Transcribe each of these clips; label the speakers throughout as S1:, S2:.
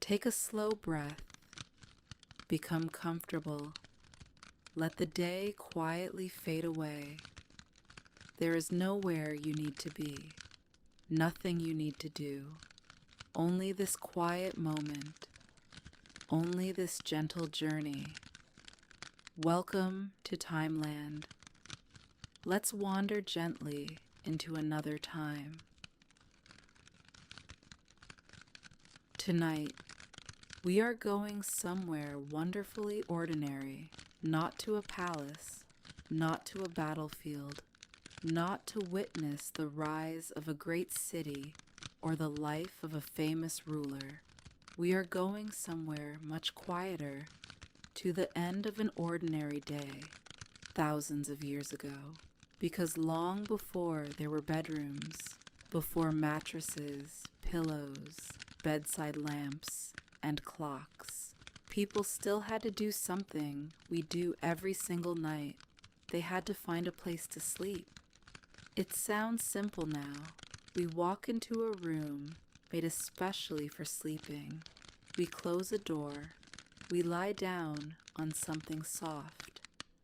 S1: Take a slow breath. Become comfortable. Let the day quietly fade away. There is nowhere you need to be, nothing you need to do. Only this quiet moment, only this gentle journey. Welcome to TimeLand. Let's wander gently into another time. Tonight, we are going somewhere wonderfully ordinary, not to a palace, not to a battlefield, not to witness the rise of a great city or the life of a famous ruler. We are going somewhere much quieter, to the end of an ordinary day, thousands of years ago. Because long before there were bedrooms, before mattresses, pillows, bedside lamps, and clocks, people still had to do something we do every single night. They had to find a place to sleep. It sounds simple now. We walk into a room made especially for sleeping. We close a door. We lie down on something soft.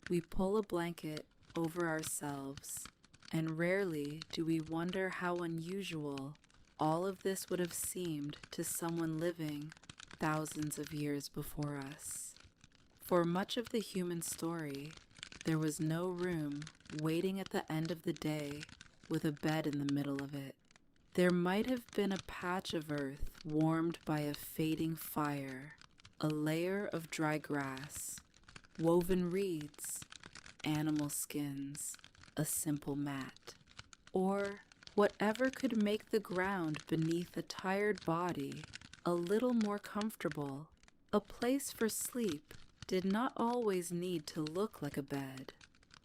S1: We pull a blanket over ourselves, and rarely do we wonder how unusual all of this would have seemed to someone living thousands of years before us. For much of the human story, there was no room waiting at the end of the day with a bed in the middle of it. There might have been a patch of earth warmed by a fading fire, a layer of dry grass, woven reeds, animal skins, a simple mat, or whatever could make the ground beneath a tired body a little more comfortable. A place for sleep did not always need to look like a bed.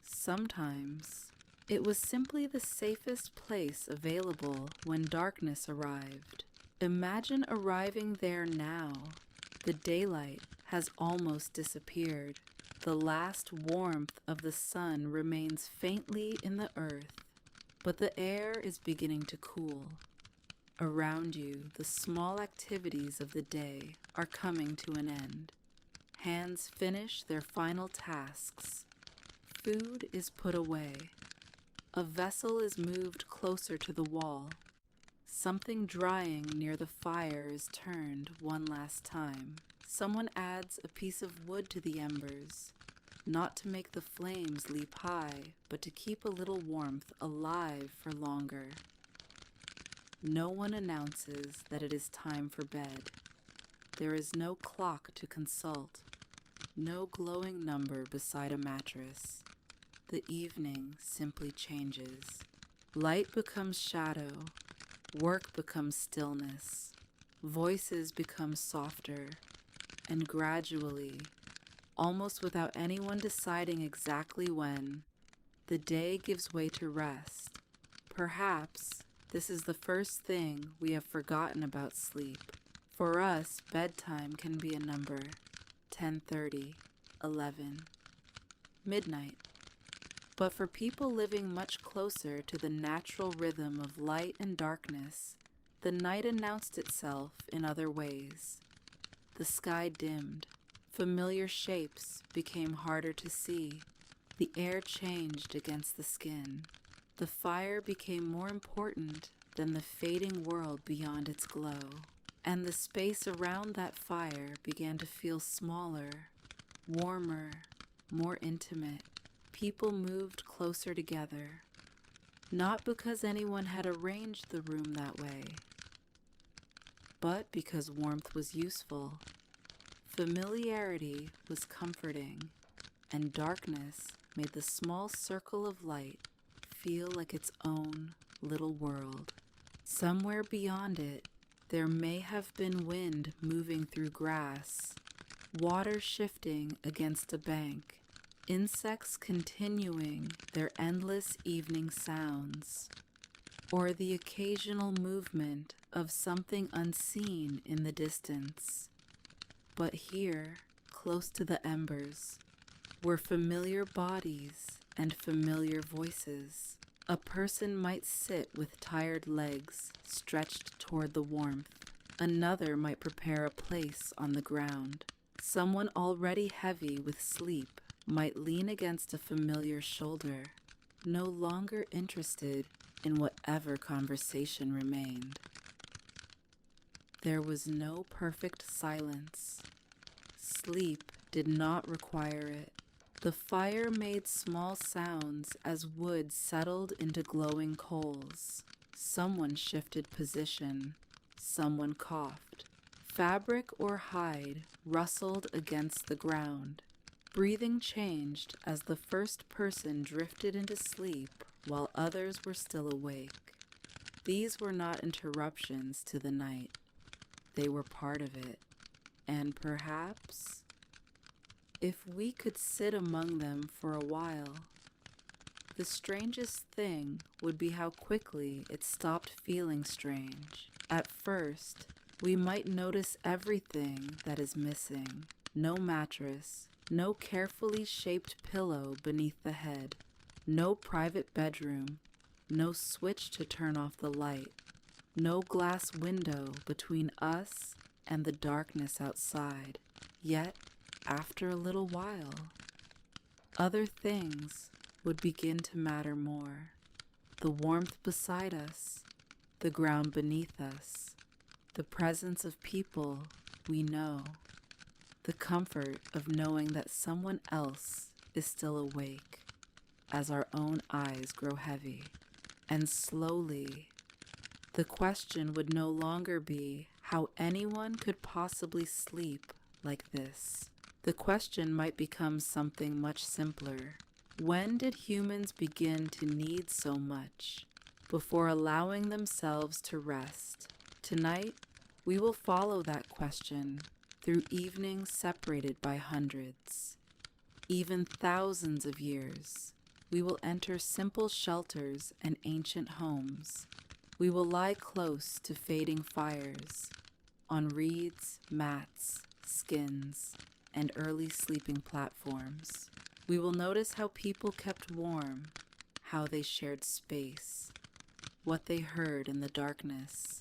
S1: Sometimes it was simply the safest place available when darkness arrived. Imagine arriving there now. The daylight has almost disappeared. The last warmth of the sun remains faintly in the earth, but the air is beginning to cool. Around you, the small activities of the day are coming to an end. Hands finish their final tasks. Food is put away. A vessel is moved closer to the wall. Something drying near the fire is turned one last time. Someone adds a piece of wood to the embers, not to make the flames leap high, but to keep a little warmth alive for longer. No one announces that it is time for bed. There is no clock to consult, no glowing number beside a mattress. The evening simply changes. Light becomes shadow, work becomes stillness, voices become softer, and gradually, almost without anyone deciding exactly when, the day gives way to rest. Perhaps this is the first thing we have forgotten about sleep. For us, bedtime can be a number: 10:30, 11, midnight. But for people living much closer to the natural rhythm of light and darkness, the night announced itself in other ways. The sky dimmed. Familiar shapes became harder to see. The air changed against the skin. The fire became more important than the fading world beyond its glow. And the space around that fire began to feel smaller, warmer, more intimate. People moved closer together, not because anyone had arranged the room that way, but because warmth was useful. Familiarity was comforting, and darkness made the small circle of light feel like its own little world. Somewhere beyond it, there may have been wind moving through grass, water shifting against a bank, insects continuing their endless evening sounds, or the occasional movement of something unseen in the distance. But here, close to the embers, were familiar bodies and familiar voices. A person might sit with tired legs stretched toward the warmth. Another might prepare a place on the ground. Someone already heavy with sleep might lean against a familiar shoulder, no longer interested in whatever conversation remained. There was no perfect silence. Sleep did not require it. The fire made small sounds as wood settled into glowing coals. Someone shifted position. Someone coughed. Fabric or hide rustled against the ground. Breathing changed as the first person drifted into sleep while others were still awake. These were not interruptions to the night. They were part of it. And perhaps, if we could sit among them for a while, the strangest thing would be how quickly it stopped feeling strange. At first, we might notice everything that is missing. No mattress, no carefully shaped pillow beneath the head, no private bedroom, no switch to turn off the light, no glass window between us and the darkness outside. Yet, after a little while, other things would begin to matter more. The warmth beside us, the ground beneath us, the presence of people we know, the comfort of knowing that someone else is still awake as our own eyes grow heavy. And slowly, the question would no longer be how anyone could possibly sleep like this. The question might become something much simpler. When did humans begin to need so much before allowing themselves to rest? Tonight, we will follow that question through evenings separated by hundreds, even thousands of years. We will enter simple shelters and ancient homes. We will lie close to fading fires, on reeds, mats, skins, and early sleeping platforms. We will notice how people kept warm, how they shared space, what they heard in the darkness,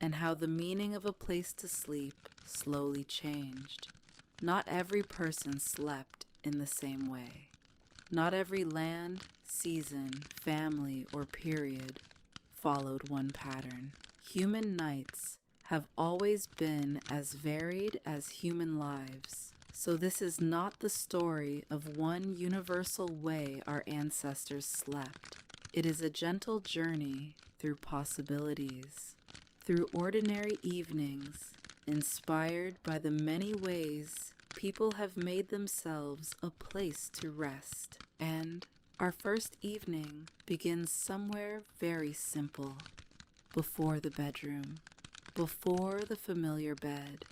S1: and how the meaning of a place to sleep slowly changed. Not every person slept in the same way. Not every land, season, family, or period followed one pattern. Human nights have always been as varied as human lives. So this is not the story of one universal way our ancestors slept. It is a gentle journey through possibilities, through ordinary evenings, inspired by the many ways people have made themselves a place to rest. And our first evening begins somewhere very simple, before the bedroom, before the familiar bed,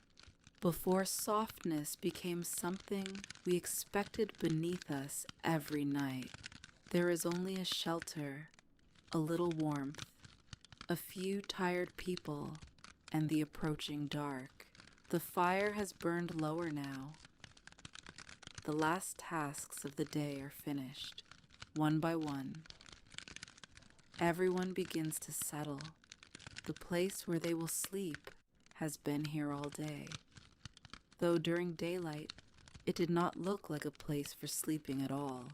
S1: before softness became something we expected beneath us every night. There is only a shelter, a little warmth, a few tired people, and the approaching dark. The fire has burned lower now. The last tasks of the day are finished, one by one. Everyone begins to settle. The place where they will sleep has been here all day. Though during daylight, it did not look like a place for sleeping at all.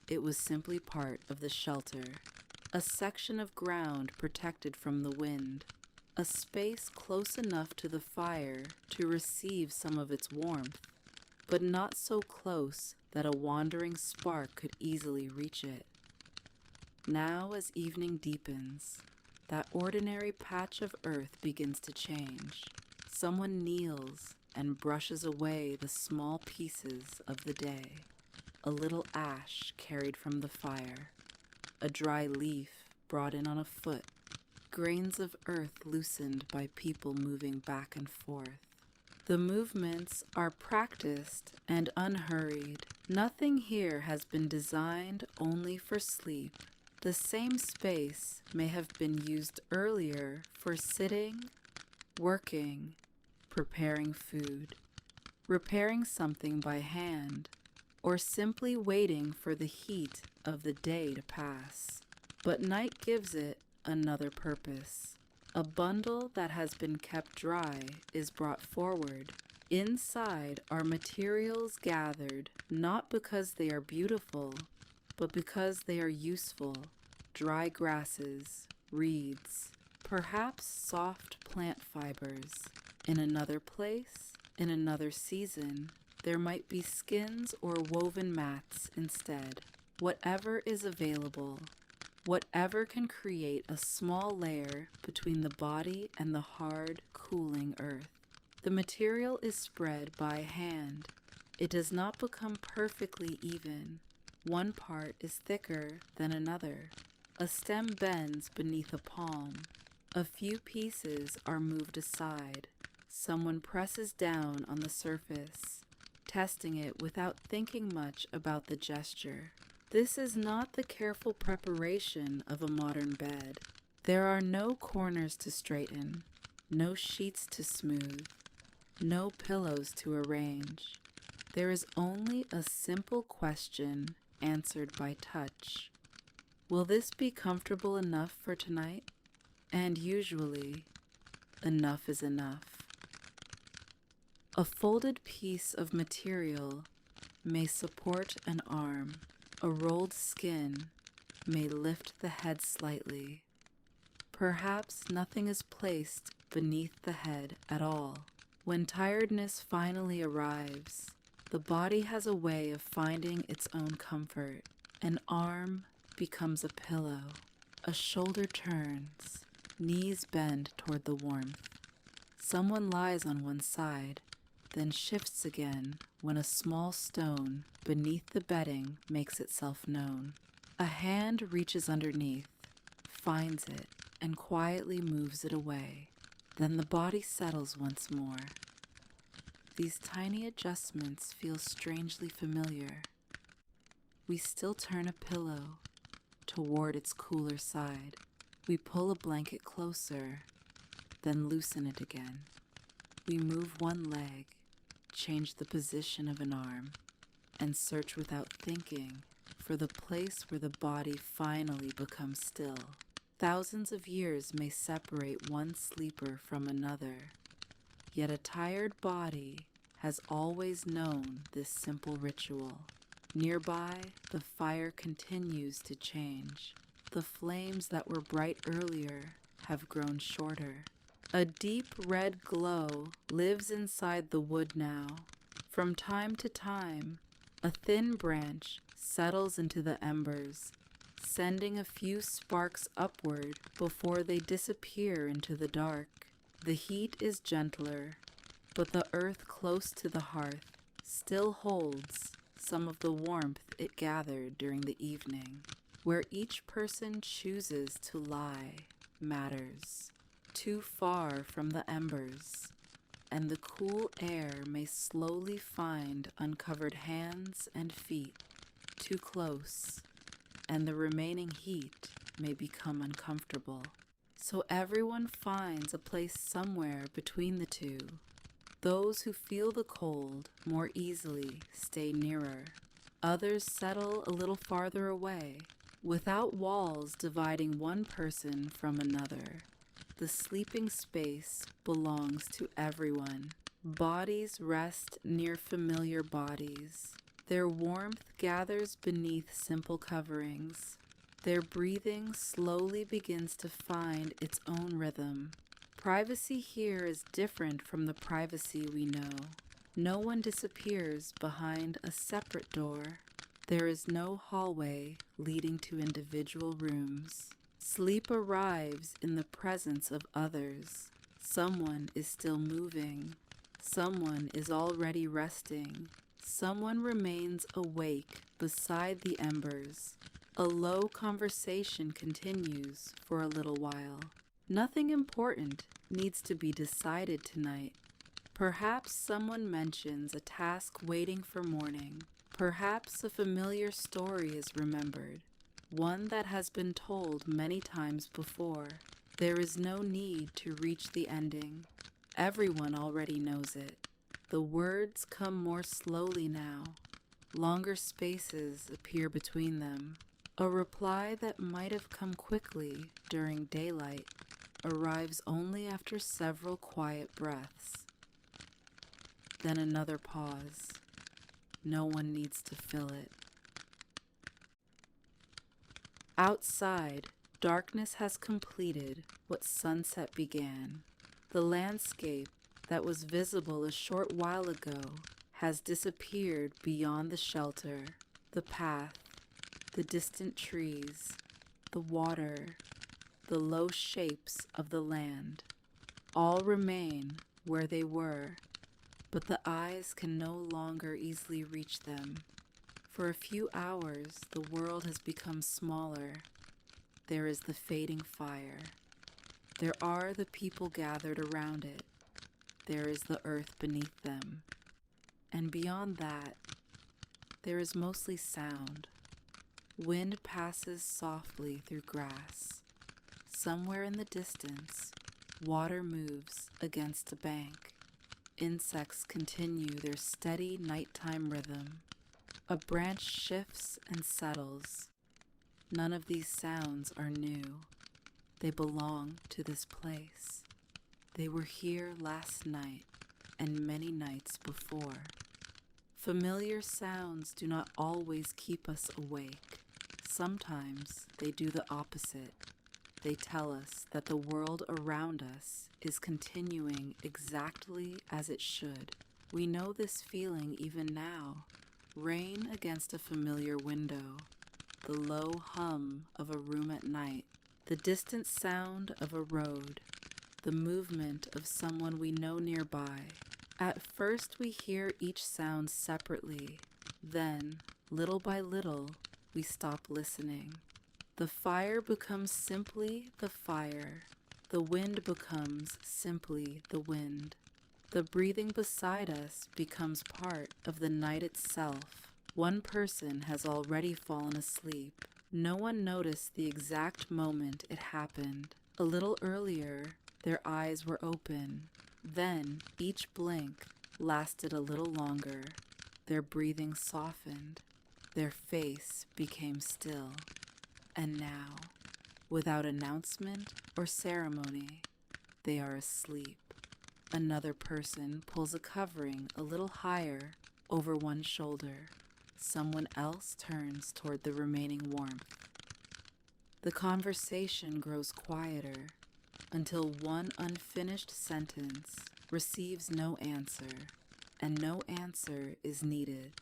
S1: It was simply part of the shelter, a section of ground protected from the wind, a space close enough to the fire to receive some of its warmth, but not so close that a wandering spark could easily reach it. Now, as evening deepens, that ordinary patch of earth begins to change. Someone kneels and brushes away the small pieces of the day. A little ash carried from the fire, a dry leaf brought in on a foot, grains of earth loosened by people moving back and forth. The movements are practiced and unhurried. Nothing here has been designed only for sleep. The same space may have been used earlier for sitting, working, preparing food, repairing something by hand, or simply waiting for the heat of the day to pass. But night gives it another purpose. A bundle that has been kept dry is brought forward. Inside are materials gathered not because they are beautiful, but because they are useful. Dry grasses, reeds, perhaps soft plant fibers. In another place, in another season, there might be skins or woven mats instead. Whatever is available, whatever can create a small layer between the body and the hard, cooling earth. The material is spread by hand. It does not become perfectly even. One part is thicker than another. A stem bends beneath a palm. A few pieces are moved aside. Someone presses down on the surface, testing it without thinking much about the gesture. This is not the careful preparation of a modern bed. There are no corners to straighten, no sheets to smooth, no pillows to arrange. There is only a simple question answered by touch. Will this be comfortable enough for tonight? And usually, enough is enough. A folded piece of material may support an arm. A rolled skin may lift the head slightly. Perhaps nothing is placed beneath the head at all. When tiredness finally arrives, the body has a way of finding its own comfort. An arm becomes a pillow. A shoulder turns. Knees bend toward the warmth. Someone lies on one side, then shifts again when a small stone beneath the bedding makes itself known. A hand reaches underneath, finds it, and quietly moves it away. Then the body settles once more. These tiny adjustments feel strangely familiar. We still turn a pillow toward its cooler side. We pull a blanket closer, then loosen it again. We move one leg, change the position of an arm, and search without thinking for the place where the body finally becomes still. Thousands of years may separate one sleeper from another, yet a tired body has always known this simple ritual. Nearby, the fire continues to change. The flames that were bright earlier have grown shorter. A deep red glow lives inside the wood now. From time to time, a thin branch settles into the embers, sending a few sparks upward before they disappear into the dark. The heat is gentler, but the earth close to the hearth still holds some of the warmth it gathered during the evening. Where each person chooses to lie matters. Too far from the embers, and the cool air may slowly find uncovered hands and feet. Too close, and the remaining heat may become uncomfortable. So everyone finds a place somewhere between the two. Those who feel the cold more easily stay nearer. Others settle a little farther away, without walls dividing one person from another. The sleeping space belongs to everyone. Bodies rest near familiar bodies. Their warmth gathers beneath simple coverings. Their breathing slowly begins to find its own rhythm. Privacy here is different from the privacy we know. No one disappears behind a separate door. There is no hallway leading to individual rooms. Sleep arrives in the presence of others. Someone is still moving. Someone is already resting. Someone remains awake beside the embers. A low conversation continues for a little while. Nothing important needs to be decided tonight. Perhaps someone mentions a task waiting for morning. Perhaps a familiar story is remembered, one that has been told many times before. There is no need to reach the ending. Everyone already knows it. The words come more slowly now. Longer spaces appear between them. A reply that might have come quickly during daylight arrives only after several quiet breaths. Then another pause. No one needs to fill it. Outside, darkness has completed what sunset began. The landscape that was visible a short while ago has disappeared beyond the shelter, the path, the distant trees, the water, the low shapes of the land. All remain where they were, but the eyes can no longer easily reach them. For a few hours, the world has become smaller. There is the fading fire. There are the people gathered around it. There is the earth beneath them. And beyond that, there is mostly sound. Wind passes softly through grass. Somewhere in the distance, water moves against a bank. Insects continue their steady nighttime rhythm. A branch shifts and settles. None of these sounds are new. They belong to this place. They were here last night and many nights before. Familiar sounds do not always keep us awake. Sometimes they do the opposite. They tell us that the world around us is continuing exactly as it should. We know this feeling even now. Rain against a familiar window, the low hum of a room at night, the distant sound of a road, the movement of someone we know nearby. At first we hear each sound separately. Then, little by little, we stop listening. The fire becomes simply the fire. The wind becomes simply the wind. The breathing beside us becomes part of the night itself. One person has already fallen asleep. No one noticed the exact moment it happened. A little earlier, their eyes were open. Then, each blink lasted a little longer. Their breathing softened. Their face became still. And now, without announcement or ceremony, they are asleep. Another person pulls a covering a little higher over one shoulder. Someone else turns toward the remaining warmth. The conversation grows quieter until one unfinished sentence receives no answer, and no answer is needed.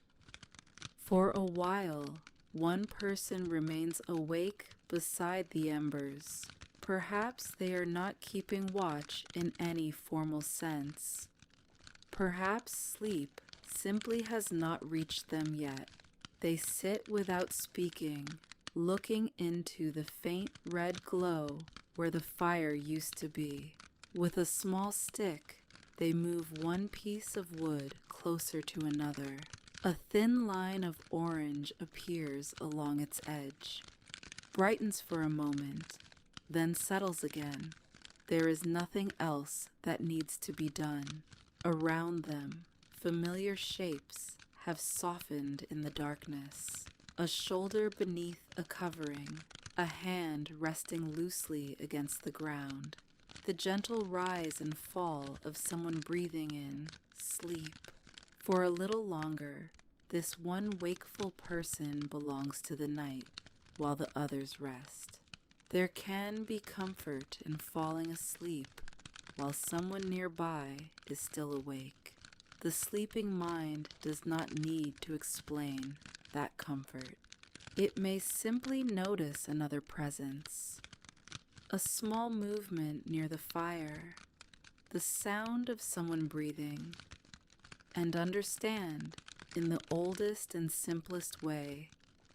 S1: For a while, one person remains awake beside the embers. Perhaps they are not keeping watch in any formal sense. Perhaps sleep simply has not reached them yet. They sit without speaking, looking into the faint red glow where the fire used to be. With a small stick, they move one piece of wood closer to another. A thin line of orange appears along its edge, brightens for a moment, then settles again. There is nothing else that needs to be done. Around them, familiar shapes have softened in the darkness. A shoulder beneath a covering, a hand resting loosely against the ground. The gentle rise and fall of someone breathing in sleep. For a little longer, this one wakeful person belongs to the night, while the others rest. There can be comfort in falling asleep while someone nearby is still awake. The sleeping mind does not need to explain that comfort. It may simply notice another presence, a small movement near the fire, the sound of someone breathing, and understand, in the oldest and simplest way,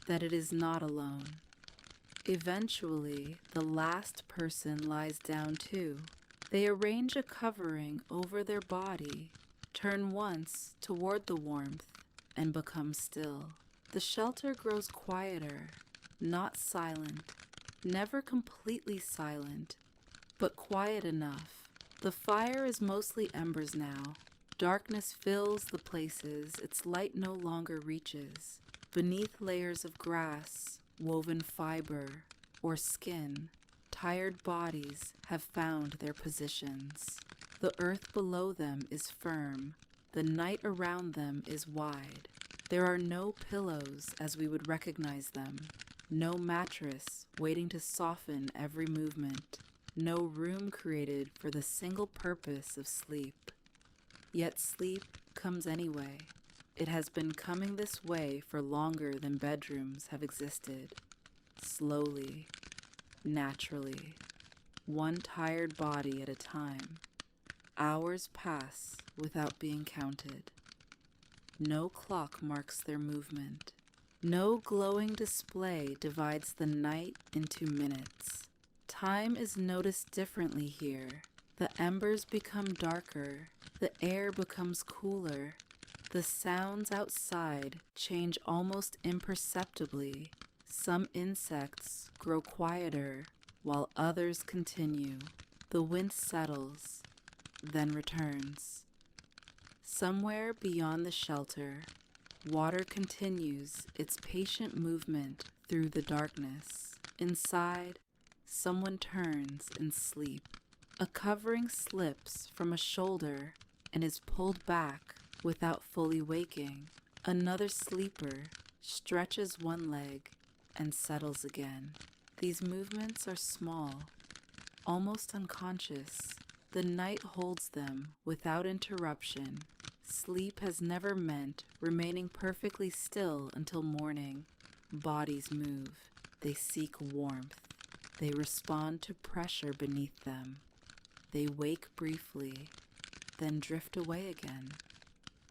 S1: that it is not alone. Eventually, the last person lies down too. They arrange a covering over their body, turn once toward the warmth, and become still. The shelter grows quieter, not silent, never completely silent, but quiet enough. The fire is mostly embers now. Darkness fills the places its light no longer reaches. Beneath layers of grass, woven fiber, or skin, tired bodies have found their positions. The earth below them is firm. The night around them is wide. There are no pillows as we would recognize them. No mattress waiting to soften every movement. No room created for the single purpose of sleep. Yet sleep comes anyway. It has been coming this way for longer than bedrooms have existed. Slowly, naturally, one tired body at a time. Hours pass without being counted. No clock marks their movement. No glowing display divides the night into minutes. Time is noticed differently here. The embers become darker. The air becomes cooler. The sounds outside change almost imperceptibly. Some insects grow quieter while others continue. The wind settles, then returns. Somewhere beyond the shelter, water continues its patient movement through the darkness. Inside, someone turns in sleep. A covering slips from a shoulder and is pulled back without fully waking. Another sleeper stretches one leg and settles again. These movements are small, almost unconscious. The night holds them without interruption. Sleep has never meant remaining perfectly still until morning. Bodies move. They seek warmth. They respond to pressure beneath them. They wake briefly, then drift away again.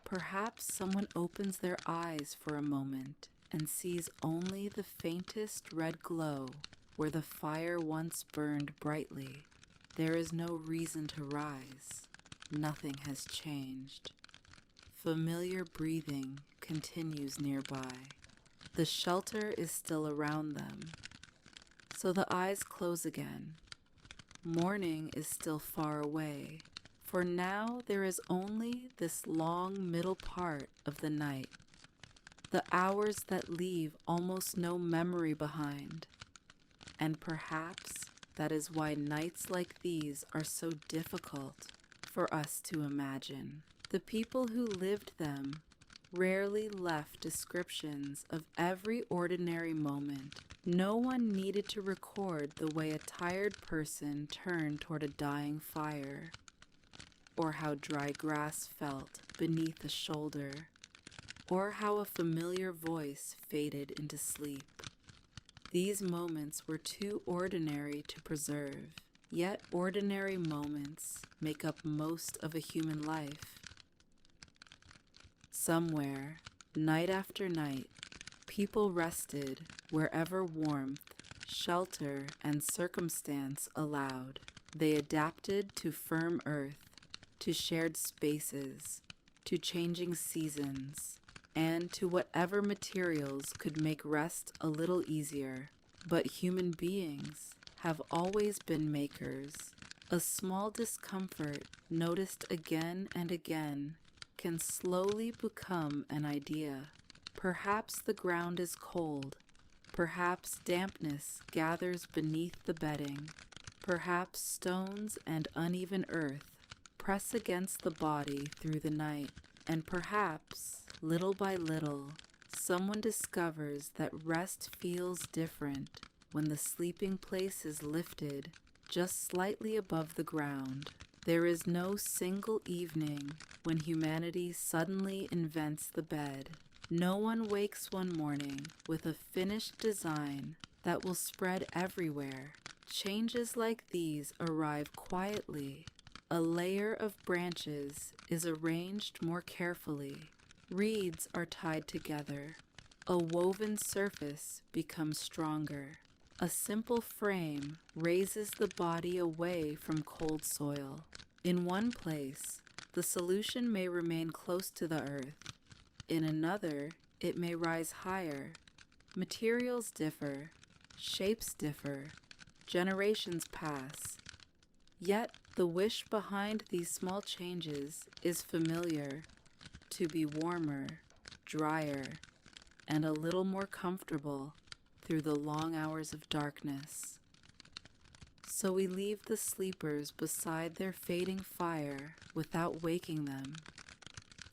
S1: Perhaps someone opens their eyes for a moment and sees only the faintest red glow where the fire once burned brightly. There is no reason to rise. Nothing has changed. Familiar breathing continues nearby. The shelter is still around them. So the eyes close again. Morning is still far away, for now there is only this long middle part of the night. The hours that leave almost no memory behind. And perhaps that is why nights like these are so difficult for us to imagine. The people who lived them rarely left descriptions of every ordinary moment. No one needed to record the way a tired person turned toward a dying fire, or how dry grass felt beneath a shoulder, or how a familiar voice faded into sleep. These moments were too ordinary to preserve, yet ordinary moments make up most of a human life. Somewhere, night after night, people rested wherever warmth, shelter, and circumstance allowed. They adapted to firm earth, to shared spaces, to changing seasons, and to whatever materials could make rest a little easier. But human beings have always been makers. A small discomfort, noticed again and again, can slowly become an idea. Perhaps the ground is cold. Perhaps dampness gathers beneath the bedding. Perhaps stones and uneven earth press against the body through the night. And perhaps, little by little, someone discovers that rest feels different when the sleeping place is lifted just slightly above the ground. There is no single evening when humanity suddenly invents the bed. No one wakes one morning with a finished design that will spread everywhere. Changes like these arrive quietly. A layer of branches is arranged more carefully. Reeds are tied together. A woven surface becomes stronger. A simple frame raises the body away from cold soil. In one place, the solution may remain close to the earth. In another, it may rise higher. Materials differ, shapes differ, generations pass. Yet the wish behind these small changes is familiar: to be warmer, drier, and a little more comfortable through the long hours of darkness. So we leave the sleepers beside their fading fire without waking them.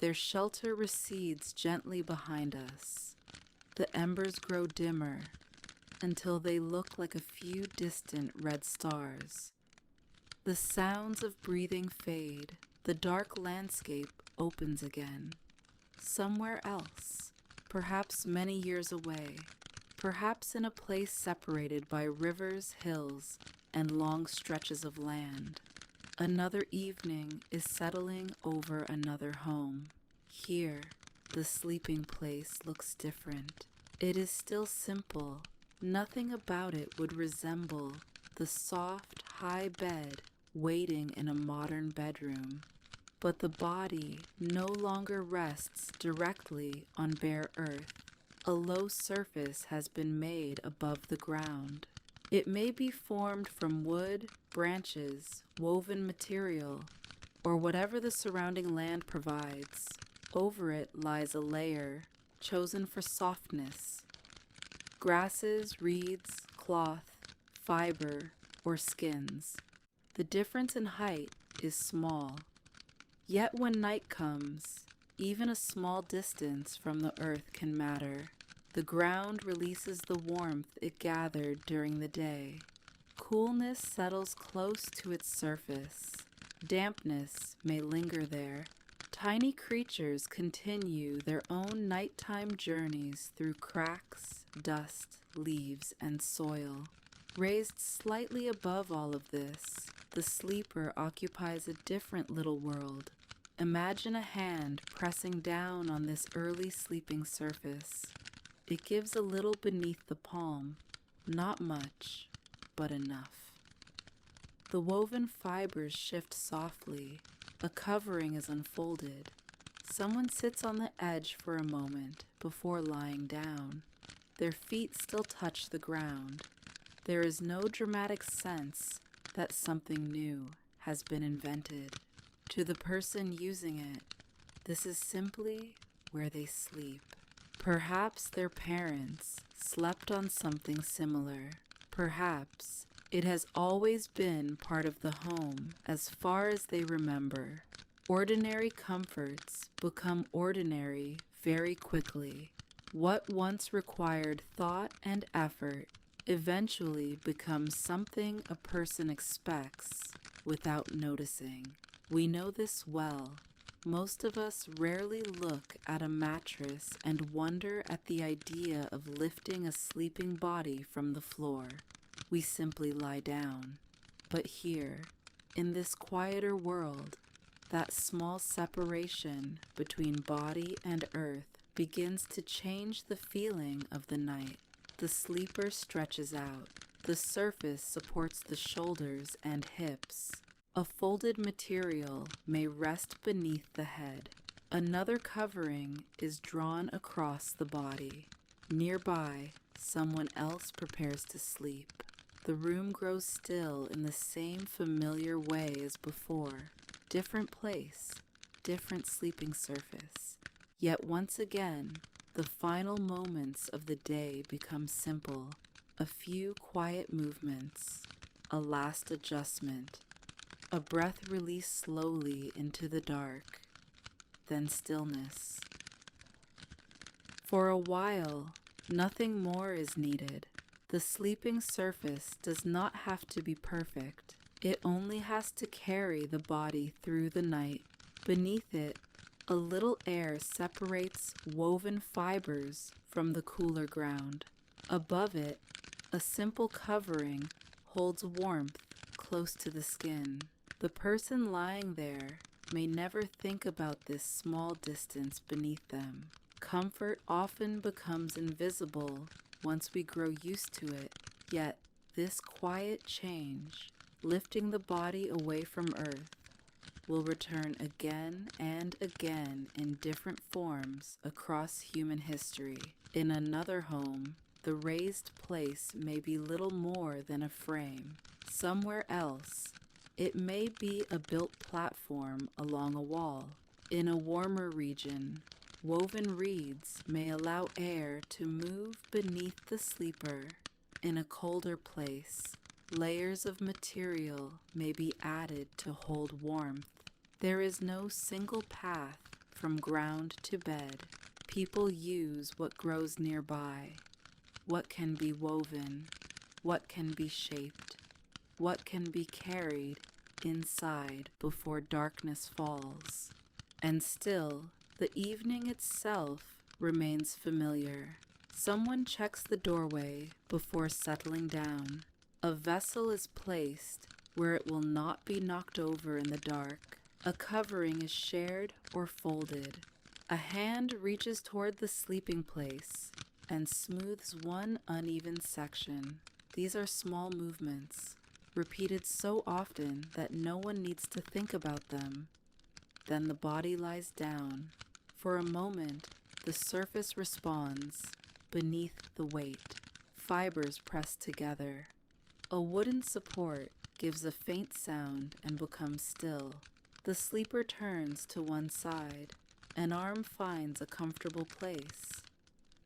S1: Their shelter recedes gently behind us. The embers grow dimmer until they look like a few distant red stars. The sounds of breathing fade. The dark landscape opens again. Somewhere else, perhaps many years away, perhaps in a place separated by rivers, hills, and long stretches of land. Another evening is settling over another home. Here, the sleeping place looks different. It is still simple. Nothing about it would resemble the soft, high bed waiting in a modern bedroom. But the body no longer rests directly on bare earth. A low surface has been made above the ground. It may be formed from wood, branches, woven material, or whatever the surrounding land provides. Over it lies a layer chosen for softness. Grasses, reeds, cloth, fiber, or skins. The difference in height is small. Yet when night comes, even a small distance from the earth can matter. The ground releases the warmth it gathered during the day. Coolness settles close to its surface. Dampness may linger there. Tiny creatures continue their own nighttime journeys through cracks, dust, leaves, and soil. Raised slightly above all of this, the sleeper occupies a different little world. Imagine a hand pressing down on this early sleeping surface. It gives a little beneath the palm, not much, but enough. The woven fibers shift softly. A covering is unfolded. Someone sits on the edge for a moment before lying down. Their feet still touch the ground. There is no dramatic sense that something new has been invented. To the person using it, this is simply where they sleep. Perhaps their parents slept on something similar. Perhaps it has always been part of the home as far as they remember. Ordinary comforts become ordinary very quickly. What once required thought and effort eventually becomes something a person expects without noticing. We know this well. Most of us rarely look at a mattress and wonder at the idea of lifting a sleeping body from the floor. We simply lie down. But here, in this quieter world, that small separation between body and earth begins to change the feeling of the night. The sleeper stretches out. The surface supports the shoulders and hips. A folded material may rest beneath the head. Another covering is drawn across the body. Nearby, someone else prepares to sleep. The room grows still in the same familiar way as before. Different place, different sleeping surface. Yet once again, the final moments of the day become simple. A few quiet movements, a last adjustment, a breath released slowly into the dark, then stillness. For a while, nothing more is needed. The sleeping surface does not have to be perfect. It only has to carry the body through the night. Beneath it, a little air separates woven fibers from the cooler ground. Above it, a simple covering holds warmth close to the skin. The person lying there may never think about this small distance beneath them. Comfort often becomes invisible once we grow used to it, yet this quiet change, lifting the body away from earth, will return again and again in different forms across human history. In another home, the raised place may be little more than a frame. Somewhere else, it may be a built platform along a wall. In a warmer region, woven reeds may allow air to move beneath the sleeper. In a colder place, layers of material may be added to hold warmth. There is no single path from ground to bed. People use what grows nearby, what can be woven, what can be shaped, what can be carried inside before darkness falls. And still, the evening itself remains familiar. Someone checks the doorway before settling down. A vessel is placed where it will not be knocked over in the dark. A covering is shared or folded. A hand reaches toward the sleeping place and smooths one uneven section. These are small movements, repeated so often that no one needs to think about them. Then the body lies down. For a moment, the surface responds beneath the weight. Fibers press together. A wooden support gives a faint sound and becomes still. The sleeper turns to one side. An arm finds a comfortable place.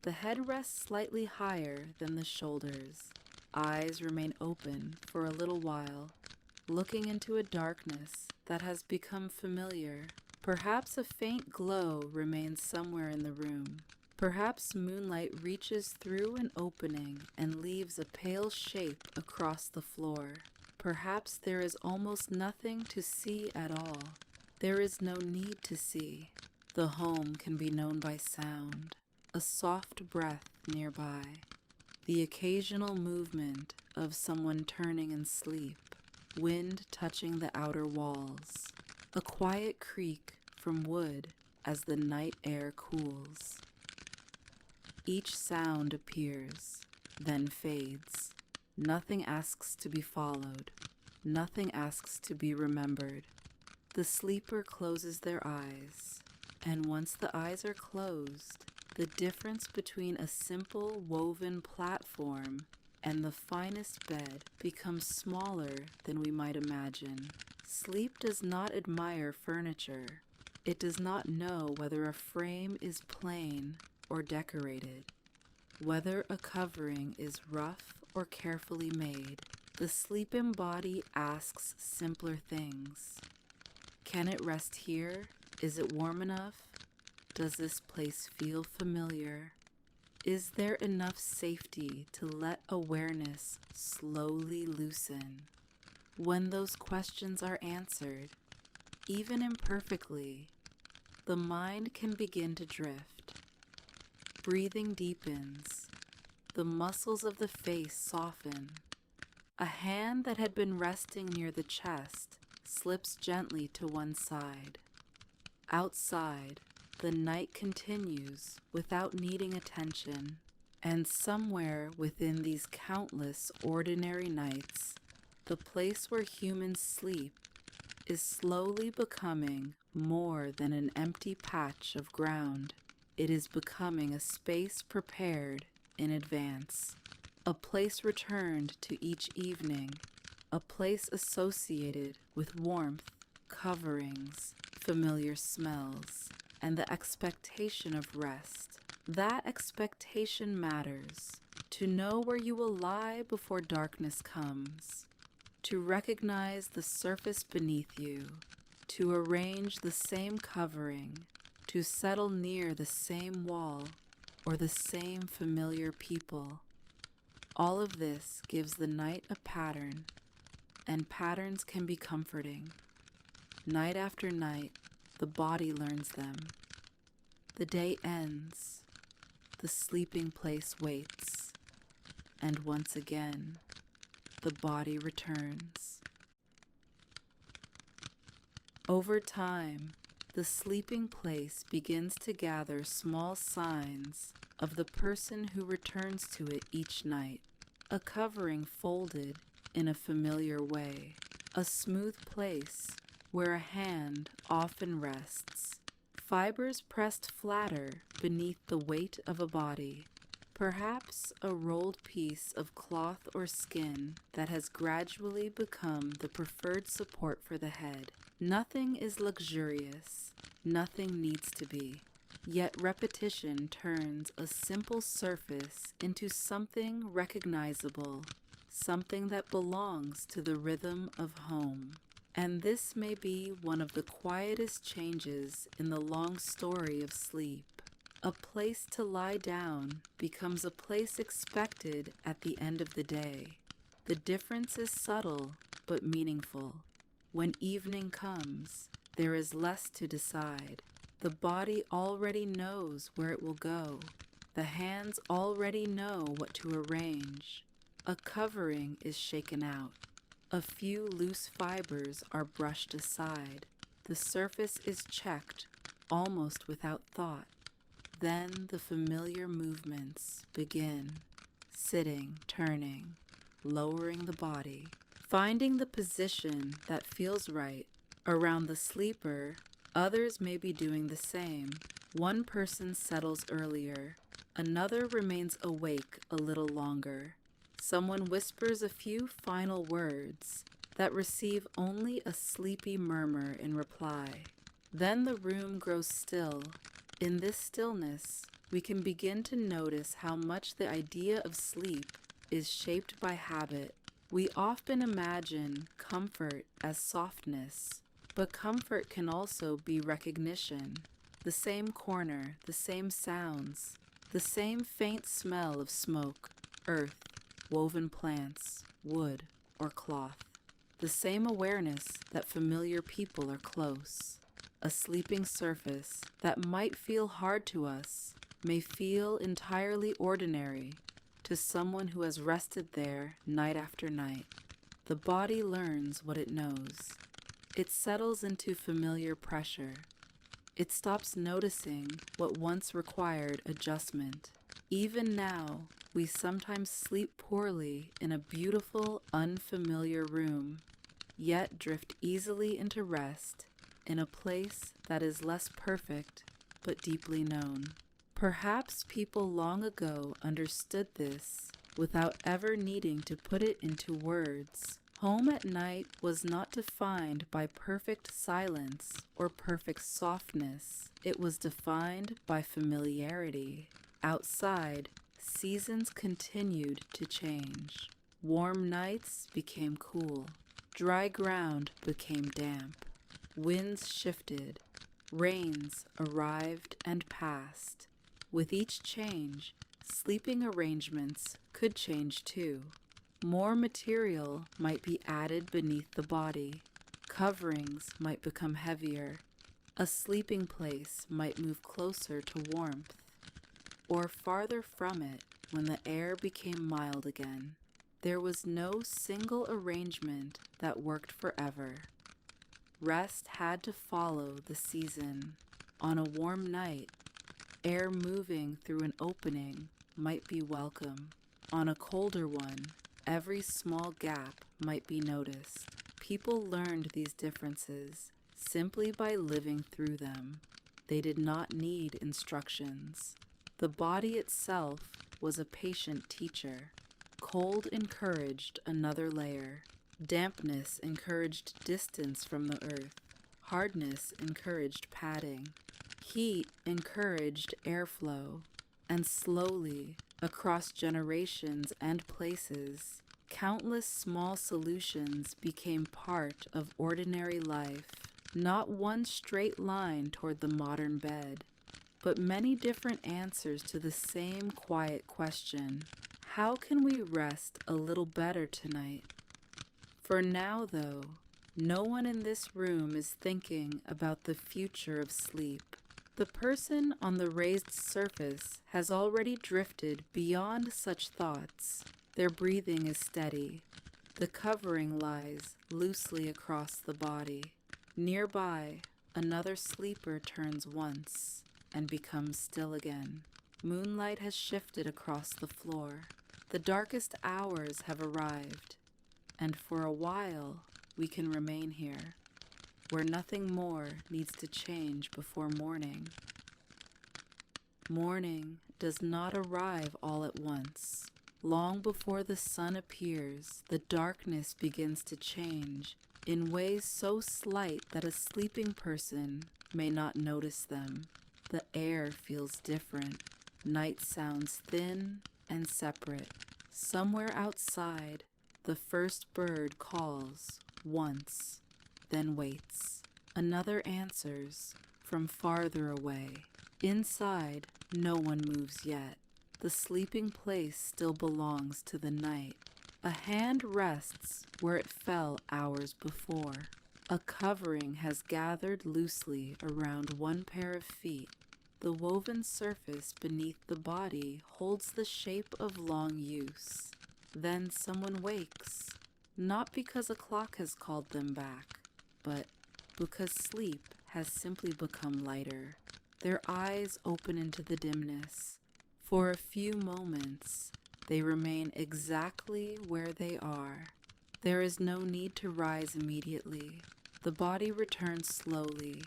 S1: The head rests slightly higher than the shoulders. Eyes remain open for a little while, looking into a darkness that has become familiar. Perhaps a faint glow remains somewhere in the room. Perhaps moonlight reaches through an opening and leaves a pale shape across the floor. Perhaps there is almost nothing to see at all. There is no need to see. The home can be known by sound, a soft breath nearby, the occasional movement of someone turning in sleep, wind touching the outer walls, a quiet creak from wood as the night air cools. Each sound appears, then fades. Nothing asks to be followed. Nothing asks to be remembered. The sleeper closes their eyes, and once the eyes are closed, the difference between a simple woven platform and the finest bed becomes smaller than we might imagine. Sleep does not admire furniture. It does not know whether a frame is plain or decorated, whether a covering is rough or carefully made. The sleeping body asks simpler things. Can it rest here? Is it warm enough? Does this place feel familiar? Is there enough safety to let awareness slowly loosen? When those questions are answered, even imperfectly, the mind can begin to drift. Breathing deepens. The muscles of the face soften. A hand that had been resting near the chest slips gently to one side. Outside, the night continues without needing attention, and somewhere within these countless ordinary nights, the place where humans sleep is slowly becoming more than an empty patch of ground. It is becoming a space prepared in advance, a place returned to each evening, a place associated with warmth, coverings, familiar smells, and the expectation of rest. That expectation matters. To know where you will lie before darkness comes, to recognize the surface beneath you, to arrange the same covering, to settle near the same wall or the same familiar people. All of this gives the night a pattern, and patterns can be comforting. Night after night, the body learns them. The day ends, the sleeping place waits, and once again, the body returns. Over time, the sleeping place begins to gather small signs of the person who returns to it each night. A covering folded in a familiar way, a smooth place where a hand often rests, fibers pressed flatter beneath the weight of a body, perhaps a rolled piece of cloth or skin that has gradually become the preferred support for the head. Nothing is luxurious, nothing needs to be. Yet repetition turns a simple surface into something recognizable, something that belongs to the rhythm of home. And this may be one of the quietest changes in the long story of sleep. A place to lie down becomes a place expected at the end of the day. The difference is subtle but meaningful. When evening comes, there is less to decide. The body already knows where it will go. The hands already know what to arrange. A covering is shaken out. A few loose fibers are brushed aside. The surface is checked, almost without thought. Then the familiar movements begin. Sitting, turning, lowering the body, finding the position that feels right. Around the sleeper, others may be doing the same. One person settles earlier. Another remains awake a little longer. Someone whispers a few final words that receive only a sleepy murmur in reply. Then the room grows still. In this stillness, we can begin to notice how much the idea of sleep is shaped by habit. We often imagine comfort as softness, but comfort can also be recognition. The same corner, the same sounds, the same faint smell of smoke, earth, woven plants, wood, or cloth. The same awareness that familiar people are close. A sleeping surface that might feel hard to us may feel entirely ordinary to someone who has rested there night after night. The body learns what it knows. It settles into familiar pressure. It stops noticing what once required adjustment. Even now, we sometimes sleep poorly in a beautiful, unfamiliar room, yet drift easily into rest in a place that is less perfect but deeply known. Perhaps people long ago understood this without ever needing to put it into words. Home at night was not defined by perfect silence or perfect softness. It was defined by familiarity. Outside, seasons continued to change. Warm nights became cool. Dry ground became damp. Winds shifted. Rains arrived and passed. With each change, sleeping arrangements could change too. More material might be added beneath the body. Coverings might become heavier. A sleeping place might move closer to warmth, or farther from it when the air became mild again. There was no single arrangement that worked forever. Rest had to follow the season. On a warm night, air moving through an opening might be welcome. On a colder one, every small gap might be noticed. People learned these differences simply by living through them. They did not need instructions. The body itself was a patient teacher. Cold encouraged another layer. Dampness encouraged distance from the earth. Hardness encouraged padding. Heat encouraged airflow. And slowly, across generations and places, countless small solutions became part of ordinary life. Not one straight line toward the modern bed, but many different answers to the same quiet question: how can we rest a little better tonight? For now, though, no one in this room is thinking about the future of sleep. The person on the raised surface has already drifted beyond such thoughts. Their breathing is steady. The covering lies loosely across the body. Nearby, another sleeper turns once and becomes still again. Moonlight has shifted across the floor. The darkest hours have arrived, and for a while we can remain here, where nothing more needs to change before morning. Morning does not arrive all at once. Long before the sun appears, the darkness begins to change in ways so slight that a sleeping person may not notice them. The air feels different. Night sounds thin and separate. Somewhere outside, The first bird calls once, then waits. Another answers from farther away. Inside, no one moves yet. The sleeping place still belongs to the night. A hand rests where it fell hours before. A covering has gathered loosely around one pair of feet. The woven surface beneath the body holds the shape of long use. Then someone wakes, not because a clock has called them back, but because sleep has simply become lighter. Their eyes open into the dimness. For a few moments, they remain exactly where they are. There is no need to rise immediately. The body returns slowly.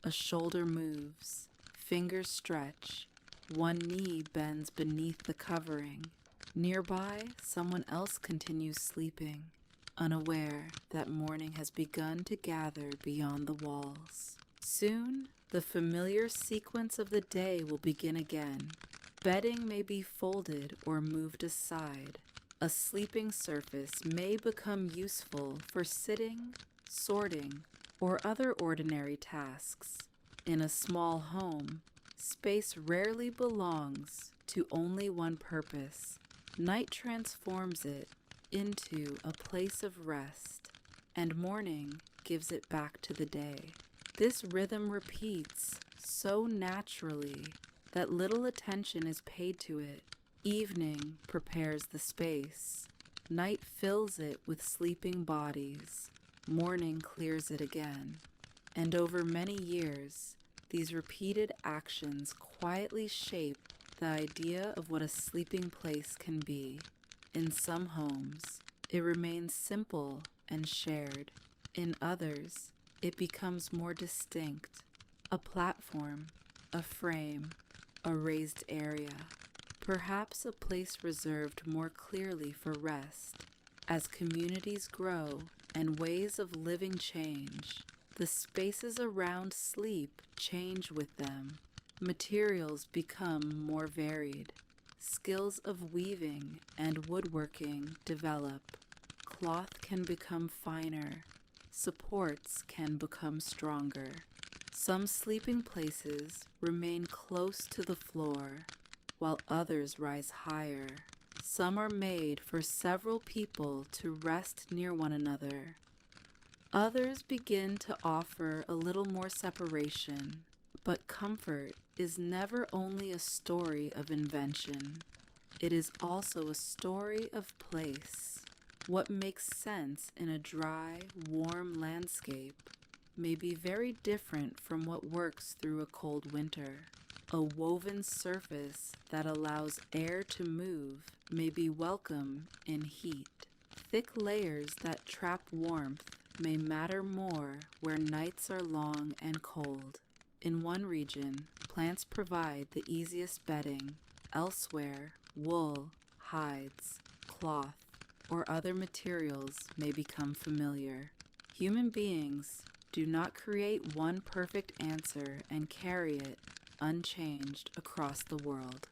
S1: A shoulder moves, fingers stretch, one knee bends beneath the covering. Nearby, someone else continues sleeping, unaware that morning has begun to gather beyond the walls. Soon, the familiar sequence of the day will begin again. Bedding may be folded or moved aside. A sleeping surface may become useful for sitting, sorting, or other ordinary tasks. In a small home, space rarely belongs to only one purpose. Night transforms it into a place of rest, and morning gives it back to the day. This rhythm repeats so naturally that little attention is paid to it. Evening prepares the space. Night fills it with sleeping bodies. Morning clears it again. And over many years, these repeated actions quietly shape the idea of what a sleeping place can be. In some homes, it remains simple and shared. In others, it becomes more distinct. A platform, a frame, a raised area, perhaps a place reserved more clearly for rest. As communities grow and ways of living change, the spaces around sleep change with them. Materials become more varied. Skills of weaving and woodworking develop. Cloth can become finer. Supports can become stronger. Some sleeping places remain close to the floor, while others rise higher. Some are made for several people to rest near one another. Others begin to offer a little more separation, but comfort is never only a story of invention. It is also a story of place. What makes sense in a dry, warm landscape may be very different from what works through a cold winter. A woven surface that allows air to move may be welcome in heat. Thick layers that trap warmth may matter more where nights are long and cold. In one region, plants provide the easiest bedding. Elsewhere, wool, hides, cloth, or other materials may become familiar. Human beings do not create one perfect answer and carry it unchanged across the world.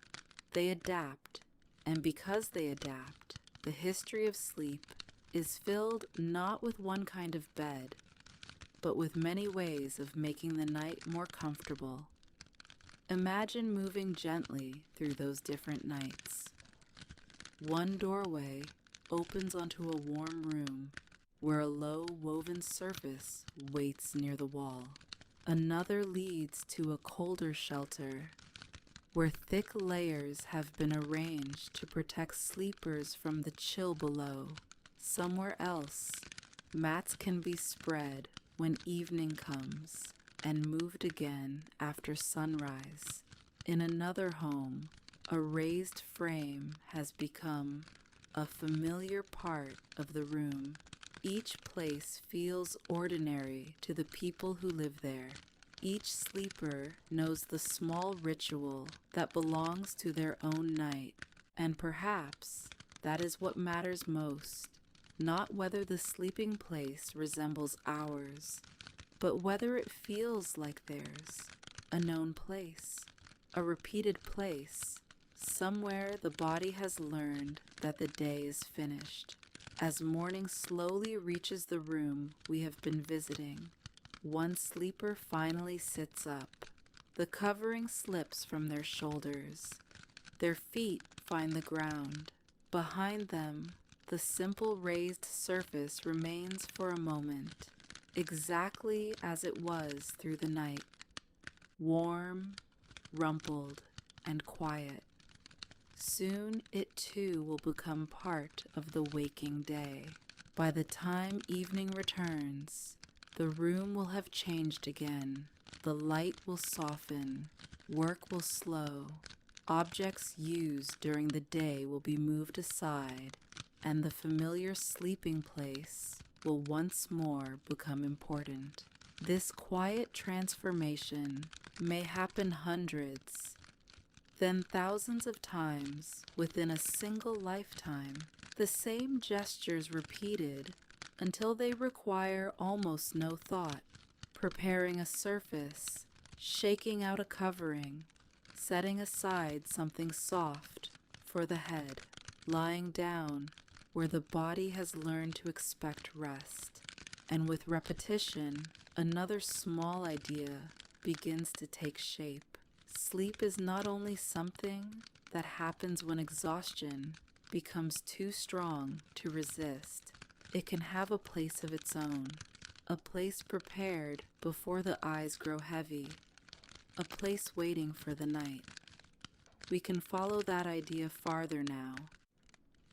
S1: They adapt, and because they adapt, the history of sleep is filled not with one kind of bed, but with many ways of making the night more comfortable. Imagine moving gently through those different nights. One doorway opens onto a warm room where a low woven surface waits near the wall. Another leads to a colder shelter where thick layers have been arranged to protect sleepers from the chill below. Somewhere else, mats can be spread when evening comes and moved again after sunrise. In another home, a raised frame has become a familiar part of the room. Each place feels ordinary to the people who live there. Each sleeper knows the small ritual that belongs to their own night, and perhaps that is what matters most. Not whether the sleeping place resembles ours, but whether it feels like theirs, a known place, a repeated place, somewhere the body has learned that the day is finished. As morning slowly reaches the room we have been visiting, one sleeper finally sits up. The covering slips from their shoulders. Their feet find the ground. Behind them, the simple raised surface remains for a moment, exactly as it was through the night, warm, rumpled, and quiet. Soon it too will become part of the waking day. By the time evening returns, the room will have changed again. The light will soften, work will slow, objects used during the day will be moved aside, and the familiar sleeping place will once more become important. This quiet transformation may happen hundreds, then thousands of times within a single lifetime, the same gestures repeated until they require almost no thought. Preparing a surface, shaking out a covering, setting aside something soft for the head, lying down where the body has learned to expect rest. And with repetition, another small idea begins to take shape. Sleep is not only something that happens when exhaustion becomes too strong to resist. It can have a place of its own, a place prepared before the eyes grow heavy, a place waiting for the night. We can follow that idea farther now,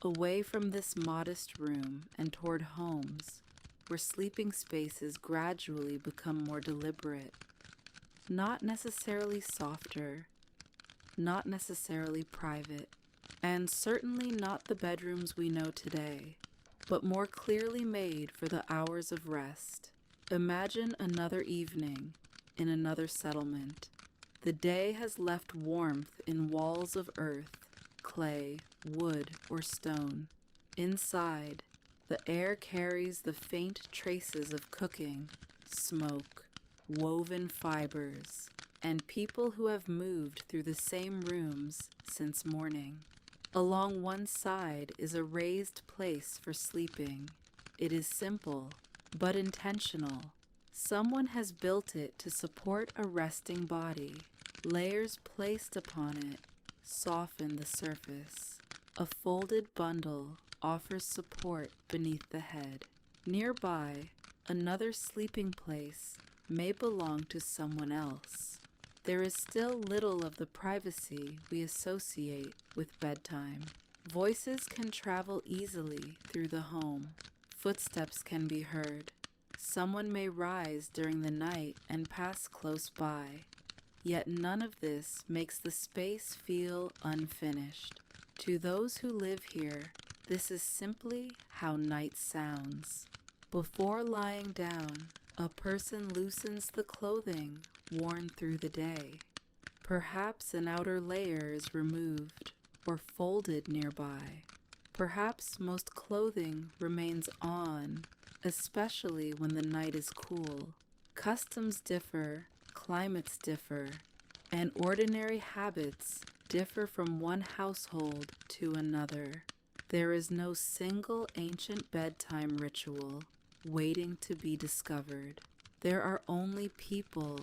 S1: away from this modest room and toward homes where sleeping spaces gradually become more deliberate, not necessarily softer, not necessarily private, and certainly not the bedrooms we know today, but more clearly made for the hours of rest. Imagine another evening in another settlement. The day has left warmth in walls of earth, clay, wood, or stone. Inside, the air carries the faint traces of cooking, smoke, woven fibers, and people who have moved through the same rooms since morning. Along one side is a raised place for sleeping. It is simple, but intentional. Someone has built it to support a resting body. Layers placed upon it soften the surface. A folded bundle offers support beneath the head. Nearby, another sleeping place may belong to someone else. There is still little of the privacy we associate with bedtime. Voices can travel easily through the home. Footsteps can be heard. Someone may rise during the night and pass close by. Yet none of this makes the space feel unfinished. To those who live here, this is simply how night sounds. Before lying down, a person loosens the clothing worn through the day. Perhaps an outer layer is removed or folded nearby. Perhaps most clothing remains on, especially when the night is cool. Customs differ, climates differ, and ordinary habits differ from one household to another. There is no single ancient bedtime ritual waiting to be discovered. There are only people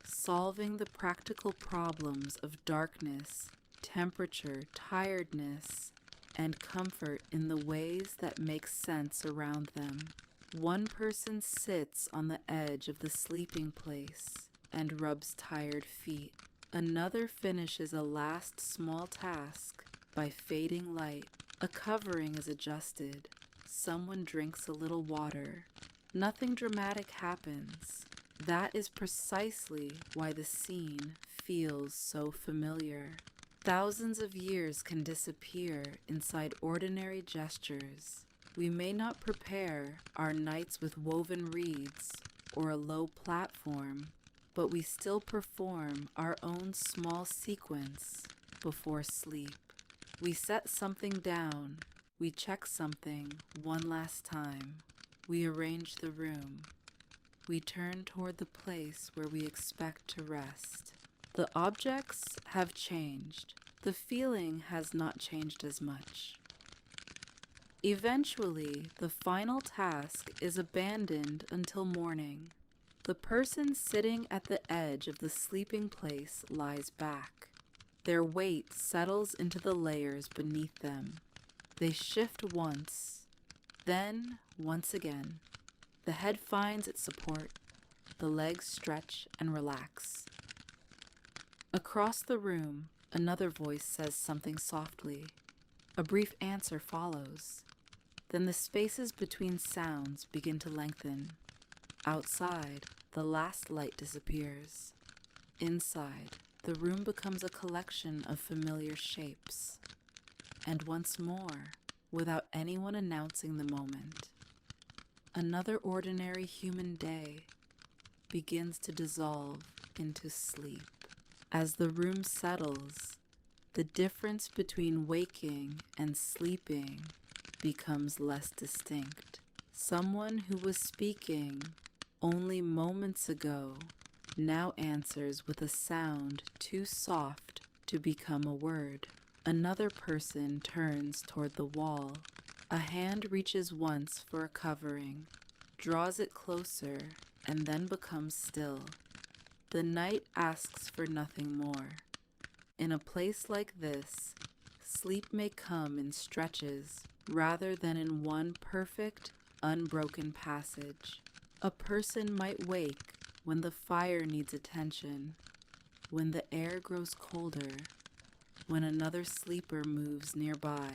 S1: solving the practical problems of darkness, temperature, tiredness, and comfort in the ways that make sense around them. One person sits on the edge of the sleeping place and rubs tired feet. Another finishes a last small task by fading light. A covering is adjusted. Someone drinks a little water. Nothing dramatic happens. That is precisely why the scene feels so familiar. Thousands of years can disappear inside ordinary gestures. We may not prepare our nights with woven reeds or a low platform, but we still perform our own small sequence before sleep. We set something down. We check something one last time. We arrange the room. We turn toward the place where we expect to rest. The objects have changed. The feeling has not changed as much. Eventually, the final task is abandoned until morning. The person sitting at the edge of the sleeping place lies back. Their weight settles into the layers beneath them. They shift once, then once again. The head finds its support. The legs stretch and relax. Across the room, another voice says something softly. A brief answer follows. Then the spaces between sounds begin to lengthen. Outside, the last light disappears. Inside, the room becomes a collection of familiar shapes. And once more, without anyone announcing the moment, another ordinary human day begins to dissolve into sleep. As the room settles, the difference between waking and sleeping becomes less distinct. Someone who was speaking only moments ago now answers with a sound too soft to become a word. Another person turns toward the wall. A hand reaches once for a covering, draws it closer, and then becomes still. The night asks for nothing more. In a place like this, sleep may come in stretches rather than in one perfect, unbroken passage. A person might wake when the fire needs attention, when the air grows colder, when another sleeper moves nearby,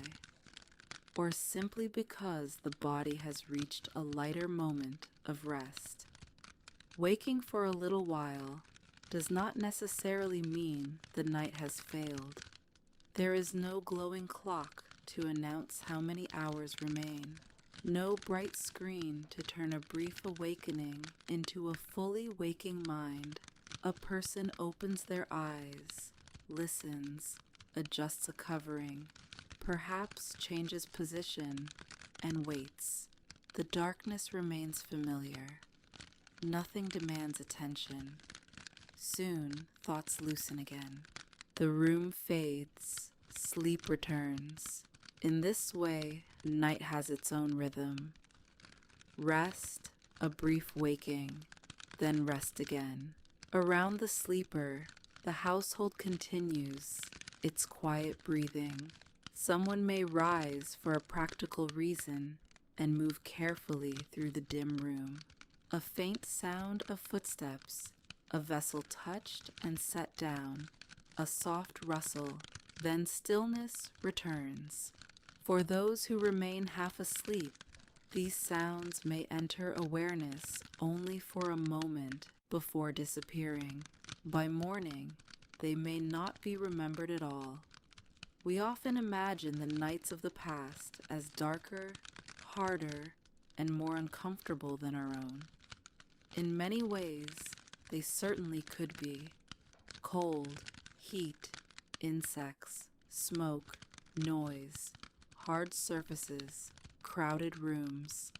S1: or simply because the body has reached a lighter moment of rest. Waking for a little while does not necessarily mean the night has failed. There is no glowing clock to announce how many hours remain, no bright screen to turn a brief awakening into a fully waking mind. A person opens their eyes, listens, adjusts a covering, perhaps changes position, and waits. The darkness remains familiar. Nothing demands attention. Soon, thoughts loosen again. The room fades. Sleep returns. In this way, night has its own rhythm. Rest, a brief waking, then rest again. Around the sleeper, the household continues its quiet breathing. Someone may rise for a practical reason and move carefully through the dim room. A faint sound of footsteps, a vessel touched and set down, a soft rustle, then stillness returns. For those who remain half asleep, these sounds may enter awareness only for a moment before disappearing. By morning, they may not be remembered at all. We often imagine the nights of the past as darker, harder, and more uncomfortable than our own. In many ways, they certainly could be. Cold, heat, insects, smoke, noise, hard surfaces, crowded rooms.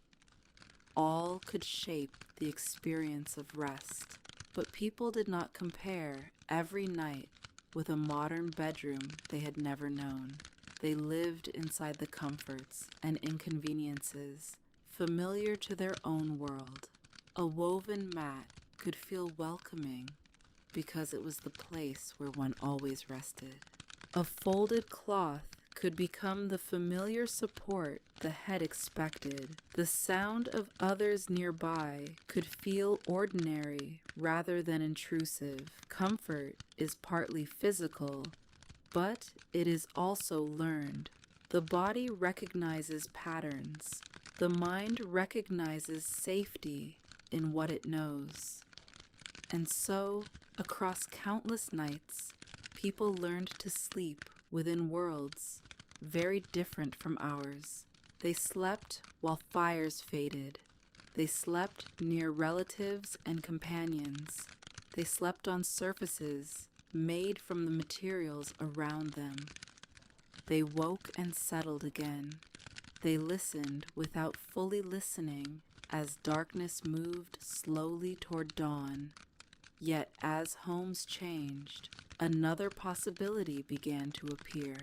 S1: All could shape the experience of rest. But people did not compare every night with a modern bedroom they had never known. They lived inside the comforts and inconveniences familiar to their own world. A woven mat could feel welcoming because it was the place where one always rested. A folded cloth could become the familiar support the head expected. The sound of others nearby could feel ordinary rather than intrusive. Comfort is partly physical, but it is also learned. The body recognizes patterns. The mind recognizes safety in what it knows. And so, across countless nights, people learned to sleep within worlds very different from ours. They slept while fires faded. They slept near relatives and companions. They slept on surfaces made from the materials around them. They woke and settled again. They listened without fully listening as darkness moved slowly toward dawn. Yet as homes changed, another possibility began to appear.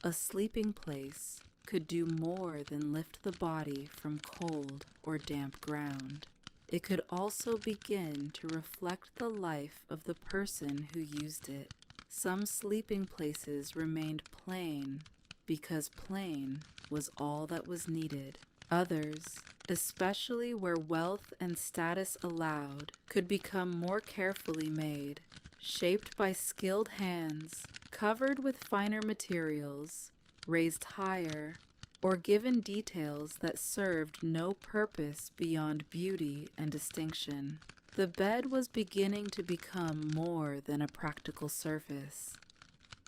S1: A sleeping place could do more than lift the body from cold or damp ground. It could also begin to reflect the life of the person who used it. Some sleeping places remained plain because plain was all that was needed. Others, especially where wealth and status allowed, could become more carefully made, shaped by skilled hands, covered with finer materials, raised higher, or given details that served no purpose beyond beauty and distinction. The bed was beginning to become more than a practical surface.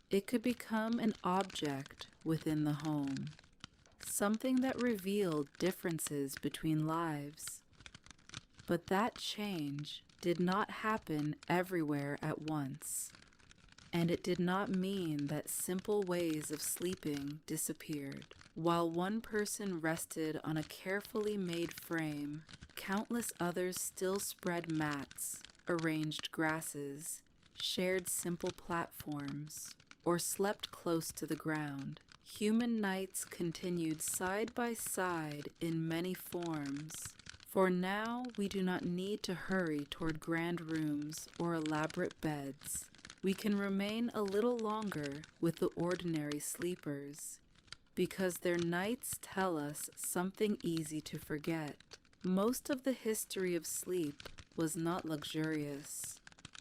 S1: It could become an object within the home, something that revealed differences between lives. But that change did not happen everywhere at once, and it did not mean that simple ways of sleeping disappeared. While one person rested on a carefully made frame, countless others still spread mats, arranged grasses, shared simple platforms, or slept close to the ground. Human nights continued side by side in many forms, for now we do not need to hurry toward grand rooms or elaborate beds. We can remain a little longer with the ordinary sleepers, because their nights tell us something easy to forget. Most of the history of sleep was not luxurious.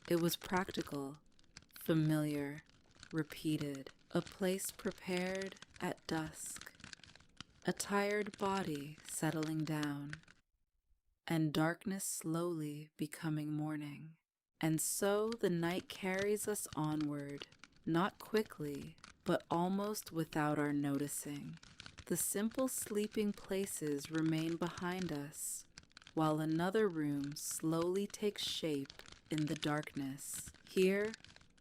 S1: It was practical, familiar, repeated, a place prepared at dusk, a tired body settling down, and darkness slowly becoming morning. And so the night carries us onward, not quickly, but almost without our noticing. The simple sleeping places remain behind us, while another room slowly takes shape in the darkness. Here,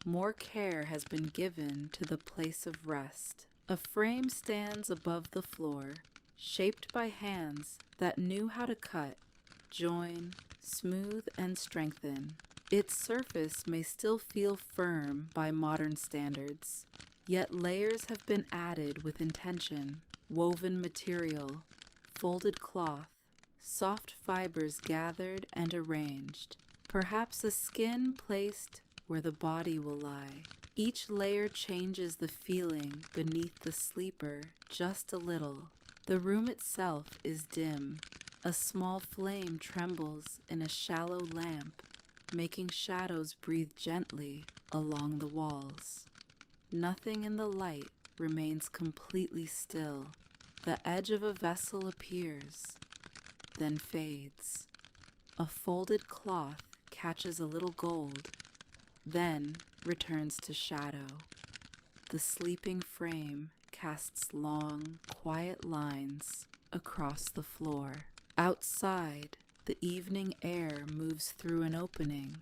S1: more care has been given to the place of rest. A frame stands above the floor, shaped by hands that knew how to cut, join, smooth, and strengthen. Its surface may still feel firm by modern standards, yet layers have been added with intention. Woven material, folded cloth, soft fibers gathered and arranged, perhaps a skin placed where the body will lie. Each layer changes the feeling beneath the sleeper just a little. The room itself is dim. A small flame trembles in a shallow lamp, making shadows breathe gently along the walls. Nothing in the light remains completely still. The edge of a vessel appears, then fades. A folded cloth catches a little gold, then returns to shadow. The sleeping frame casts long, quiet lines across the floor. Outside, the evening air moves through an opening,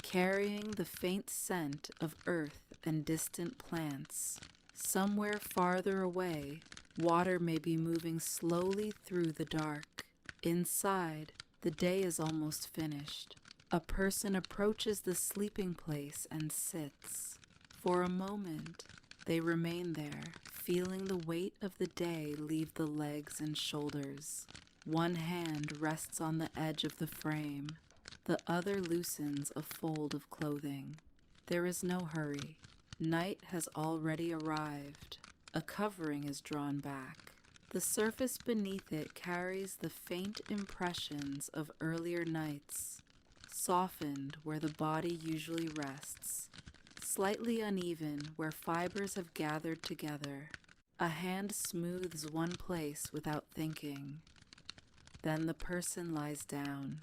S1: carrying the faint scent of earth and distant plants. Somewhere farther away, water may be moving slowly through the dark. Inside, the day is almost finished. A person approaches the sleeping place and sits. For a moment, they remain there, feeling the weight of the day leave the legs and shoulders. One hand rests on the edge of the frame. The other loosens a fold of clothing. There is no hurry. Night has already arrived. A covering is drawn back. The surface beneath it carries the faint impressions of earlier nights, softened where the body usually rests, slightly uneven where fibers have gathered together. A hand smooths one place without thinking. Then the person lies down.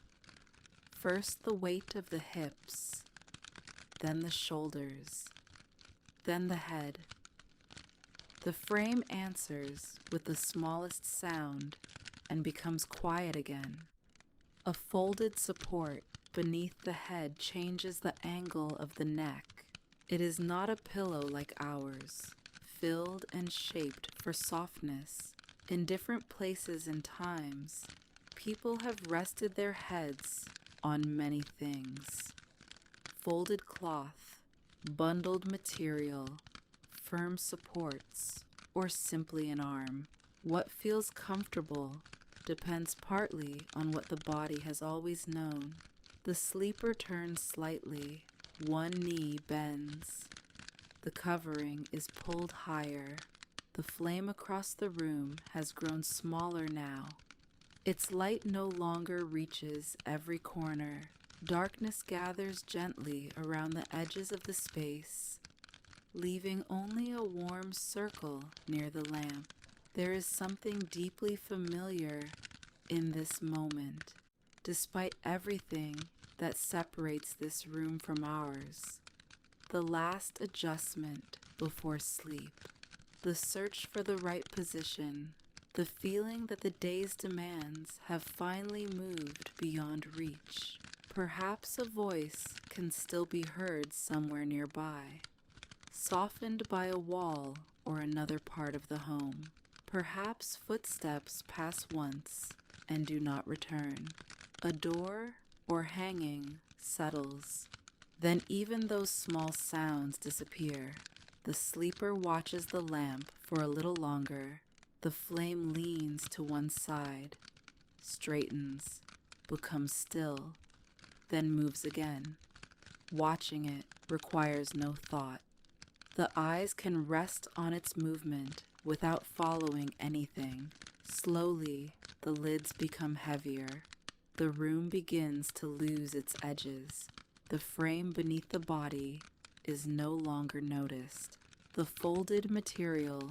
S1: First the weight of the hips, then the shoulders, then the head. The frame answers with the smallest sound and becomes quiet again. A folded support beneath the head changes the angle of the neck. It is not a pillow like ours, filled and shaped for softness. In different places and times, people have rested their heads on many things. Folded cloth, bundled material, firm supports, or simply an arm. What feels comfortable depends partly on what the body has always known. The sleeper turns slightly, one knee bends. The covering is pulled higher. The flame across the room has grown smaller now. Its light no longer reaches every corner. Darkness gathers gently around the edges of the space, leaving only a warm circle near the lamp. There is something deeply familiar in this moment, despite everything that separates this room from ours. The last adjustment before sleep, the search for the right position, the feeling that the day's demands have finally moved beyond reach. Perhaps a voice can still be heard somewhere nearby, softened by a wall or another part of the home. Perhaps footsteps pass once and do not return. A door or hanging settles. Then even those small sounds disappear. The sleeper watches the lamp for a little longer. The flame leans to one side, straightens, becomes still, then moves again. Watching it requires no thought. The eyes can rest on its movement without following anything. Slowly, the lids become heavier. The room begins to lose its edges. The frame beneath the body is no longer noticed. The folded material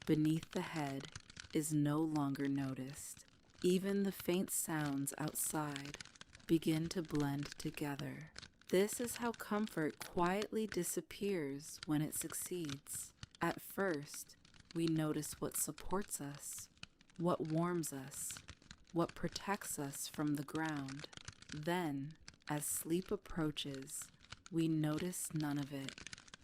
S1: beneath the head is no longer noticed. Even the faint sounds outside begin to blend together. This is how comfort quietly disappears when it succeeds. At first, we notice what supports us, what warms us, what protects us from the ground. Then, as sleep approaches, we notice none of it.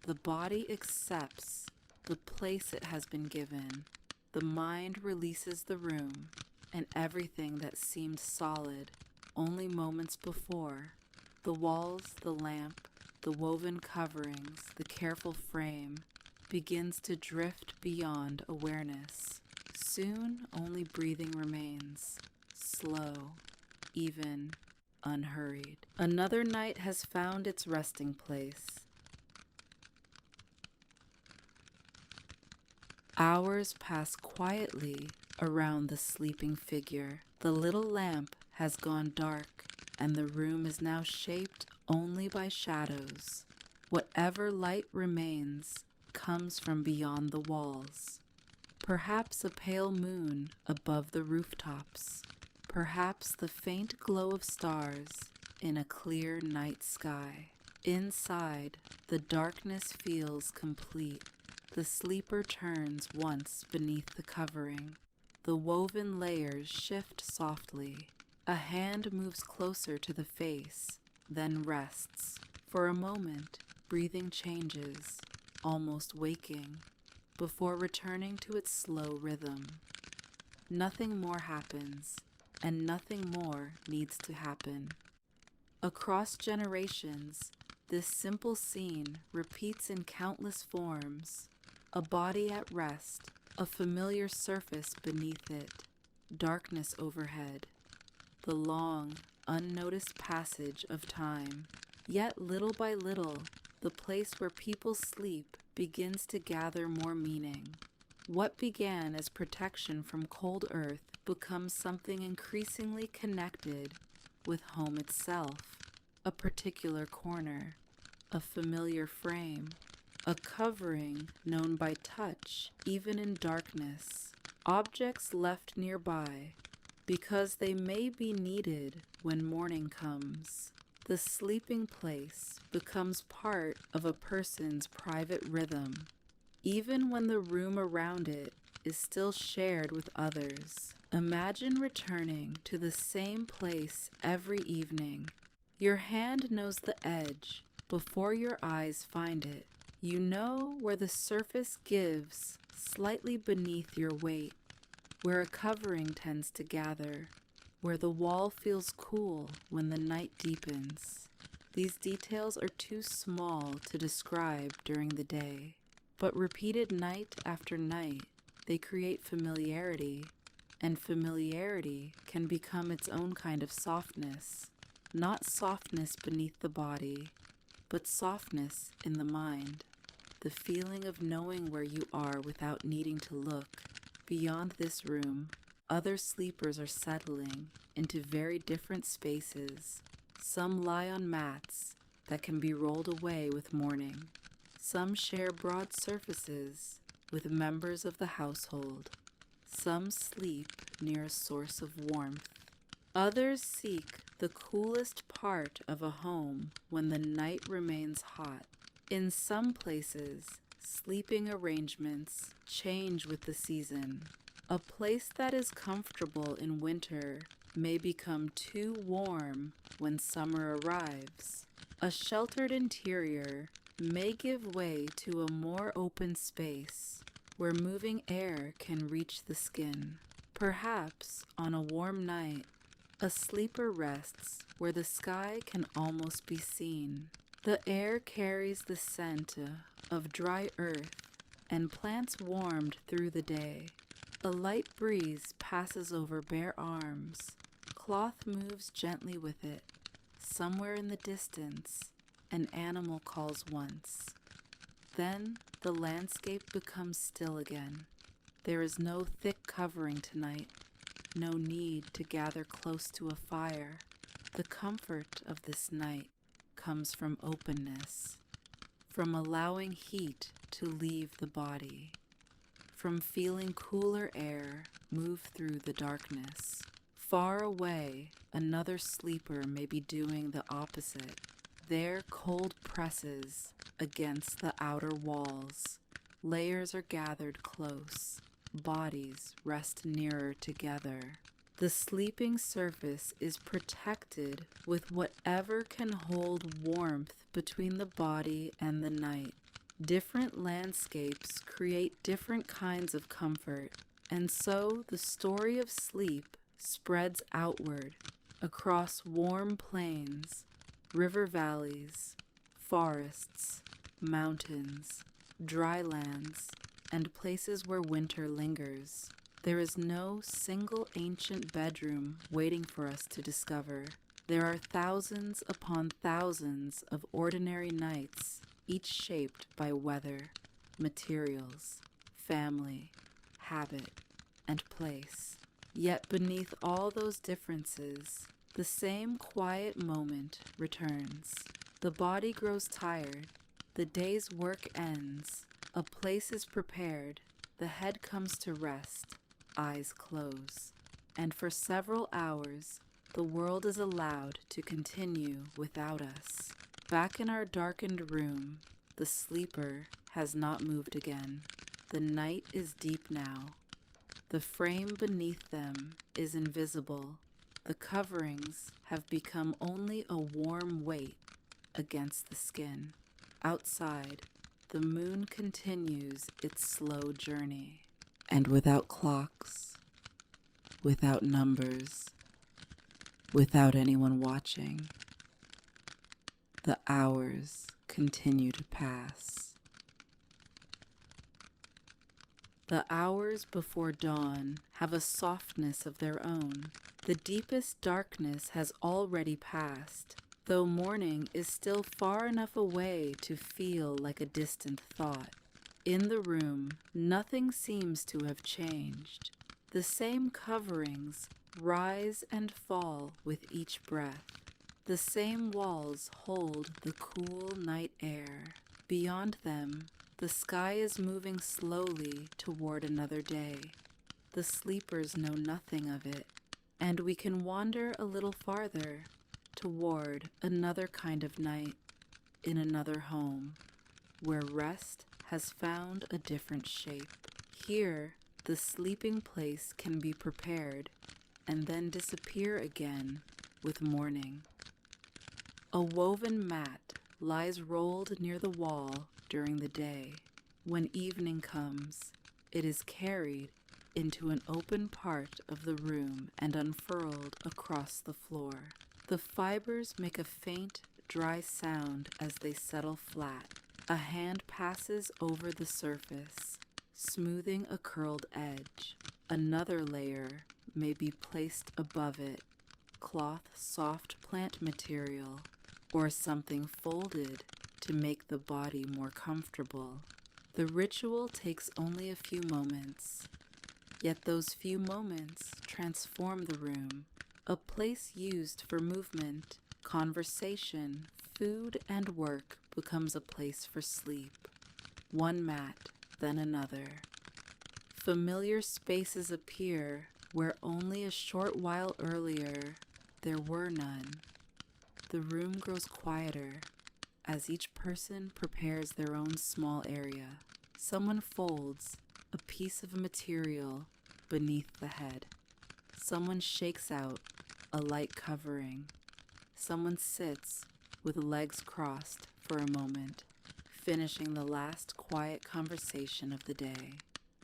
S1: The body accepts the place it has been given. The mind releases the room, and everything that seemed solid only moments before, the walls, the lamp, the woven coverings, the careful frame, begins to drift beyond awareness. Soon only breathing remains, slow, even, unhurried. Another night has found its resting place. Hours pass quietly around the sleeping figure. The little lamp has gone dark, and the room is now shaped only by shadows. Whatever light remains comes from beyond the walls. Perhaps a pale moon above the rooftops. Perhaps the faint glow of stars in a clear night sky. Inside, the darkness feels complete. The sleeper turns once beneath the covering. The woven layers shift softly. A hand moves closer to the face, then rests. For a moment, breathing changes, almost waking, before returning to its slow rhythm. Nothing more happens, and nothing more needs to happen. Across generations, this simple scene repeats in countless forms. A body at rest, a familiar surface beneath it, darkness overhead, the long, unnoticed passage of time. Yet little by little, the place where people sleep begins to gather more meaning. What began as protection from cold earth becomes something increasingly connected with home itself, a particular corner, a familiar frame, a covering known by touch, even in darkness, objects left nearby because they may be needed when morning comes. The sleeping place becomes part of a person's private rhythm, even when the room around it is still shared with others. Imagine returning to the same place every evening. Your hand knows the edge before your eyes find it. You know where the surface gives slightly beneath your weight, where a covering tends to gather, where the wall feels cool when the night deepens. These details are too small to describe during the day, but repeated night after night, they create familiarity, and familiarity can become its own kind of softness. Not softness beneath the body, but softness in the mind. The feeling of knowing where you are without needing to look. Beyond this room, other sleepers are settling into very different spaces. Some lie on mats that can be rolled away with morning. Some share broad surfaces with members of the household. Some sleep near a source of warmth. Others seek the coolest part of a home when the night remains hot. In some places, sleeping arrangements change with the season. A place that is comfortable in winter may become too warm when summer arrives. A sheltered interior may give way to a more open space where moving air can reach the skin. Perhaps on a warm night, a sleeper rests where the sky can almost be seen. The air carries the scent of dry earth and plants warmed through the day. A light breeze passes over bare arms. Cloth moves gently with it. Somewhere in the distance, an animal calls once. Then the landscape becomes still again. There is no thick covering tonight, no need to gather close to a fire. The comfort of this night comes from openness, from allowing heat to leave the body, from feeling cooler air move through the darkness. Far away, another sleeper may be doing the opposite. Their cold presses against the outer walls. Layers are gathered close. Bodies rest nearer together. The sleeping surface is protected with whatever can hold warmth between the body and the night. Different landscapes create different kinds of comfort, and so the story of sleep spreads outward across warm plains, river valleys, forests, mountains, dry lands, and places where winter lingers. There is no single ancient bedroom waiting for us to discover. There are thousands upon thousands of ordinary nights, each shaped by weather, materials, family, habit, and place. Yet beneath all those differences, the same quiet moment returns. The body grows tired, the day's work ends, a place is prepared, the head comes to rest, eyes close, and for several hours the world is allowed to continue without us. Back in our darkened room, the sleeper has not moved again. The night is deep now. The frame beneath them is invisible. The coverings have become only a warm weight against the skin. Outside, the moon continues its slow journey. And without clocks, without numbers, without anyone watching, the hours continue to pass. The hours before dawn have a softness of their own. The deepest darkness has already passed, though morning is still far enough away to feel like a distant thought. In the room, nothing seems to have changed. The same coverings rise and fall with each breath. The same walls hold the cool night air. Beyond them, the sky is moving slowly toward another day. The sleepers know nothing of it, and we can wander a little farther toward another kind of night in another home, where rest has found a different shape. Here, the sleeping place can be prepared and then disappear again with morning. A woven mat lies rolled near the wall during the day. When evening comes, it is carried into an open part of the room and unfurled across the floor. The fibers make a faint, dry sound as they settle flat. A hand passes over the surface, smoothing a curled edge. Another layer may be placed above it, cloth, soft plant material, or something folded to make the body more comfortable. The ritual takes only a few moments, yet those few moments transform the room, a place used for movement, conversation, food, and work becomes a place for sleep. One mat, then another. Familiar spaces appear where only a short while earlier there were none. The room grows quieter as each person prepares their own small area. Someone folds a piece of material beneath the head. Someone shakes out a light covering. Someone sits with legs crossed for a moment, finishing the last quiet conversation of the day.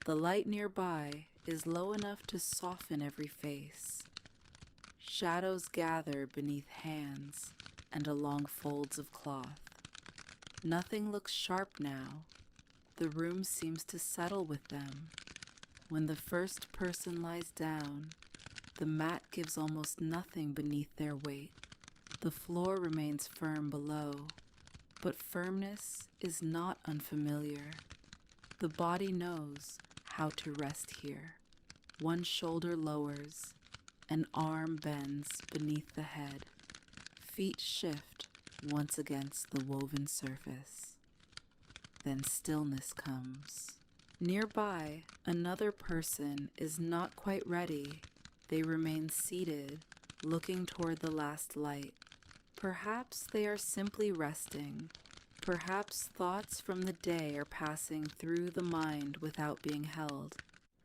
S1: The light nearby is low enough to soften every face. Shadows gather beneath hands and along folds of cloth. Nothing looks sharp now. The room seems to settle with them. When the first person lies down, the mat gives almost nothing beneath their weight. The floor remains firm below, but firmness is not unfamiliar. The body knows how to rest here. One shoulder lowers, an arm bends beneath the head. Feet shift once against the woven surface. Then stillness comes. Nearby, another person is not quite ready. They remain seated, looking toward the last light. Perhaps they are simply resting. Perhaps thoughts from the day are passing through the mind without being held.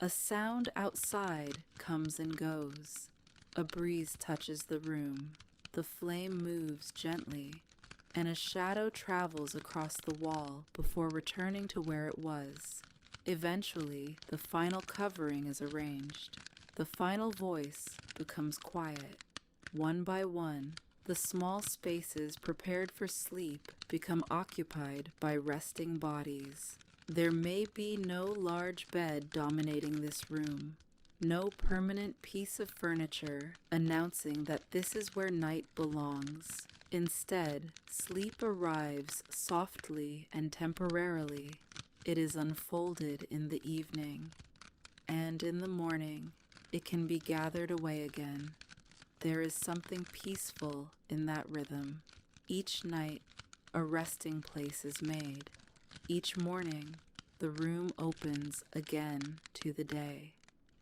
S1: A sound outside comes and goes. A breeze touches the room. The flame moves gently, and a shadow travels across the wall before returning to where it was. Eventually, the final covering is arranged. The final voice becomes quiet. One by one, the small spaces prepared for sleep become occupied by resting bodies. There may be no large bed dominating this room, no permanent piece of furniture announcing that this is where night belongs. Instead, sleep arrives softly and temporarily. It is unfolded in the evening, and in the morning, it can be gathered away again. There is something peaceful in that rhythm. Each night, a resting place is made. Each morning, the room opens again to the day.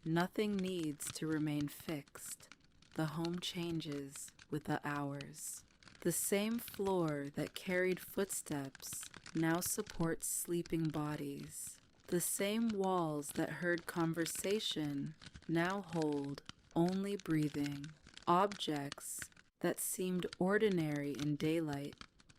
S1: Nothing needs to remain fixed. The home changes with the hours. The same floor that carried footsteps now supports sleeping bodies. The same walls that heard conversation now hold only breathing. Objects that seemed ordinary in daylight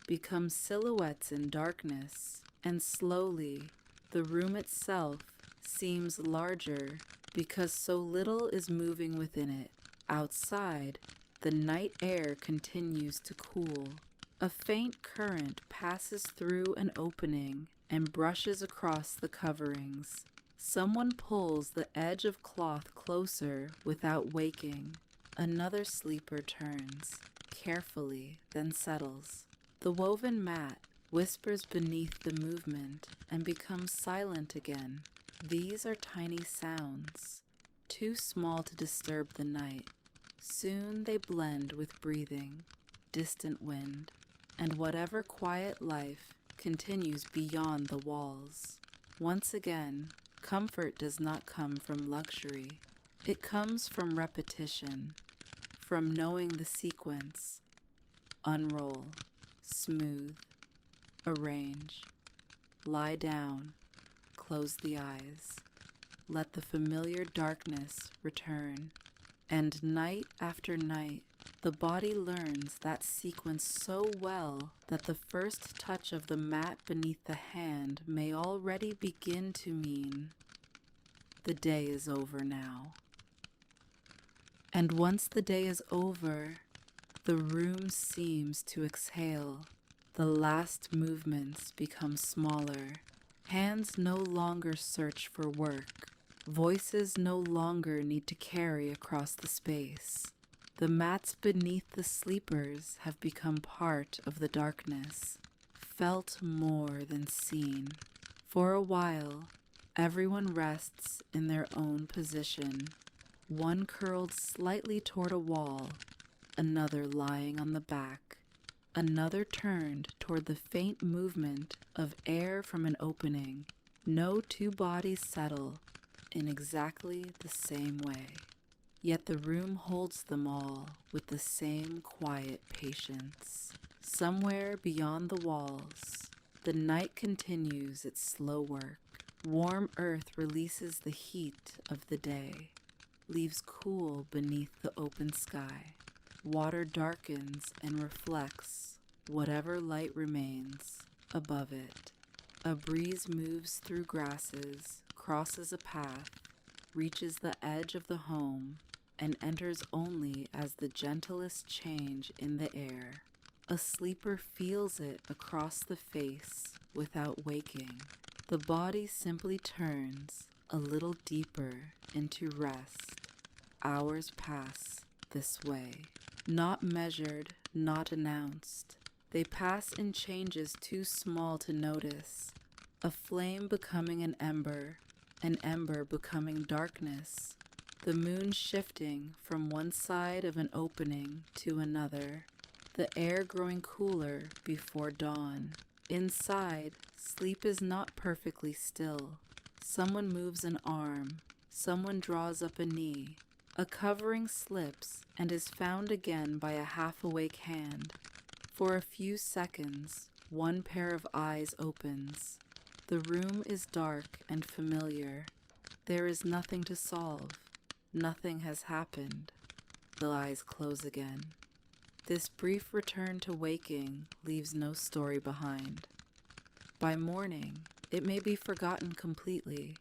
S1: become silhouettes in darkness, and slowly the room itself seems larger because so little is moving within it. Outside, the night air continues to cool. A faint current passes through an opening and brushes across the coverings. Someone pulls the edge of cloth closer without waking. Another sleeper turns, carefully, then settles. The woven mat whispers beneath the movement and becomes silent again. These are tiny sounds, too small to disturb the night. Soon they blend with breathing, distant wind, and whatever quiet life continues beyond the walls. Once again, comfort does not come from luxury. It comes from repetition, from knowing the sequence. Unroll, smooth, arrange, lie down, close the eyes. Let the familiar darkness return. And night after night, the body learns that sequence so well that the first touch of the mat beneath the hand may already begin to mean the day is over now. And once the day is over, the room seems to exhale. The last movements become smaller, Hands no longer search for work. Voices no longer need to carry across the space. The mats beneath the sleepers have become part of the darkness, felt more than seen. For a while, everyone rests in their own position, one curled slightly toward a wall, another lying on the back, another turned toward the faint movement of air from an opening. No two bodies settle in exactly the same way, yet the room holds them all with the same quiet patience. Somewhere beyond the walls, the night continues its slow work. Warm earth releases the heat of the day, leaves cool beneath the open sky. Water darkens and reflects whatever light remains above it. A breeze moves through grasses, crosses a path, reaches the edge of the home, and enters only as the gentlest change in the air. A sleeper feels it across the face without waking. The body simply turns a little deeper into rest. Hours pass this way, not measured, not announced. They pass in changes too small to notice. A flame becoming an ember becoming darkness. The moon shifting from one side of an opening to another. The air growing cooler before dawn. Inside, sleep is not perfectly still. Someone moves an arm. Someone draws up a knee. A covering slips and is found again by a half-awake hand. For a few seconds, one pair of eyes opens. The room is dark and familiar. There is nothing to solve. Nothing has happened. The eyes close again. This brief return to waking leaves no story behind. By morning, it may be forgotten completely,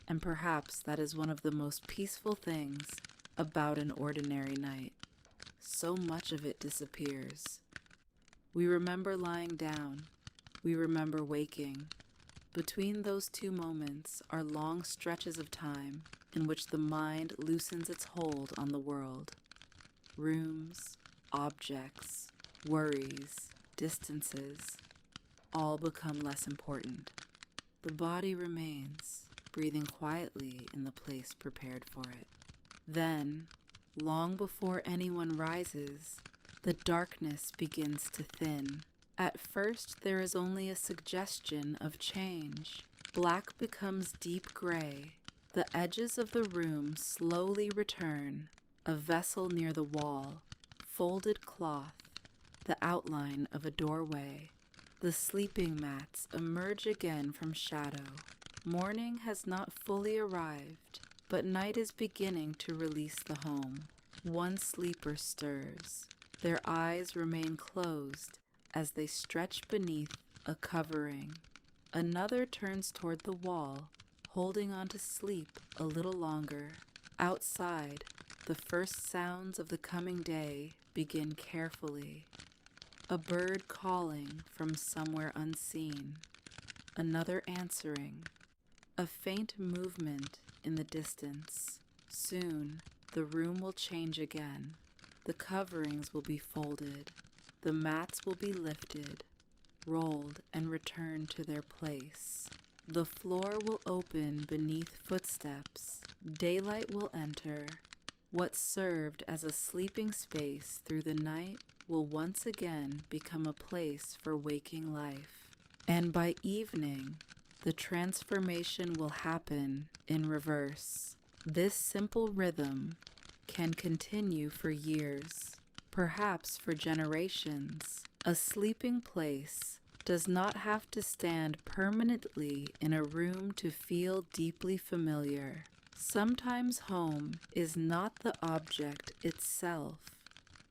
S1: and perhaps that is one of the most peaceful things about an ordinary night. So much of it disappears. We remember lying down. We remember waking. Between those two moments are long stretches of time in which the mind loosens its hold on the world. Rooms, objects, worries, distances, all become less important. The body remains, breathing quietly in the place prepared for it. Then, long before anyone rises, the darkness begins to thin. At first, there is only a suggestion of change. Black becomes deep gray. The edges of the room slowly return. A vessel near the wall, folded cloth, the outline of a doorway. The sleeping mats emerge again from shadow. Morning has not fully arrived, but night is beginning to release the home. One sleeper stirs. Their eyes remain closed as they stretch beneath a covering. Another turns toward the wall, holding on to sleep a little longer. Outside, the first sounds of the coming day begin carefully. A bird calling from somewhere unseen. Another answering. A faint movement in the distance. Soon, the room will change again. The coverings will be folded. The mats will be lifted, rolled, and returned to their place. The floor will open beneath footsteps. Daylight will enter. What served as a sleeping space through the night will once again become a place for waking life. And by evening, the transformation will happen in reverse. This simple rhythm can continue for years, perhaps for generations. A sleeping place does not have to stand permanently in a room to feel deeply familiar. Sometimes home is not the object itself,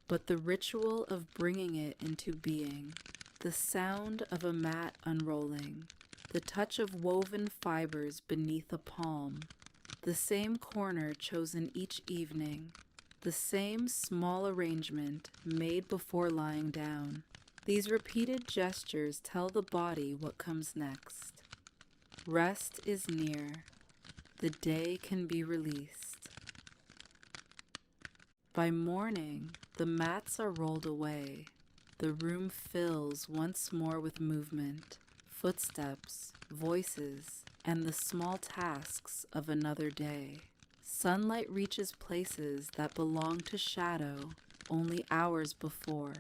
S1: but the ritual of bringing it into being. The sound of a mat unrolling, the touch of woven fibers beneath a palm, the same corner chosen each evening, the same small arrangement made before lying down. These repeated gestures tell the body what comes next. Rest is near. The day can be released. By morning, the mats are rolled away. The room fills once more with movement, footsteps, voices, and the small tasks of another day. Sunlight reaches places that belonged to shadow only hours before.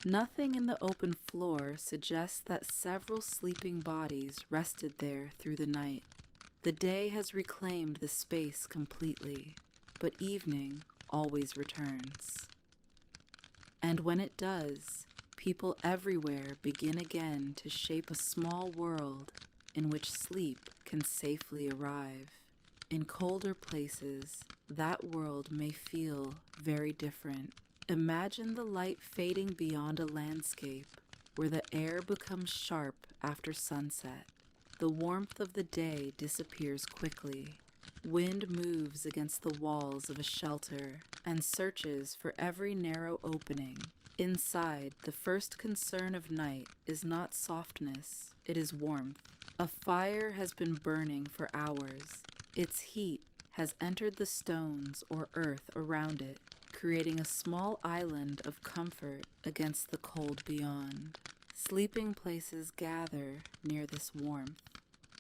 S1: Nothing in the open floor suggests that several sleeping bodies rested there through the night. The day has reclaimed the space completely, but evening always returns. And when it does, people everywhere begin again to shape a small world in which sleep can safely arrive. In colder places, that world may feel very different. Imagine the light fading beyond a landscape where the air becomes sharp after sunset. The warmth of the day disappears quickly. Wind moves against the walls of a shelter and searches for every narrow opening. Inside, the first concern of night is not softness, it is warmth. A fire has been burning for hours. Its heat has entered the stones or earth around it, creating a small island of comfort against the cold beyond. Sleeping places gather near this warmth.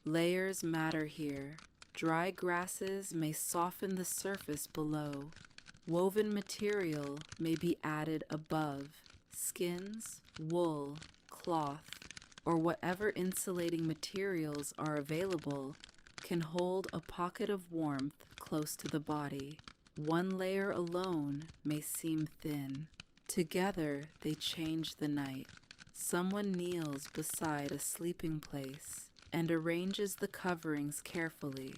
S1: Layers matter here. Dry grasses may soften the surface below. Woven material may be added above. Skins, wool, cloth, or whatever insulating materials are available can hold a pocket of warmth close to the body. One layer alone may seem thin. Together they change the night. Someone kneels beside a sleeping place and arranges the coverings carefully.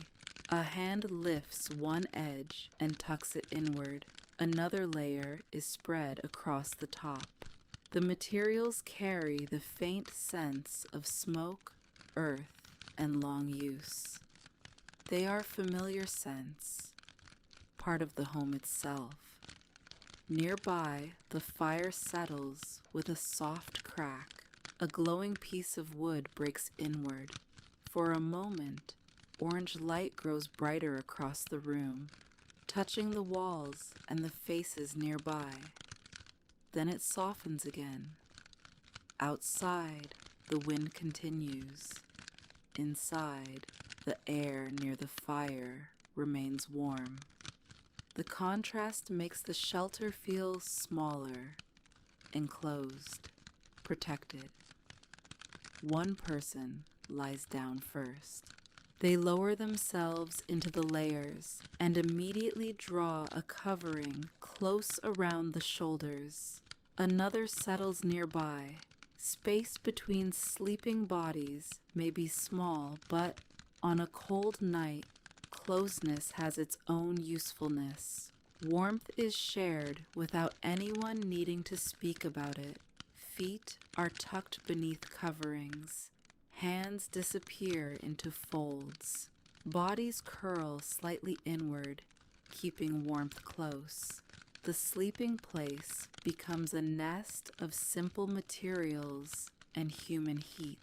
S1: A hand lifts one edge and tucks it inward. Another layer is spread across the top. The materials carry the faint sense of smoke, earth, and long use. They are familiar scents, part of the home itself. Nearby, the fire settles with a soft crack. A glowing piece of wood breaks inward. For a moment, orange light grows brighter across the room, touching the walls and the faces nearby. Then it softens again. Outside, the wind continues. Inside, the air near the fire remains warm. The contrast makes the shelter feel smaller, enclosed, protected. One person lies down first. They lower themselves into the layers and immediately draw a covering close around the shoulders. Another settles nearby. Space between sleeping bodies may be small, but on a cold night, closeness has its own usefulness. Warmth is shared without anyone needing to speak about it. Feet are tucked beneath coverings. Hands disappear into folds. Bodies curl slightly inward, keeping warmth close. The sleeping place becomes a nest of simple materials and human heat.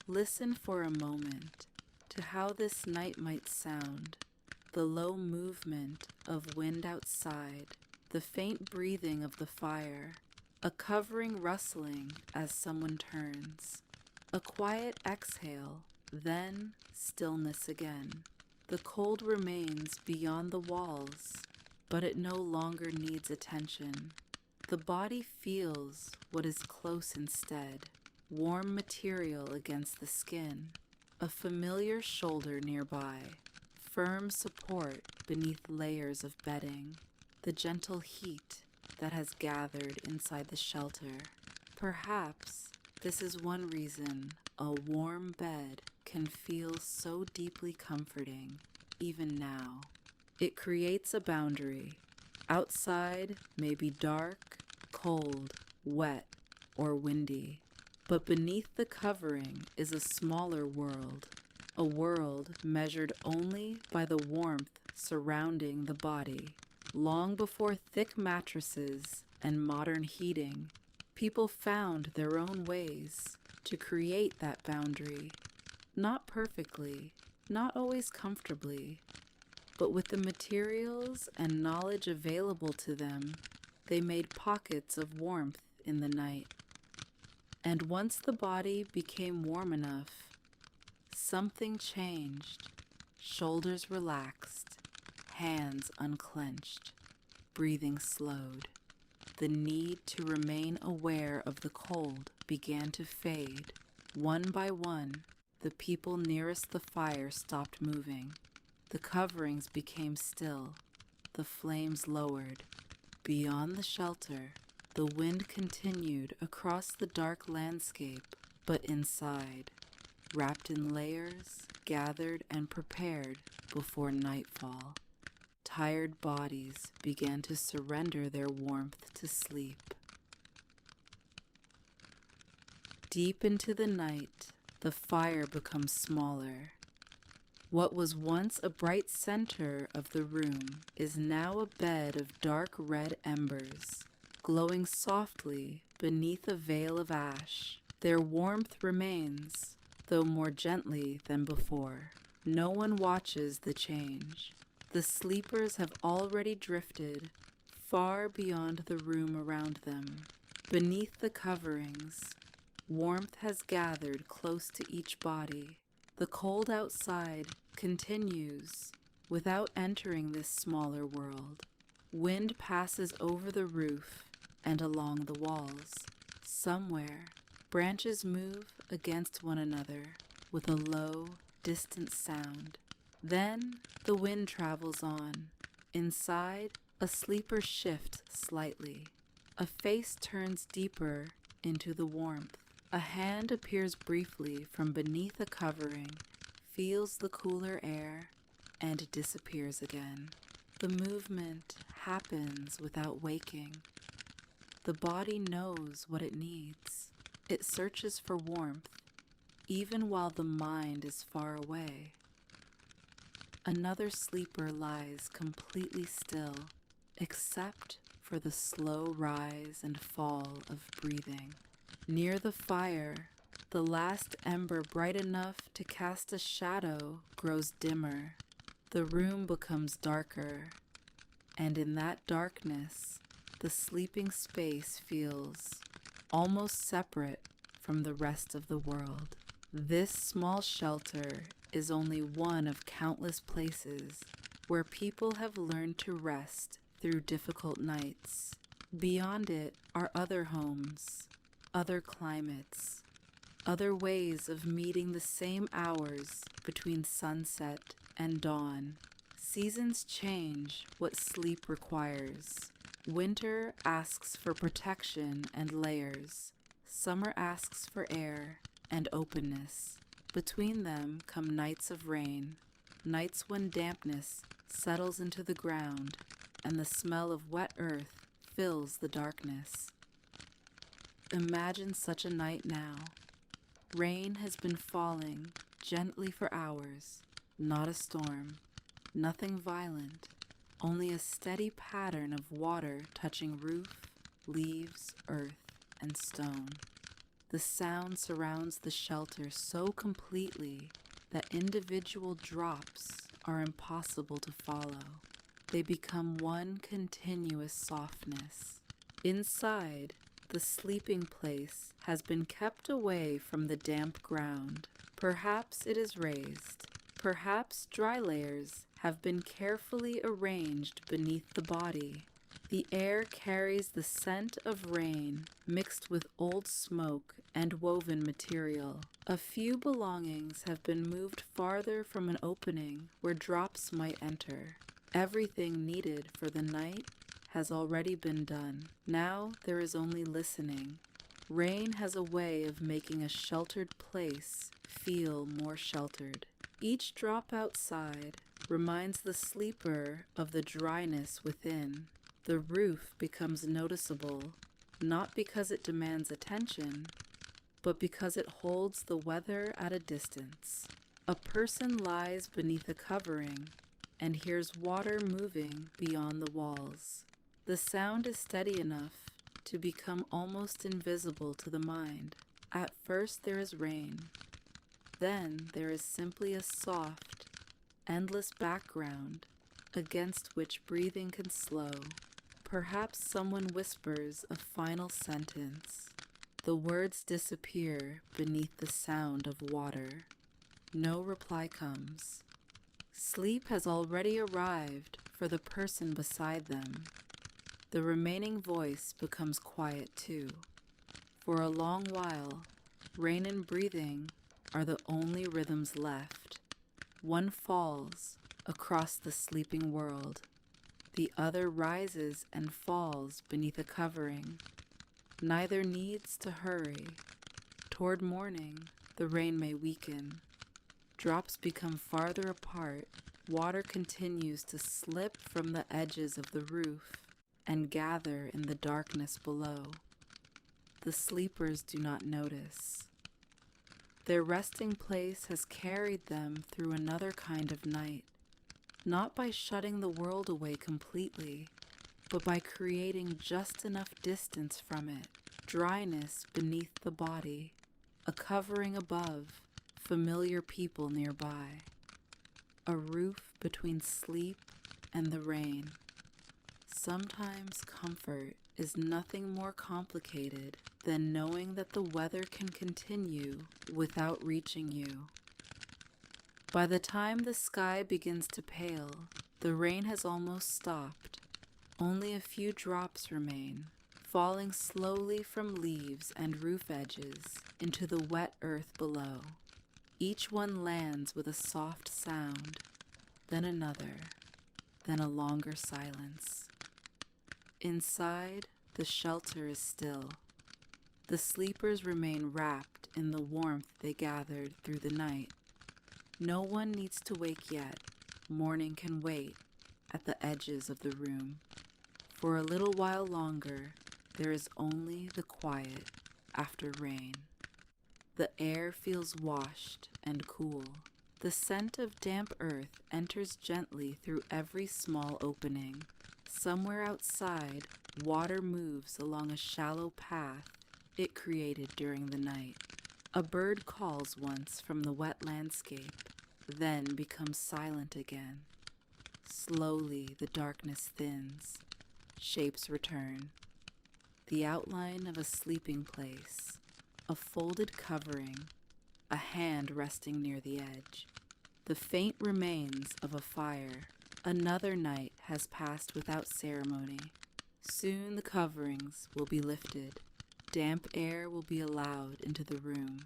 S1: Listen for a moment to how this night might sound. The low movement of wind outside, the faint breathing of the fire, a covering rustling as someone turns. A quiet exhale, then stillness again. The cold remains beyond the walls, but it no longer needs attention. The body feels what is close instead, warm material against the skin, a familiar shoulder nearby, firm support beneath layers of bedding, the gentle heat that has gathered inside the shelter. Perhaps this is one reason a warm bed can feel so deeply comforting, even now. It creates a boundary. Outside may be dark, cold, wet, or windy, but beneath the covering is a smaller world, a world measured only by the warmth surrounding the body. Long before thick mattresses and modern heating, people found their own ways to create that boundary. Not perfectly, not always comfortably, but with the materials and knowledge available to them, they made pockets of warmth in the night. And once the body became warm enough, something changed. Shoulders relaxed, hands unclenched, breathing slowed. The need to remain aware of the cold began to fade. One by one, the people nearest the fire stopped moving. The coverings became still. The flames lowered. Beyond the shelter, the wind continued across the dark landscape, but inside, wrapped in layers, gathered and prepared before nightfall, tired bodies began to surrender their warmth to sleep. Deep into the night, the fire becomes smaller. What was once a bright center of the room is now a bed of dark red embers, glowing softly beneath a veil of ash. Their warmth remains, though more gently than before. No one watches the change. The sleepers have already drifted far beyond the room around them. Beneath the coverings, warmth has gathered close to each body. The cold outside continues without entering this smaller world. Wind passes over the roof and along the walls. Somewhere, branches move against one another with a low, distant sound. Then the wind travels on. Inside, a sleeper shifts slightly. A face turns deeper into the warmth. A hand appears briefly from beneath a covering, feels the cooler air, and disappears again. The movement happens without waking. The body knows what it needs. It searches for warmth, even while the mind is far away. Another sleeper lies completely still, except for the slow rise and fall of breathing. Near the fire, the last ember bright enough to cast a shadow grows dimmer. The room becomes darker, and in that darkness, the sleeping space feels almost separate from the rest of the world. This small shelter is only one of countless places where people have learned to rest through difficult nights. Beyond it are other homes, other climates, other ways of meeting the same hours between sunset and dawn. Seasons change what sleep requires. Winter asks for protection and layers. Summer asks for air and openness. Between them come nights of rain, nights when dampness settles into the ground and the smell of wet earth fills the darkness. Imagine such a night now. Rain has been falling gently for hours, not a storm, nothing violent, only a steady pattern of water touching roof, leaves, earth, and stone. The sound surrounds the shelter so completely that individual drops are impossible to follow. They become one continuous softness. Inside, the sleeping place has been kept away from the damp ground. Perhaps it is raised. Perhaps dry layers have been carefully arranged beneath the body. The air carries the scent of rain mixed with old smoke and woven material. A few belongings have been moved farther from an opening where drops might enter. Everything needed for the night has already been done. Now there is only listening. Rain has a way of making a sheltered place feel more sheltered. Each drop outside reminds the sleeper of the dryness within. The roof becomes noticeable, not because it demands attention, but because it holds the weather at a distance. A person lies beneath a covering and hears water moving beyond the walls. The sound is steady enough to become almost invisible to the mind. At first there is rain. Then there is simply a soft, endless background against which breathing can slow. Perhaps someone whispers a final sentence. The words disappear beneath the sound of water. No reply comes. Sleep has already arrived for the person beside them. The remaining voice becomes quiet too. For a long while, rain and breathing are the only rhythms left. One falls across the sleeping world. The other rises and falls beneath a covering. Neither needs to hurry. Toward morning, the rain may weaken. Drops become farther apart. Water continues to slip from the edges of the roof and gather in the darkness below. The sleepers do not notice. Their resting place has carried them through another kind of night, not by shutting the world away completely, but by creating just enough distance from it, dryness beneath the body, a covering above, familiar people nearby, a roof between sleep and the rain. Sometimes comfort is nothing more complicated than knowing that the weather can continue without reaching you. By the time the sky begins to pale, the rain has almost stopped. Only a few drops remain, falling slowly from leaves and roof edges into the wet earth below. Each one lands with a soft sound, then another, then a longer silence. Inside, the shelter is still. The sleepers remain wrapped in the warmth they gathered through the night. No one needs to wake yet. Morning can wait at the edges of the room. For a little while longer, there is only the quiet after rain. The air feels washed and cool. The scent of damp earth enters gently through every small opening. Somewhere outside, water moves along a shallow path it created during the night. A bird calls once from the wet landscape, then becomes silent again. Slowly, the darkness thins. Shapes return. The outline of a sleeping place, a folded covering, a hand resting near the edge. The faint remains of a fire. Another night has passed without ceremony. Soon the coverings will be lifted. Damp air will be allowed into the room.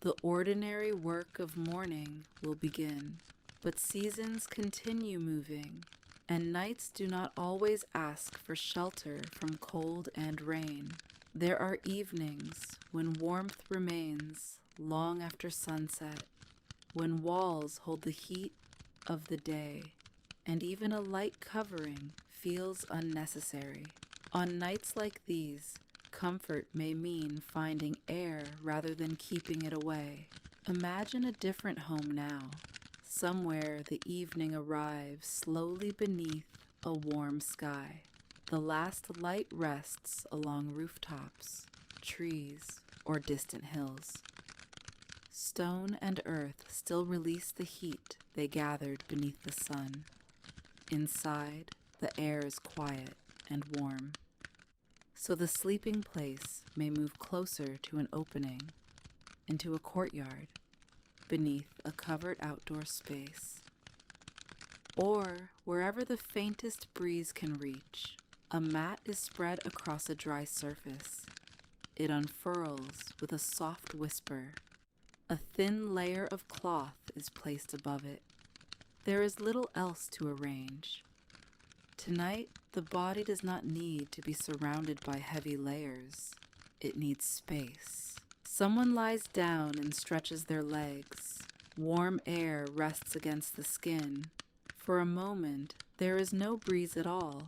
S1: The ordinary work of morning will begin, but seasons continue moving, and nights do not always ask for shelter from cold and rain. There are evenings when warmth remains long after sunset, when walls hold the heat of the day, and even a light covering feels unnecessary. On nights like these, comfort may mean finding air rather than keeping it away. Imagine a different home now. Somewhere the evening arrives slowly beneath a warm sky. The last light rests along rooftops, trees, or distant hills. Stone and earth still release the heat they gathered beneath the sun. Inside, the air is quiet and warm. So the sleeping place may move closer to an opening, into a courtyard, beneath a covered outdoor space. Or wherever the faintest breeze can reach, a mat is spread across a dry surface. It unfurls with a soft whisper. A thin layer of cloth is placed above it. There is little else to arrange. Tonight, the body does not need to be surrounded by heavy layers. It needs space. Someone lies down and stretches their legs. Warm air rests against the skin. For a moment, there is no breeze at all.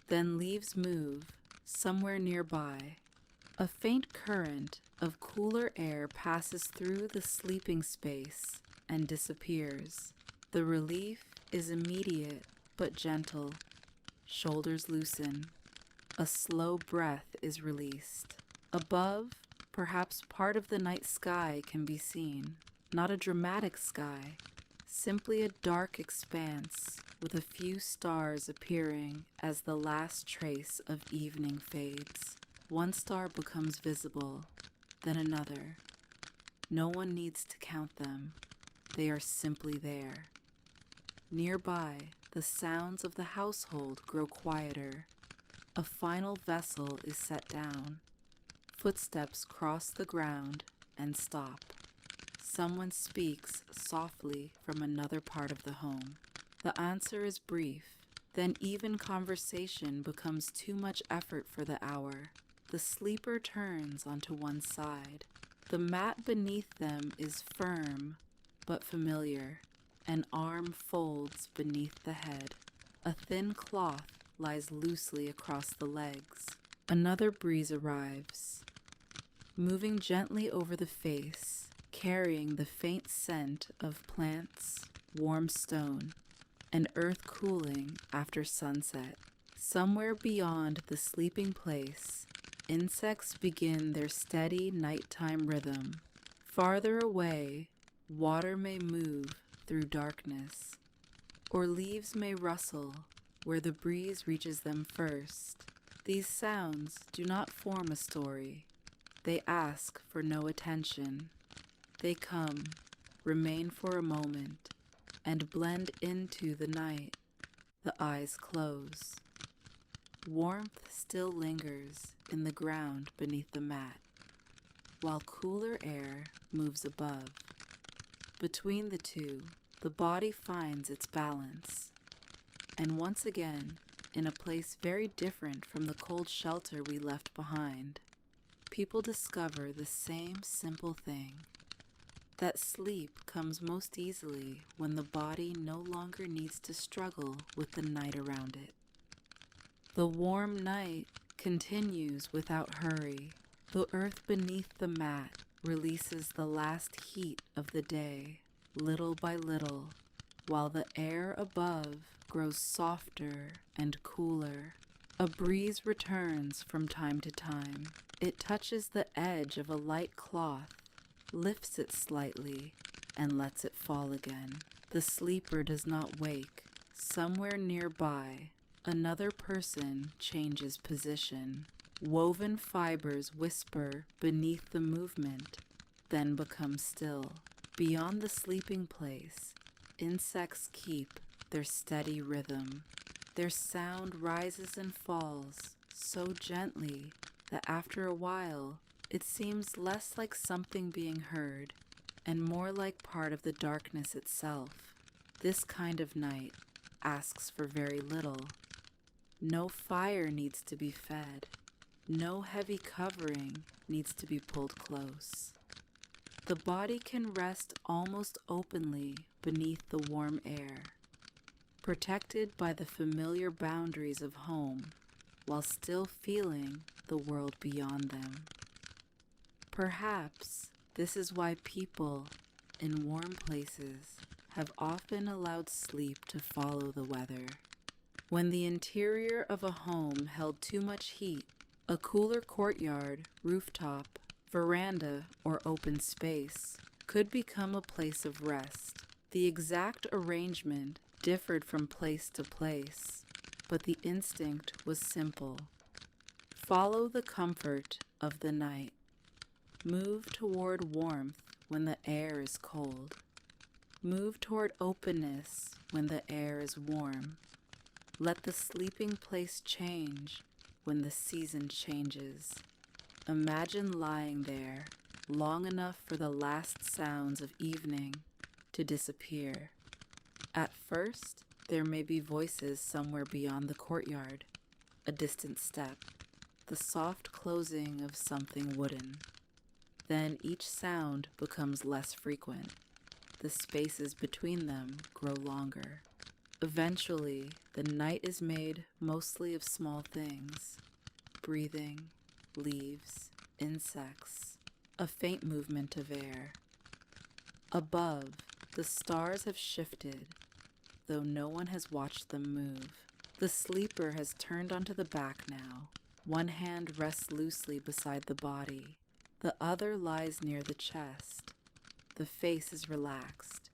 S1: Then leaves move somewhere nearby. A faint current of cooler air passes through the sleeping space and disappears. The relief is immediate but gentle. Shoulders loosen. A slow breath is released. Above, perhaps part of the night sky can be seen. Not a dramatic sky, simply a dark expanse with a few stars appearing as the last trace of evening fades. One star becomes visible, then another. No one needs to count them. They are simply there. Nearby, the sounds of the household grow quieter. A final vessel is set down. Footsteps cross the ground and stop. Someone speaks softly from another part of the home. The answer is brief. Then even conversation becomes too much effort for the hour. The sleeper turns onto one side. The mat beneath them is firm but familiar. An arm folds beneath the head. A thin cloth lies loosely across the legs. Another breeze arrives, moving gently over the face, carrying the faint scent of plants, warm stone, and earth cooling after sunset. Somewhere beyond the sleeping place, insects begin their steady nighttime rhythm. Farther away, water may move through darkness, or leaves may rustle where the breeze reaches them first. These sounds do not form a story. They ask for no attention. They come, remain for a moment, and blend into the night. The eyes close. Warmth still lingers in the ground beneath the mat, while cooler air moves above. Between the two, the body finds its balance, and once again, in a place very different from the cold shelter we left behind, people discover the same simple thing, that sleep comes most easily when the body no longer needs to struggle with the night around it. The warm night continues without hurry. The earth beneath the mat releases the last heat of the day, little by little, while the air above grows softer and cooler. A breeze returns from time to time. It touches the edge of a light cloth, lifts it slightly, and lets it fall again. The sleeper does not wake. Somewhere nearby, another person changes position. Woven fibers whisper beneath the movement, then become still. Beyond the sleeping place, insects keep their steady rhythm. Their sound rises and falls so gently that after a while, it seems less like something being heard and more like part of the darkness itself. This kind of night asks for very little. No fire needs to be fed. No heavy covering needs to be pulled close. The body can rest almost openly beneath the warm air, protected by the familiar boundaries of home, while still feeling the world beyond them. Perhaps this is why people in warm places have often allowed sleep to follow the weather. When the interior of a home held too much heat, a cooler courtyard, rooftop, veranda, or open space could become a place of rest. The exact arrangement differed from place to place, but the instinct was simple. Follow the comfort of the night. Move toward warmth when the air is cold. Move toward openness when the air is warm. Let the sleeping place change when the season changes. Imagine lying there long enough for the last sounds of evening to disappear. At first, there may be voices somewhere beyond the courtyard, a distant step, the soft closing of something wooden. Then each sound becomes less frequent. The spaces between them grow longer. Eventually, the night is made mostly of small things: breathing, leaves, insects, a faint movement of air. Above, the stars have shifted, though no one has watched them move. The sleeper has turned onto the back now. One hand rests loosely beside the body. The other lies near the chest. The face is relaxed.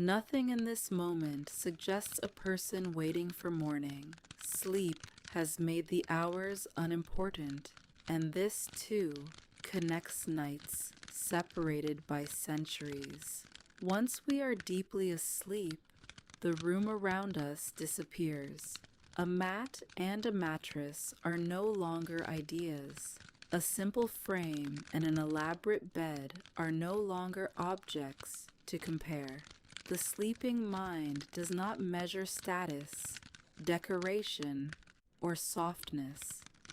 S1: Nothing in this moment suggests a person waiting for morning. Sleep has made the hours unimportant, and this, too, connects nights separated by centuries. Once we are deeply asleep, the room around us disappears. A mat and a mattress are no longer ideas. A simple frame and an elaborate bed are no longer objects to compare. The sleeping mind does not measure status, decoration, or softness.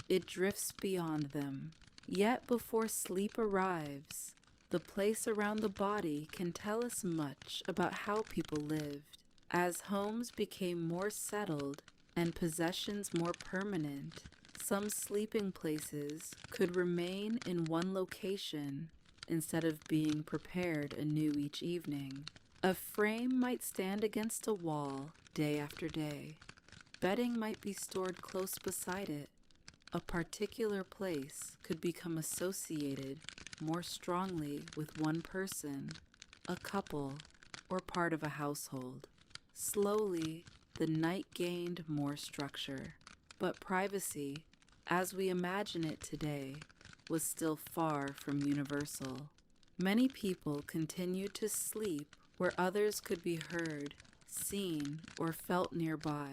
S1: It drifts beyond them. Yet before sleep arrives, the place around the body can tell us much about how people lived. As homes became more settled and possessions more permanent, some sleeping places could remain in one location instead of being prepared anew each evening. A frame might stand against a wall day after day. Bedding might be stored close beside it. A particular place could become associated more strongly with one person, a couple, or part of a household. Slowly, the night gained more structure, but privacy, as we imagine it today, was still far from universal. Many people continued to sleep where others could be heard, seen, or felt nearby.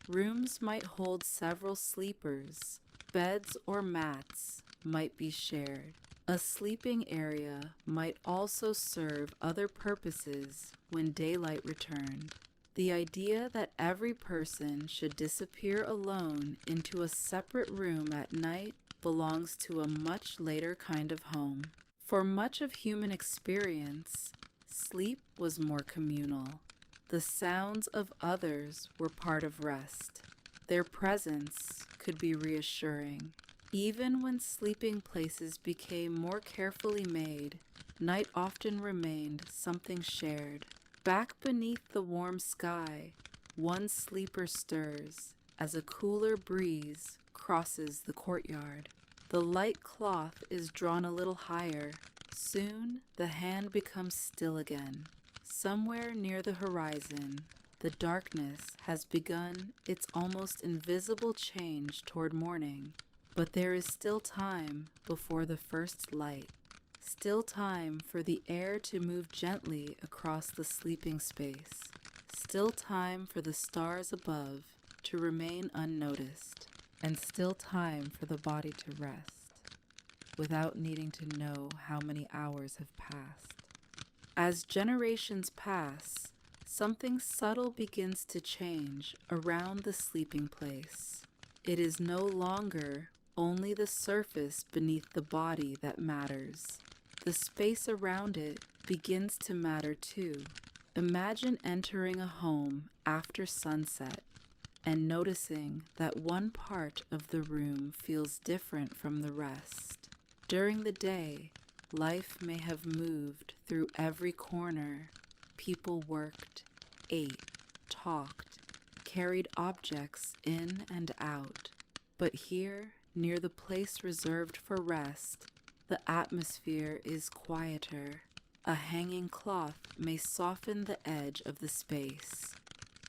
S1: Rooms might hold several sleepers. Beds or mats might be shared. A sleeping area might also serve other purposes when daylight returned. The idea that every person should disappear alone into a separate room at night belongs to a much later kind of home. For much of human experience, sleep was more communal. The sounds of others were part of rest. Their presence could be reassuring. Even when sleeping places became more carefully made, night often remained something shared. Back beneath the warm sky, one sleeper stirs as a cooler breeze crosses the courtyard. The light cloth is drawn a little higher. Soon, the hand becomes still again. Somewhere near the horizon, the darkness has begun its almost invisible change toward morning. But there is still time before the first light. Still time for the air to move gently across the sleeping space. Still time for the stars above to remain unnoticed. And still time for the body to rest, without needing to know how many hours have passed. As generations pass, something subtle begins to change around the sleeping place. It is no longer only the surface beneath the body that matters. The space around it begins to matter too. Imagine entering a home after sunset and noticing that one part of the room feels different from the rest. During the day, life may have moved through every corner. People worked, ate, talked, carried objects in and out. But here, near the place reserved for rest, the atmosphere is quieter. A hanging cloth may soften the edge of the space.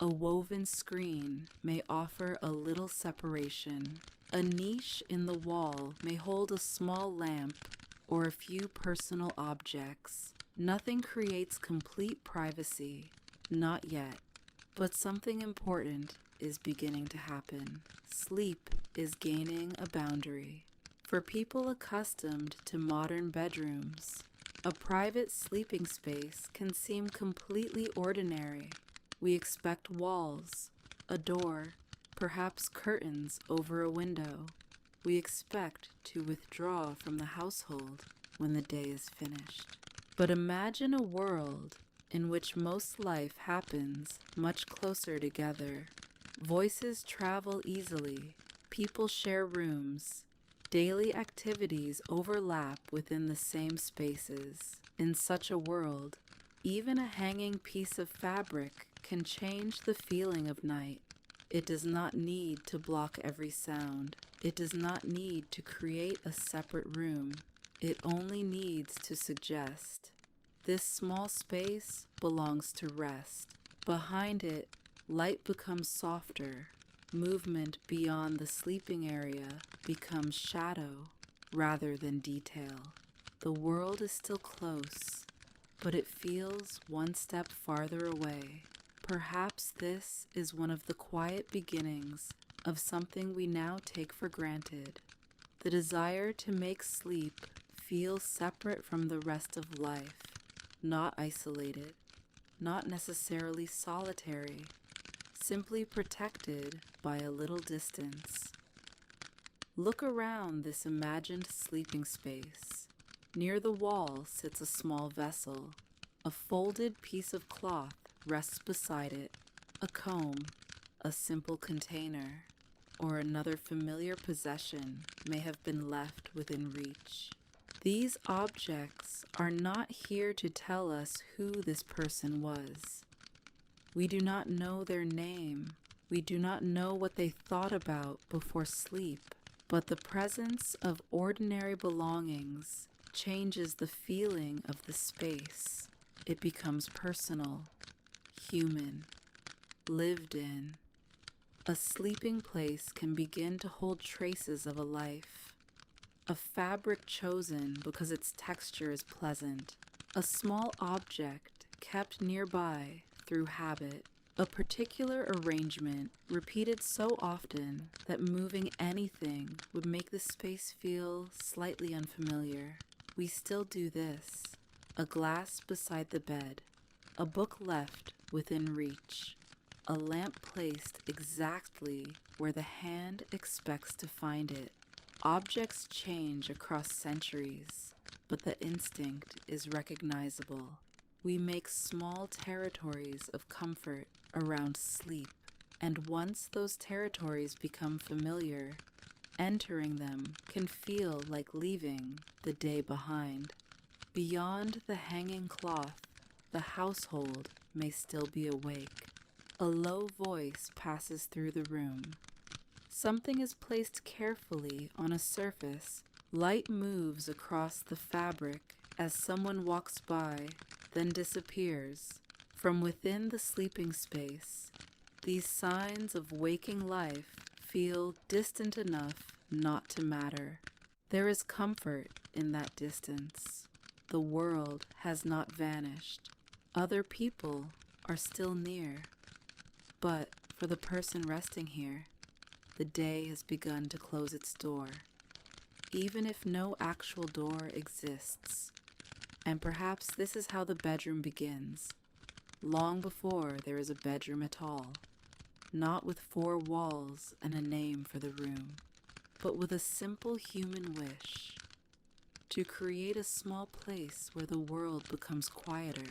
S1: A woven screen may offer a little separation. A niche in the wall may hold a small lamp or a few personal objects. Nothing creates complete privacy, not yet, but something important is beginning to happen. Sleep is gaining a boundary. For people accustomed to modern bedrooms, a private sleeping space can seem completely ordinary. We expect walls, a door, perhaps curtains over a window. We expect to withdraw from the household when the day is finished. But imagine a world in which most life happens much closer together. Voices travel easily. People share rooms. Daily activities overlap within the same spaces. In such a world, even a hanging piece of fabric can change the feeling of night. It does not need to block every sound. It does not need to create a separate room. It only needs to suggest This small space belongs to rest. Behind it, light becomes softer. Movement beyond the sleeping area becomes shadow rather than detail. The world is still close, but it feels one step farther away. Perhaps this is one of the quiet beginnings of something we now take for granted. The desire to make sleep feel separate from the rest of life, not isolated, not necessarily solitary, simply protected by a little distance. Look around this imagined sleeping space. Near the wall sits a small vessel. A folded piece of cloth rests beside it. A comb, a simple container, or another familiar possession may have been left within reach. These objects are not here to tell us who this person was. We do not know their name. We do not know what they thought about before sleep. But the presence of ordinary belongings changes the feeling of the space. It becomes personal, human, lived in. A sleeping place can begin to hold traces of a life. A fabric chosen because its texture is pleasant. A small object kept nearby through habit. A particular arrangement repeated so often that moving anything would make the space feel slightly unfamiliar. We still do this. A glass beside the bed. A book left within reach. A lamp placed exactly where the hand expects to find it. Objects change across centuries, but the instinct is recognizable. We make small territories of comfort around sleep, and once those territories become familiar, entering them can feel like leaving the day behind. Beyond the hanging cloth, the household may still be awake. A low voice passes through the room. Something is placed carefully on a surface. Light moves across the fabric as someone walks by, then disappears. From within the sleeping space, these signs of waking life feel distant enough not to matter. There is comfort in that distance. The world has not vanished. Other people are still near. But for the person resting here, the day has begun to close its door, even if no actual door exists. And perhaps this is how the bedroom begins, long before there is a bedroom at all, not with 4 walls and a name for the room, but with a simple human wish to create a small place where the world becomes quieter,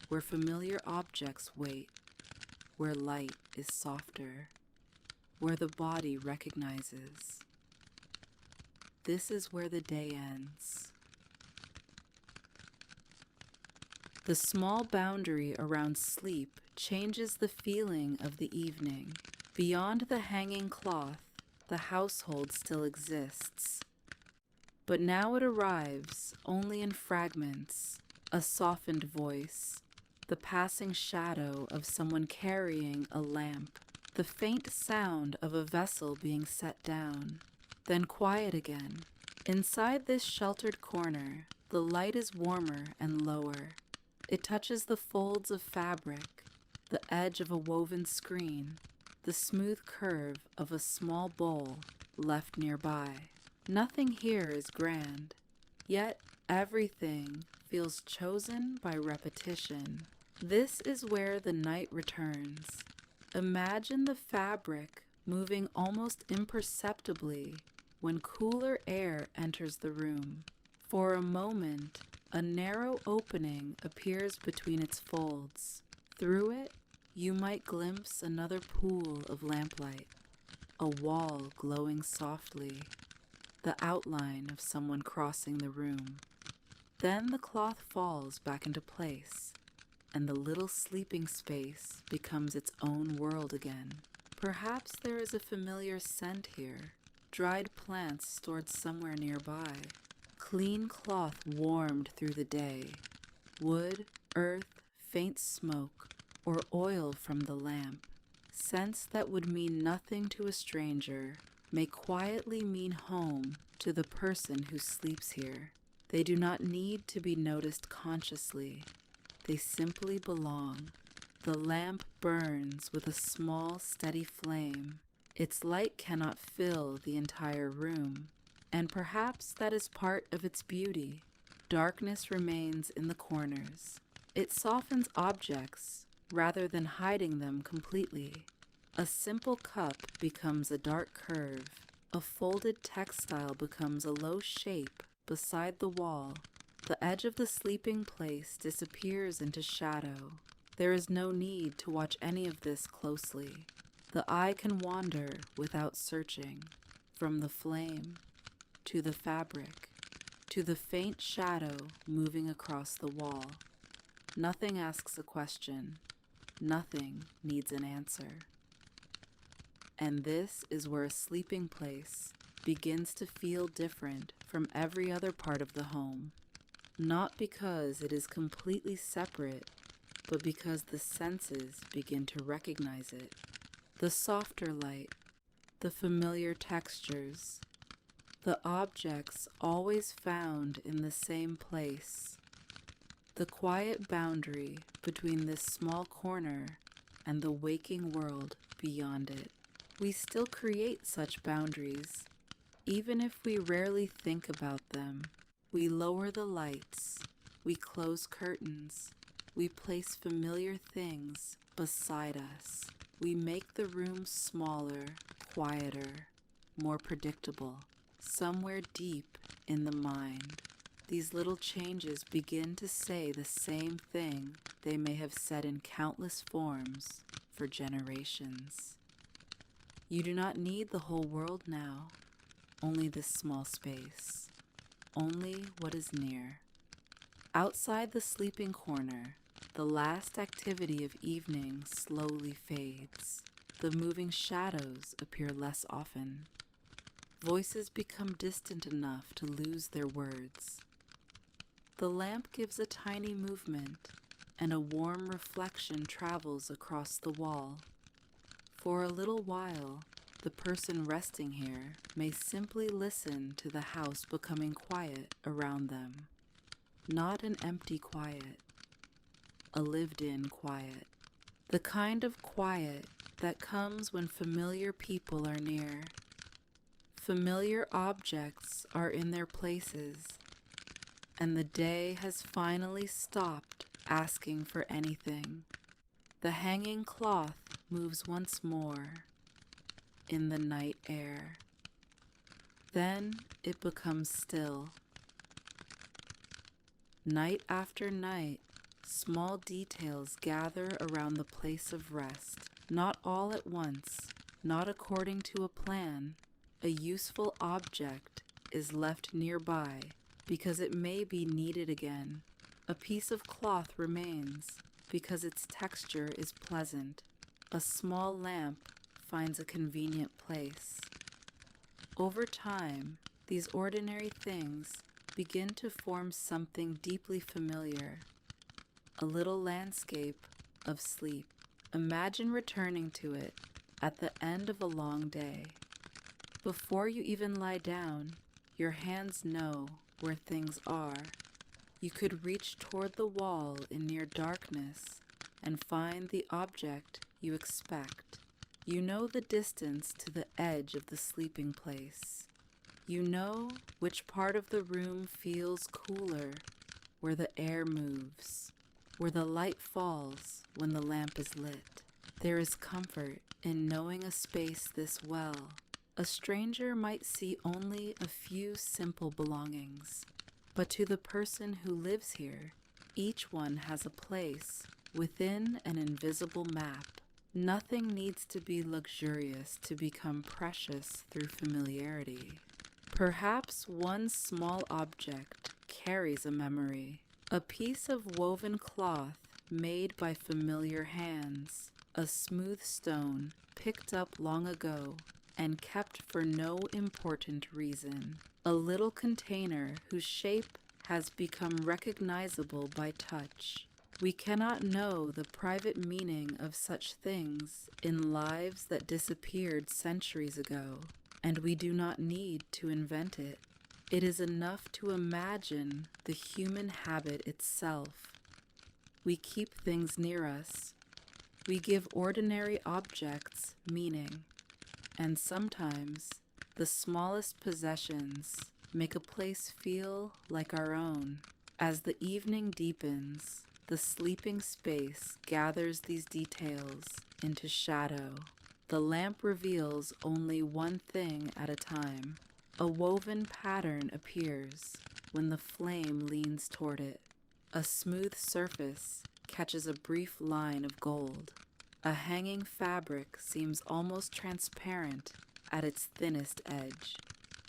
S1: where familiar objects wait, where light is softer, where the body recognizes. This is where the day ends. The small boundary around sleep changes the feeling of the evening. Beyond the hanging cloth, the household still exists. But now it arrives only in fragments, a softened voice, the passing shadow of someone carrying a lamp, the faint sound of a vessel being set down, then quiet again. Inside this sheltered corner, the light is warmer and lower. It touches the folds of fabric, the edge of a woven screen, the smooth curve of a small bowl left nearby. Nothing here is grand, yet everything feels chosen by repetition. This is where the night returns. Imagine the fabric moving almost imperceptibly when cooler air enters the room. For a moment, a narrow opening appears between its folds. Through it, you might glimpse another pool of lamplight, a wall glowing softly, the outline of someone crossing the room. Then the cloth falls back into place, and the little sleeping space becomes its own world again. Perhaps there is a familiar scent here, dried plants stored somewhere nearby, clean cloth warmed through the day, wood, earth, faint smoke, or oil from the lamp. Scents that would mean nothing to a stranger may quietly mean home to the person who sleeps here. They do not need to be noticed consciously. They simply belong. The lamp burns with a small, steady flame. Its light cannot fill the entire room, and perhaps that is part of its beauty. Darkness remains in the corners. It softens objects rather than hiding them completely. A simple cup becomes a dark curve. A folded textile becomes a low shape beside the wall. The edge of the sleeping place disappears into shadow. There is no need to watch any of this closely. The eye can wander without searching, from the flame to the fabric to the faint shadow moving across the wall. Nothing asks a question. Nothing needs an answer. And this is where a sleeping place begins to feel different from every other part of the home. Not because it is completely separate, but because the senses begin to recognize it. The softer light, the familiar textures, the objects always found in the same place. The quiet boundary between this small corner and the waking world beyond it. We still create such boundaries, even if we rarely think about them. We lower the lights, we close curtains, we place familiar things beside us. We make the room smaller, quieter, more predictable. Somewhere deep in the mind, these little changes begin to say the same thing they may have said in countless forms for generations. You do not need the whole world now, only this small space, only what is near. Outside the sleeping corner, the last activity of evening slowly fades. The moving shadows appear less often. Voices become distant enough to lose their words. The lamp gives a tiny movement, and a warm reflection travels across the wall. For a little while, the person resting here may simply listen to the house becoming quiet around them. Not an empty quiet, a lived-in quiet. The kind of quiet that comes when familiar people are near. Familiar objects are in their places, and the day has finally stopped asking for anything. The hanging cloth moves once more in the night air. Then it becomes still. Night after night, small details gather around the place of rest, not all at once, not according to a plan. A useful object is left nearby because it may be needed again. A piece of cloth remains because its texture is pleasant. A small lamp finds a convenient place. Over time, these ordinary things begin to form something deeply familiar, a little landscape of sleep. Imagine returning to it at the end of a long day. Before you even lie down, your hands know where things are. You could reach toward the wall in near darkness and find the object you expect. You know the distance to the edge of the sleeping place. You know which part of the room feels cooler, where the air moves, where the light falls when the lamp is lit. There is comfort in knowing a space this well. A stranger might see only a few simple belongings, but to the person who lives here, each one has a place within an invisible map. Nothing needs to be luxurious to become precious through familiarity. Perhaps one small object carries a memory, a piece of woven cloth made by familiar hands, a smooth stone picked up long ago and kept for no important reason, a little container whose shape has become recognizable by touch. We cannot know the private meaning of such things in lives that disappeared centuries ago, and we do not need to invent it. It is enough to imagine the human habit itself. We keep things near us. We give ordinary objects meaning, and sometimes the smallest possessions make a place feel like our own. As the evening deepens, the sleeping space gathers these details into shadow. The lamp reveals only one thing at a time. A woven pattern appears when the flame leans toward it. A smooth surface catches a brief line of gold. A hanging fabric seems almost transparent at its thinnest edge.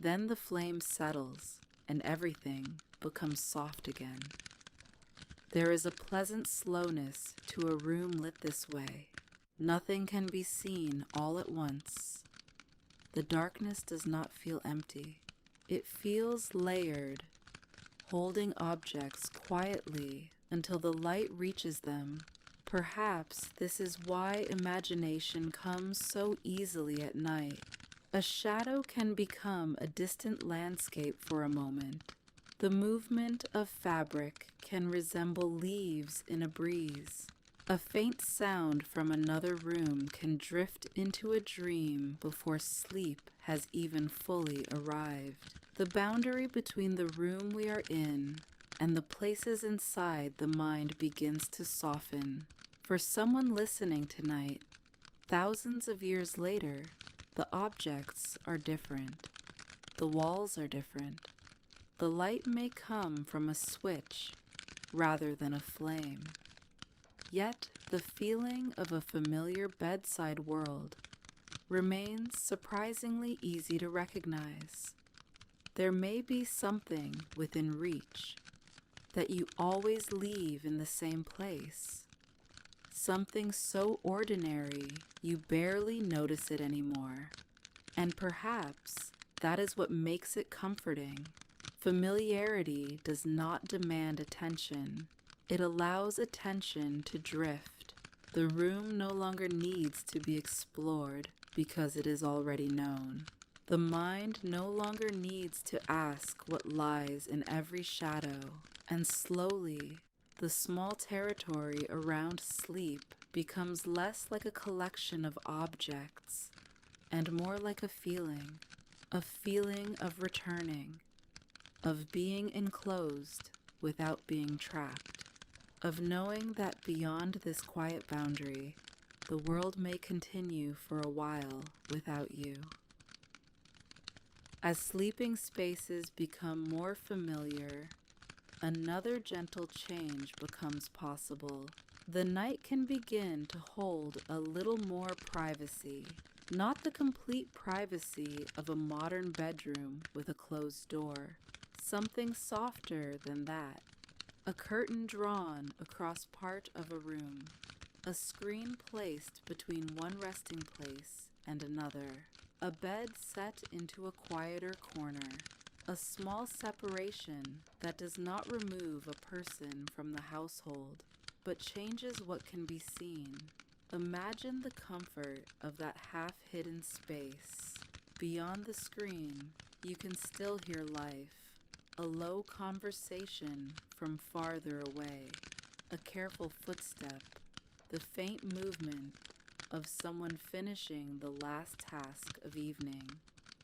S1: Then the flame settles, and everything becomes soft again. There is a pleasant slowness to a room lit this way. Nothing can be seen all at once. The darkness does not feel empty. It feels layered, holding objects quietly until the light reaches them. Perhaps this is why imagination comes so easily at night. A shadow can become a distant landscape for a moment. The movement of fabric can resemble leaves in a breeze. A faint sound from another room can drift into a dream before sleep has even fully arrived. The boundary between the room we are in and the places inside the mind begins to soften. For someone listening tonight, thousands of years later, the objects are different. The walls are different. The light may come from a switch rather than a flame. Yet the feeling of a familiar bedside world remains surprisingly easy to recognize. There may be something within reach that you always leave in the same place. Something so ordinary you barely notice it anymore. And perhaps that is what makes it comforting. Familiarity does not demand attention. It allows attention to drift. The room no longer needs to be explored because it is already known. The mind no longer needs to ask what lies in every shadow. And slowly, the small territory around sleep becomes less like a collection of objects and more like a feeling of returning, of being enclosed without being trapped, of knowing that beyond this quiet boundary, the world may continue for a while without you. As sleeping spaces become more familiar, another gentle change becomes possible. The night can begin to hold a little more privacy, not the complete privacy of a modern bedroom with a closed door. Something softer than that. A curtain drawn across part of a room. A screen placed between one resting place and another. A bed set into a quieter corner. A small separation that does not remove a person from the household, but changes what can be seen. Imagine the comfort of that half-hidden space. Beyond the screen, you can still hear life. A low conversation from farther away. A careful footstep. The faint movement of someone finishing the last task of evening.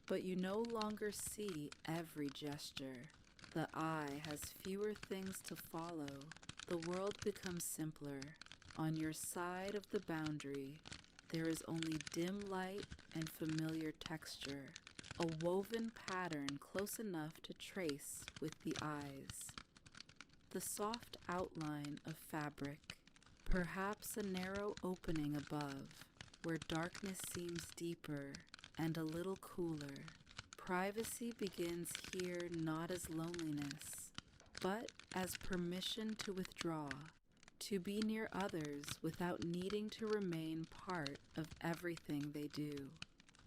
S1: But you no longer see every gesture. The eye has fewer things to follow. The world becomes simpler. On your side of the boundary, there is only dim light and familiar texture, a woven pattern close enough to trace with the eyes. The soft outline of fabric, perhaps a narrow opening above, where darkness seems deeper and a little cooler. Privacy begins here not as loneliness, but as permission to withdraw, to be near others without needing to remain part of everything they do.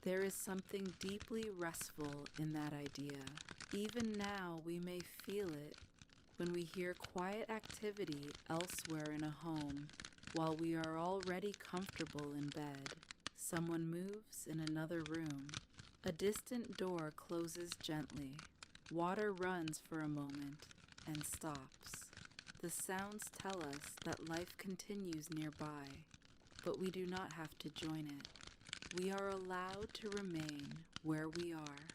S1: There is something deeply restful in that idea. Even now we may feel it, when we hear quiet activity elsewhere in a home while we are already comfortable in bed. Someone moves in another room. A distant door closes gently. Water runs for a moment and stops. The sounds tell us that life continues nearby, but we do not have to join it. We are allowed to remain where we are.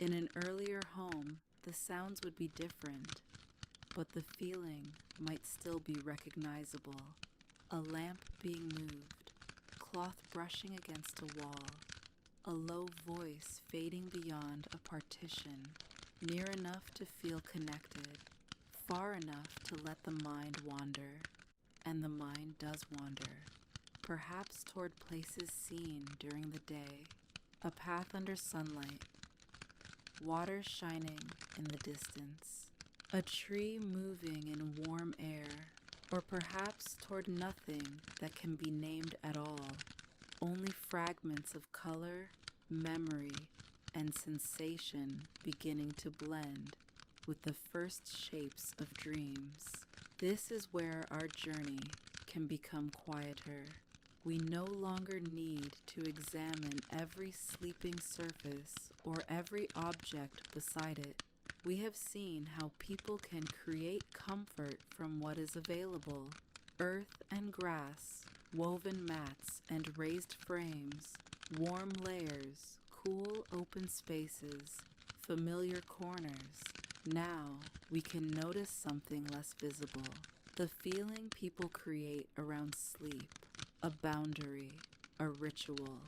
S1: In an earlier home, the sounds would be different, but the feeling might still be recognizable. A lamp being moved, cloth brushing against a wall, a low voice fading beyond a partition, near enough to feel connected, far enough to let the mind wander. And the mind does wander, perhaps toward places seen during the day, a path under sunlight, water shining in the distance, a tree moving in warm air, or perhaps toward nothing that can be named at all, only fragments of color, memory, and sensation beginning to blend with the first shapes of dreams. This is where our journey can become quieter. We no longer need to examine every sleeping surface or every object beside it. We have seen how people can create comfort from what is available. Earth and grass, woven mats and raised frames, warm layers, cool open spaces, familiar corners. Now we can notice something less visible. The feeling people create around sleep, a boundary, a ritual,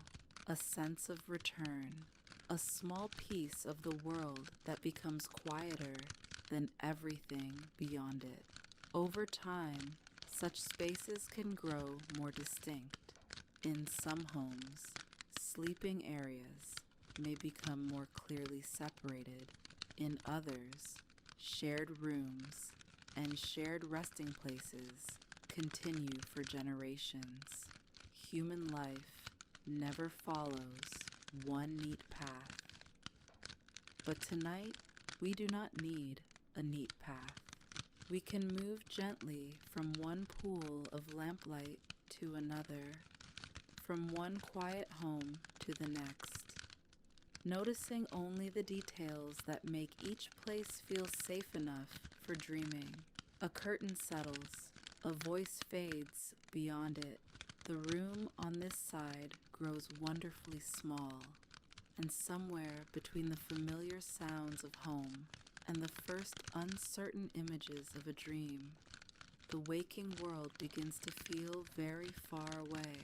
S1: a sense of return, a small piece of the world that becomes quieter than everything beyond it. Over time, such spaces can grow more distinct. In some homes, sleeping areas may become more clearly separated. In others, shared rooms and shared resting places continue for generations. Human life never follows one neat path. But tonight, we do not need a neat path. We can move gently from one pool of lamplight to another, from one quiet home to the next, noticing only the details that make each place feel safe enough for dreaming. A curtain settles, a voice fades beyond it. The room on this side grows wonderfully small, and somewhere between the familiar sounds of home and the first uncertain images of a dream, the waking world begins to feel very far away.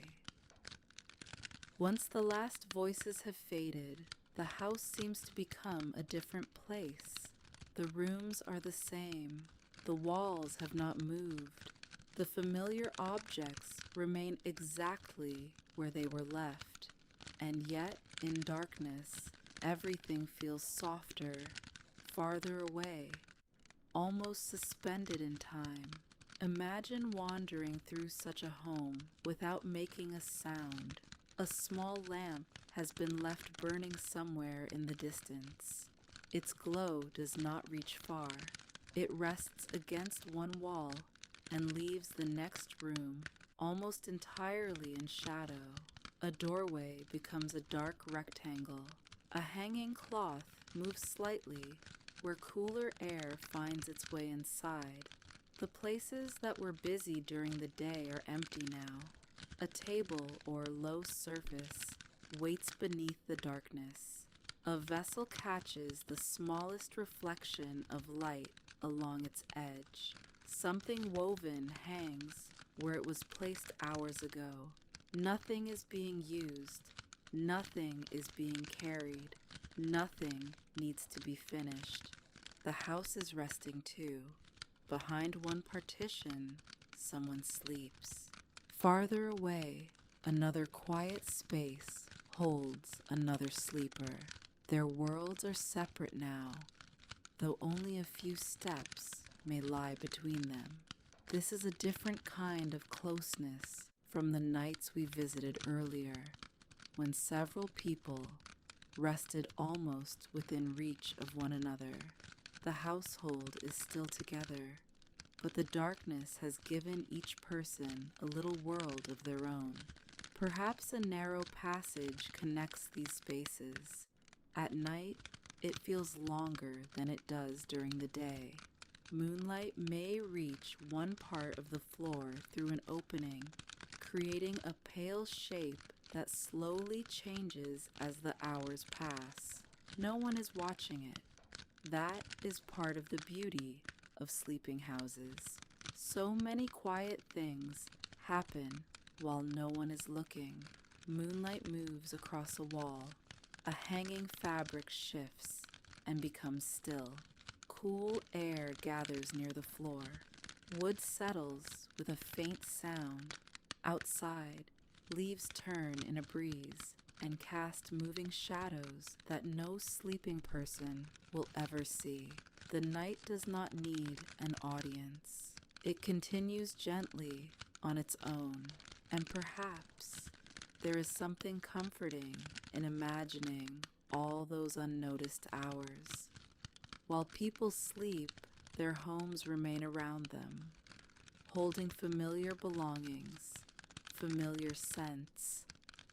S1: Once the last voices have faded, the house seems to become a different place. The rooms are the same. The walls have not moved. The familiar objects remain exactly where they were left. And yet, in darkness, everything feels softer, farther away, almost suspended in time. Imagine wandering through such a home without making a sound. A small lamp has been left burning somewhere in the distance. Its glow does not reach far. It rests against one wall and leaves the next room almost entirely in shadow. A doorway becomes a dark rectangle. A hanging cloth moves slightly where cooler air finds its way inside. The places that were busy during the day are empty now. A table or low surface waits beneath the darkness. A vessel catches the smallest reflection of light along its edge. Something woven hangs where it was placed hours ago. Nothing is being used. Nothing is being carried. Nothing needs to be finished. The house is resting too. Behind one partition, someone sleeps. Farther away, another quiet space holds another sleeper. Their worlds are separate now, though only a few steps may lie between them. This is a different kind of closeness from the nights we visited earlier, when several people rested almost within reach of one another. The household is still together, but the darkness has given each person a little world of their own. Perhaps a narrow passage connects these spaces. At night, it feels longer than it does during the day. Moonlight may reach one part of the floor through an opening, creating a pale shape that slowly changes as the hours pass. No one is watching it. That is part of the beauty of sleeping houses. So many quiet things happen while no one is looking. Moonlight moves across a wall. A hanging fabric shifts and becomes still. Cool air gathers near the floor. Wood settles with a faint sound. Outside, leaves turn in a breeze and cast moving shadows that no sleeping person will ever see. The night does not need an audience. It continues gently on its own, and perhaps there is something comforting in imagining all those unnoticed hours. While people sleep, their homes remain around them, holding familiar belongings, familiar scents,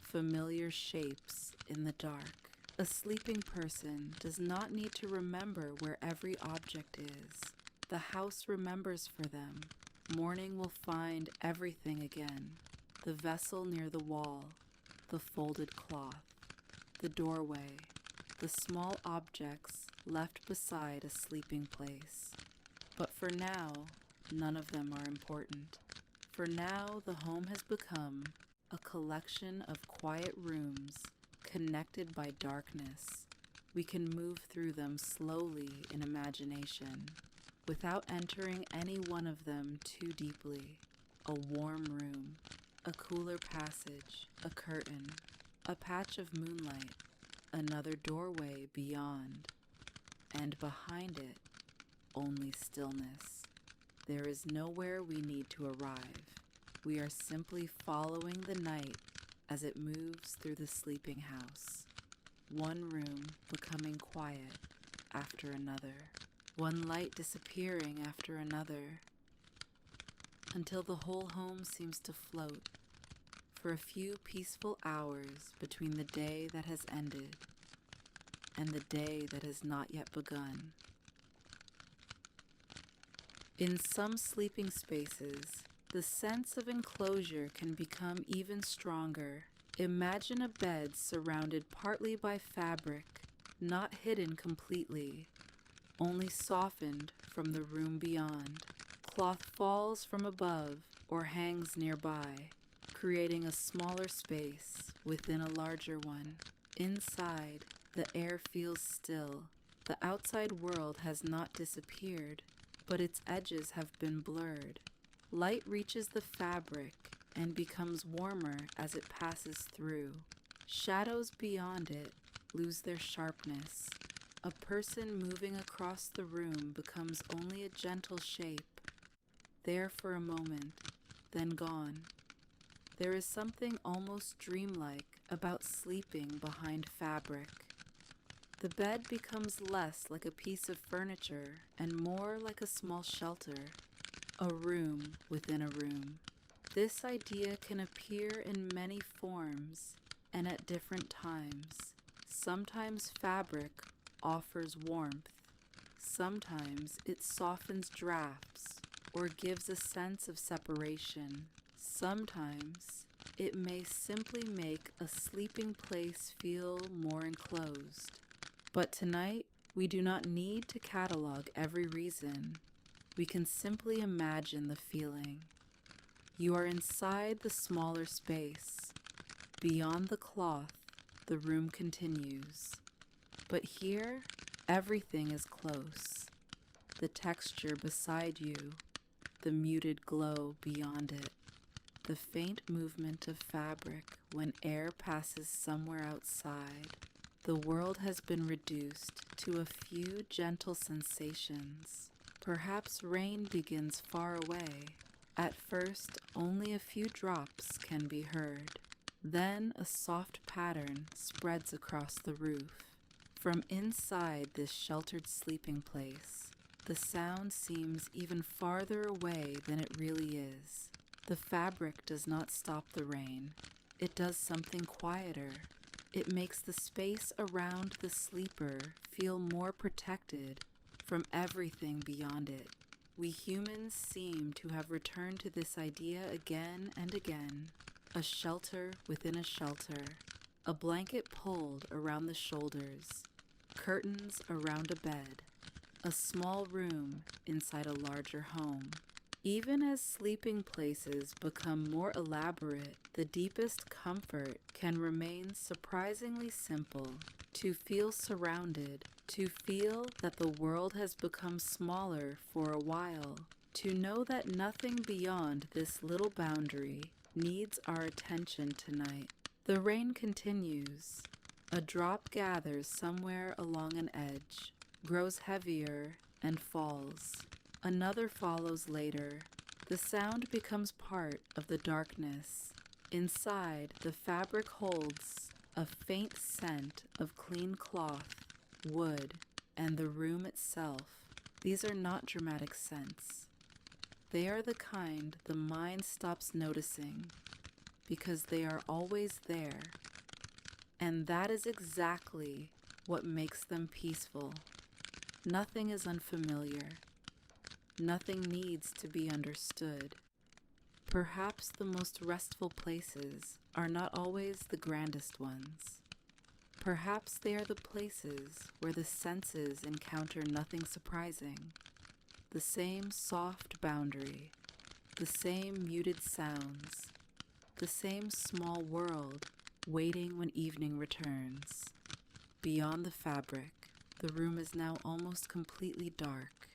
S1: familiar shapes in the dark. A sleeping person does not need to remember where every object is. The house remembers for them. Morning will find everything again. The vessel near the wall, the folded cloth, the doorway, the small objects left beside a sleeping place. But for now, none of them are important. For now, the home has become a collection of quiet rooms connected by darkness. We can move through them slowly in imagination, without entering any one of them too deeply. A warm room, a cooler passage, a curtain, a patch of moonlight, another doorway beyond, and behind it, only stillness. There is nowhere we need to arrive. We are simply following the night as it moves through the sleeping house. One room becoming quiet after another. One light disappearing after another, until the whole home seems to float for a few peaceful hours between the day that has ended and the day that has not yet begun. In some sleeping spaces, the sense of enclosure can become even stronger. Imagine a bed surrounded partly by fabric, not hidden completely, only softened from the room beyond. Cloth falls from above or hangs nearby, creating a smaller space within a larger one. Inside, the air feels still. The outside world has not disappeared, but its edges have been blurred. Light reaches the fabric and becomes warmer as it passes through. Shadows beyond it lose their sharpness. A person moving across the room becomes only a gentle shape, there for a moment, then gone. There is something almost dreamlike about sleeping behind fabric. The bed becomes less like a piece of furniture and more like a small shelter, a room within a room. This idea can appear in many forms and at different times. Sometimes fabric offers warmth. Sometimes it softens drafts or gives a sense of separation. Sometimes it may simply make a sleeping place feel more enclosed. But tonight, we do not need to catalog every reason. We can simply imagine the feeling. You are inside the smaller space. Beyond the cloth, the room continues. But here, everything is close. The texture beside you, the muted glow beyond it, the faint movement of fabric when air passes somewhere outside. The world has been reduced to a few gentle sensations. Perhaps rain begins far away. At first, only a few drops can be heard. Then a soft pattern spreads across the roof. From inside this sheltered sleeping place, the sound seems even farther away than it really is. The fabric does not stop the rain. It does something quieter. It makes the space around the sleeper feel more protected from everything beyond it. We humans seem to have returned to this idea again and again. A shelter within a shelter, a blanket pulled around the shoulders, curtains around a bed, a small room inside a larger home. Even as sleeping places become more elaborate, the deepest comfort can remain surprisingly simple. To feel surrounded, to feel that the world has become smaller for a while, to know that nothing beyond this little boundary needs our attention tonight. The rain continues. A drop gathers somewhere along an edge, grows heavier, and falls. Another follows later. The sound becomes part of the darkness. Inside, the fabric holds a faint scent of clean cloth, wood, and the room itself. These are not dramatic scents. They are the kind the mind stops noticing because they are always there. And that is exactly what makes them peaceful. Nothing is unfamiliar. Nothing needs to be understood. Perhaps the most restful places are not always the grandest ones. Perhaps they are the places where the senses encounter nothing surprising. The same soft boundary, the same muted sounds, the same small world waiting when evening returns. Beyond the fabric, the room is now almost completely dark.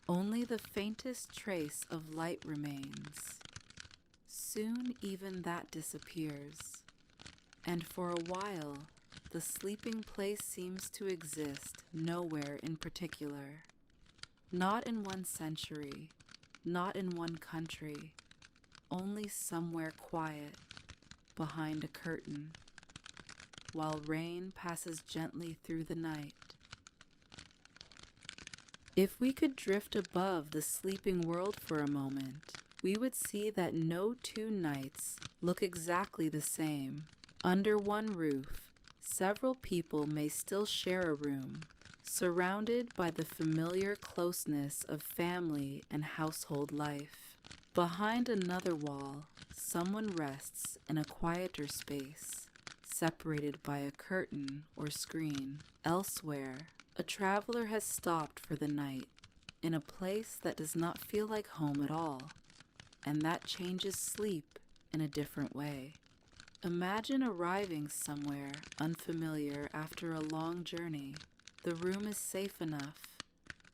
S1: Only the faintest trace of light remains. Soon even that disappears, and for a while, the sleeping place seems to exist nowhere in particular. Not in one century, not in one country, only somewhere quiet, behind a curtain, while rain passes gently through the night. If we could drift above the sleeping world for a moment, we would see that no two nights look exactly the same. Under one roof, several people may still share a room, surrounded by the familiar closeness of family and household life. Behind another wall, someone rests in a quieter space, separated by a curtain or screen. Elsewhere, a traveler has stopped for the night, in a place that does not feel like home at all, and that changes sleep in a different way. Imagine arriving somewhere unfamiliar after a long journey. The room is safe enough.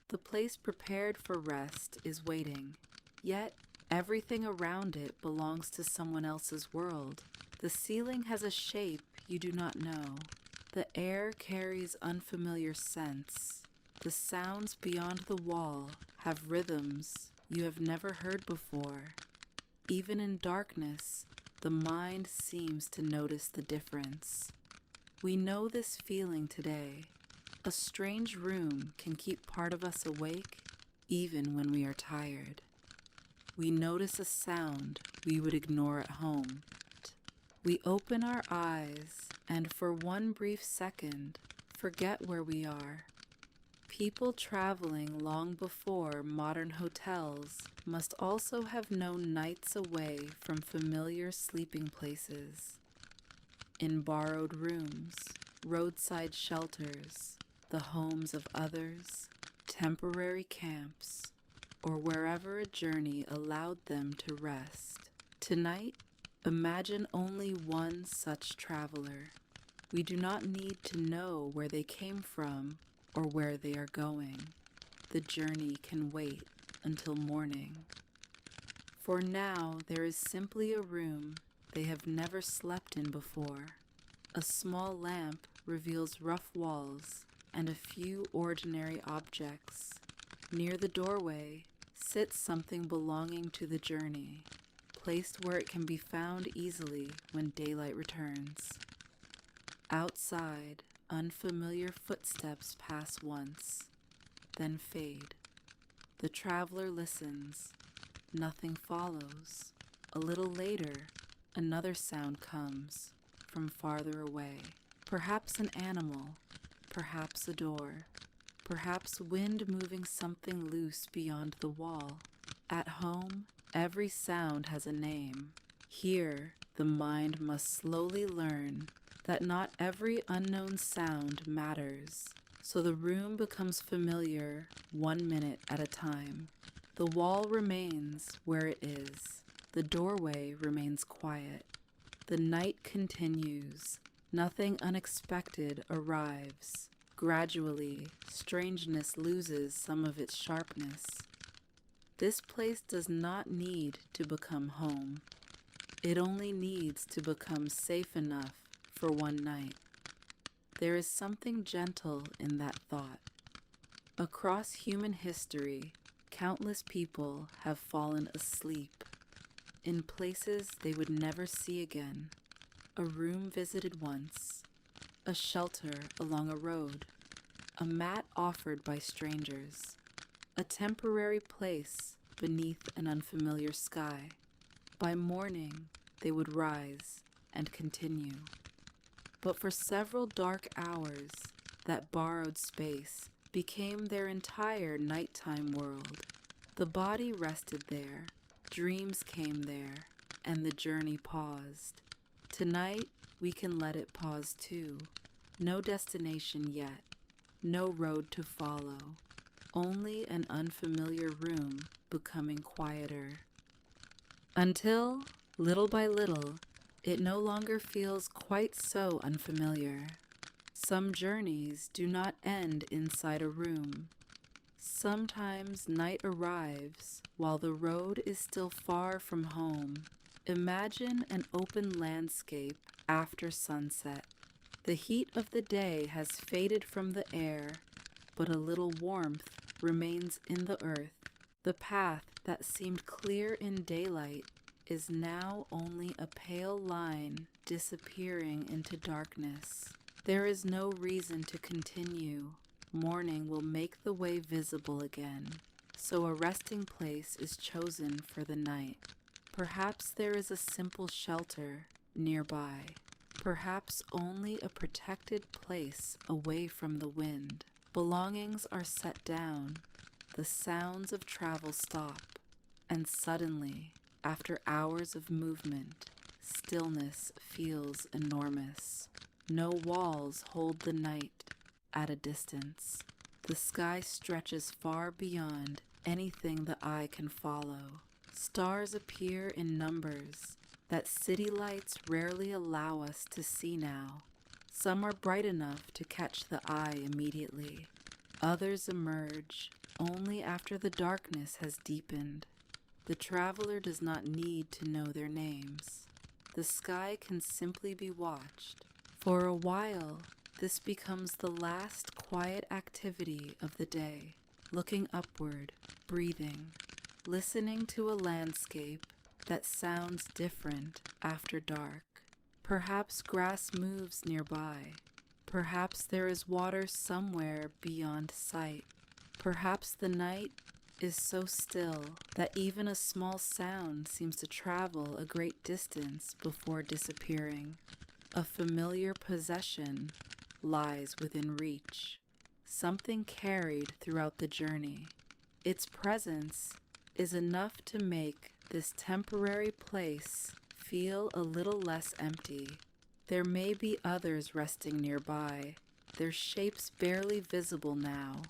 S1: The place prepared for rest is waiting, yet everything around it belongs to someone else's world. The ceiling has a shape you do not know. The air carries unfamiliar scents. The sounds beyond the wall have rhythms you have never heard before. Even in darkness, the mind seems to notice the difference. We know this feeling today. A strange room can keep part of us awake even when we are tired. We notice a sound we would ignore at home. We open our eyes and for one brief second forget where we are. People traveling long before modern hotels must also have known nights away from familiar sleeping places. In borrowed rooms, roadside shelters, the homes of others, temporary camps, or wherever a journey allowed them to rest. Tonight, imagine only one such traveler. We do not need to know where they came from or where they are going. The journey can wait until morning. For now, there is simply a room they have never slept in before. A small lamp reveals rough walls and a few ordinary objects. Near the doorway sits something belonging to the journey, placed where it can be found easily when daylight returns. Outside, Unfamiliar footsteps pass once, then fade. The traveler listens. Nothing follows. A little later, another sound comes from farther away. Perhaps an animal, perhaps a door, perhaps wind moving something loose beyond the wall. At home, every sound has a name. Here, the mind must slowly learn that not every unknown sound matters, so the room becomes familiar 1 minute at a time. The wall remains where it is. The doorway remains quiet. The night continues. Nothing unexpected arrives. Gradually, strangeness loses some of its sharpness. This place does not need to become home. It only needs to become safe enough for one night. There is something gentle in that thought. Across human history, countless people have fallen asleep in places they would never see again. A room visited once, a shelter along a road, a mat offered by strangers, a temporary place beneath an unfamiliar sky. By morning, they would rise and continue. But for several dark hours, that borrowed space became their entire nighttime world. The body rested there, dreams came there, and the journey paused. Tonight, we can let it pause too. No destination yet, no road to follow, only an unfamiliar room becoming quieter. Until, little by little, it no longer feels quite so unfamiliar. Some journeys do not end inside a room. Sometimes night arrives while the road is still far from home. Imagine an open landscape after sunset. The heat of the day has faded from the air, but a little warmth remains in the earth. The path that seemed clear in daylight is now only a pale line disappearing into darkness. There is no reason to continue. Morning will make the way visible again, so a resting place is chosen for the night. Perhaps there is a simple shelter nearby. Perhaps only a protected place away from the wind. Belongings are set down. The sounds of travel stop. And suddenly, after hours of movement, stillness feels enormous. No walls hold the night at a distance. The sky stretches far beyond anything the eye can follow. Stars appear in numbers that city lights rarely allow us to see now. Some are bright enough to catch the eye immediately. Others emerge only after the darkness has deepened. The traveler does not need to know their names. The sky can simply be watched. For a while, this becomes the last quiet activity of the day. Looking upward, breathing, listening to a landscape that sounds different after dark. Perhaps grass moves nearby. Perhaps there is water somewhere beyond sight. Perhaps the night is so still that even a small sound seems to travel a great distance before disappearing. A familiar possession lies within reach, something carried throughout the journey. Its presence is enough to make this temporary place feel a little less empty. There may be others resting nearby, their shapes barely visible now.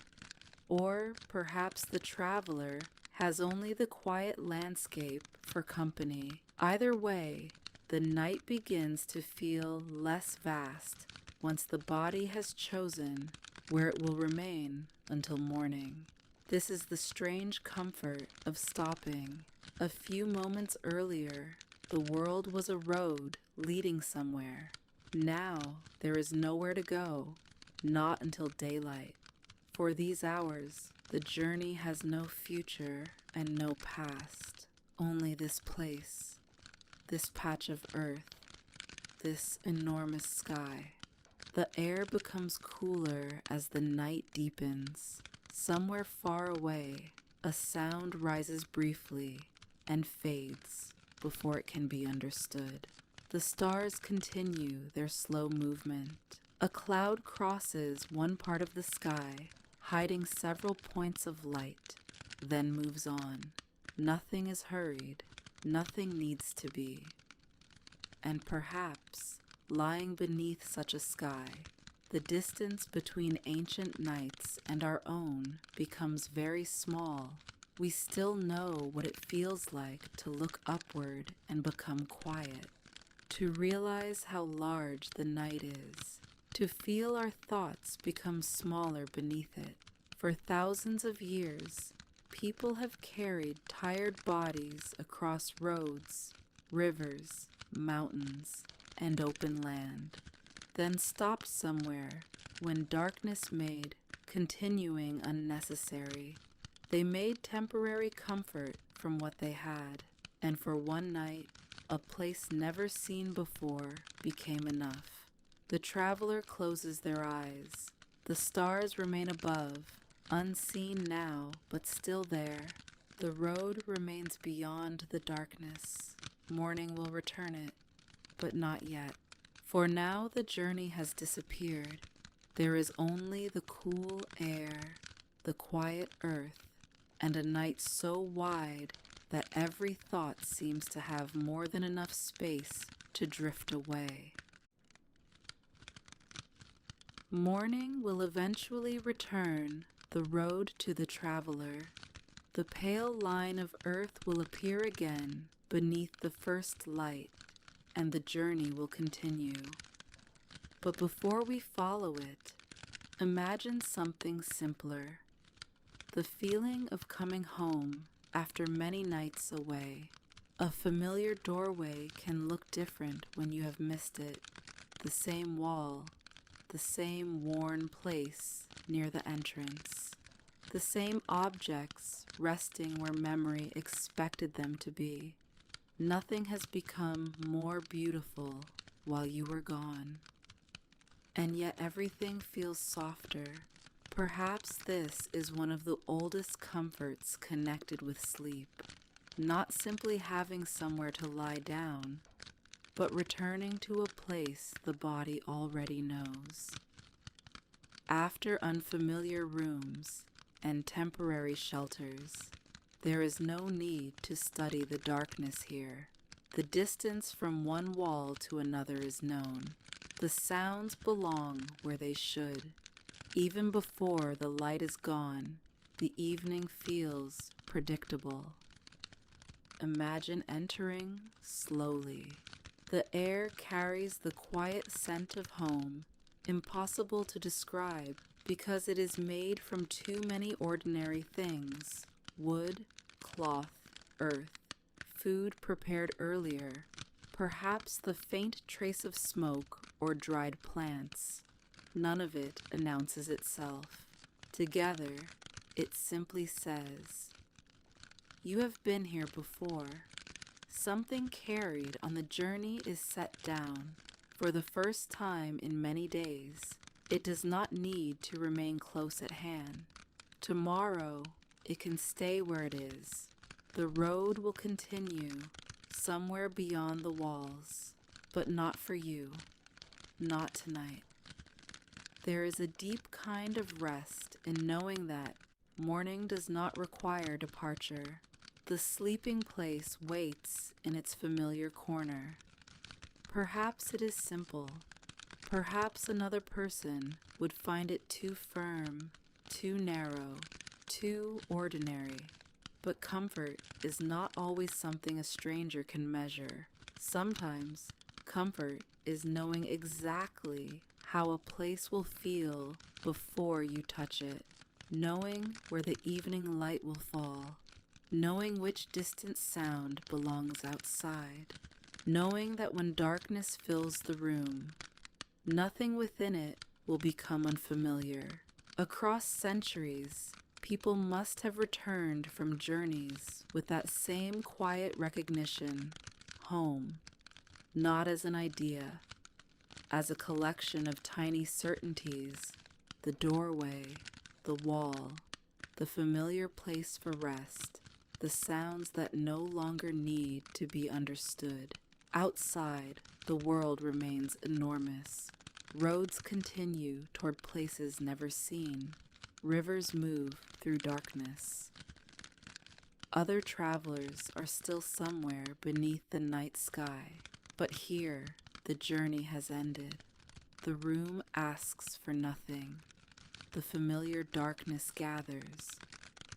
S1: Or perhaps the traveler has only the quiet landscape for company. Either way, the night begins to feel less vast once the body has chosen where it will remain until morning. This is the strange comfort of stopping. A few moments earlier, the world was a road leading somewhere. Now there is nowhere to go, not until daylight. For these hours, the journey has no future and no past, only this place, this patch of earth, this enormous sky. The air becomes cooler as the night deepens. Somewhere far away, a sound rises briefly and fades before it can be understood. The stars continue their slow movement. A cloud crosses one part of the sky, hiding several points of light, then moves on. Nothing is hurried. Nothing needs to be. And perhaps, lying beneath such a sky, the distance between ancient nights and our own becomes very small. We still know what it feels like to look upward and become quiet, to realize how large the night is, to feel our thoughts become smaller beneath it. For thousands of years, people have carried tired bodies across roads, rivers, mountains, and open land, then stopped somewhere when darkness made continuing unnecessary. They made temporary comfort from what they had, and for one night, a place never seen before became enough. The traveler closes their eyes. The stars remain above, unseen now, but still there. The road remains beyond the darkness. Morning will return it, but not yet. For now the journey has disappeared. There is only the cool air, the quiet earth, and a night so wide that every thought seems to have more than enough space to drift away. Morning will eventually return the road to the traveler. The pale line of earth will appear again beneath the first light, and the journey will continue. But before we follow it, imagine something simpler. The feeling of coming home after many nights away. A familiar doorway can look different when you have missed it. The same wall, the same worn place near the entrance, the same objects resting where memory expected them to be. Nothing has become more beautiful while you were gone. And yet everything feels softer. Perhaps this is one of the oldest comforts connected with sleep. Not simply having somewhere to lie down, but returning to a place the body already knows. After unfamiliar rooms and temporary shelters, there is no need to study the darkness here. The distance from one wall to another is known. The sounds belong where they should. Even before the light is gone, the evening feels predictable. Imagine entering slowly. The air carries the quiet scent of home, impossible to describe because it is made from too many ordinary things: wood, cloth, earth, food prepared earlier, perhaps the faint trace of smoke or dried plants. None of it announces itself. Together, it simply says, "You have been here before." Something carried on the journey is set down. For the first time in many days, it does not need to remain close at hand. Tomorrow, it can stay where it is. The road will continue somewhere beyond the walls, but not for you, not tonight. There is a deep kind of rest in knowing that morning does not require departure. The sleeping place waits in its familiar corner. Perhaps it is simple. Perhaps another person would find it too firm, too narrow, too ordinary. But comfort is not always something a stranger can measure. Sometimes comfort is knowing exactly how a place will feel before you touch it, knowing where the evening light will fall, knowing which distant sound belongs outside, knowing that when darkness fills the room, nothing within it will become unfamiliar. Across centuries, people must have returned from journeys with that same quiet recognition: home, not as an idea, as a collection of tiny certainties, the doorway, the wall, the familiar place for rest, the sounds that no longer need to be understood. Outside, the world remains enormous. Roads continue toward places never seen. Rivers move through darkness. Other travelers are still somewhere beneath the night sky, but here the journey has ended. The room asks for nothing. The familiar darkness gathers,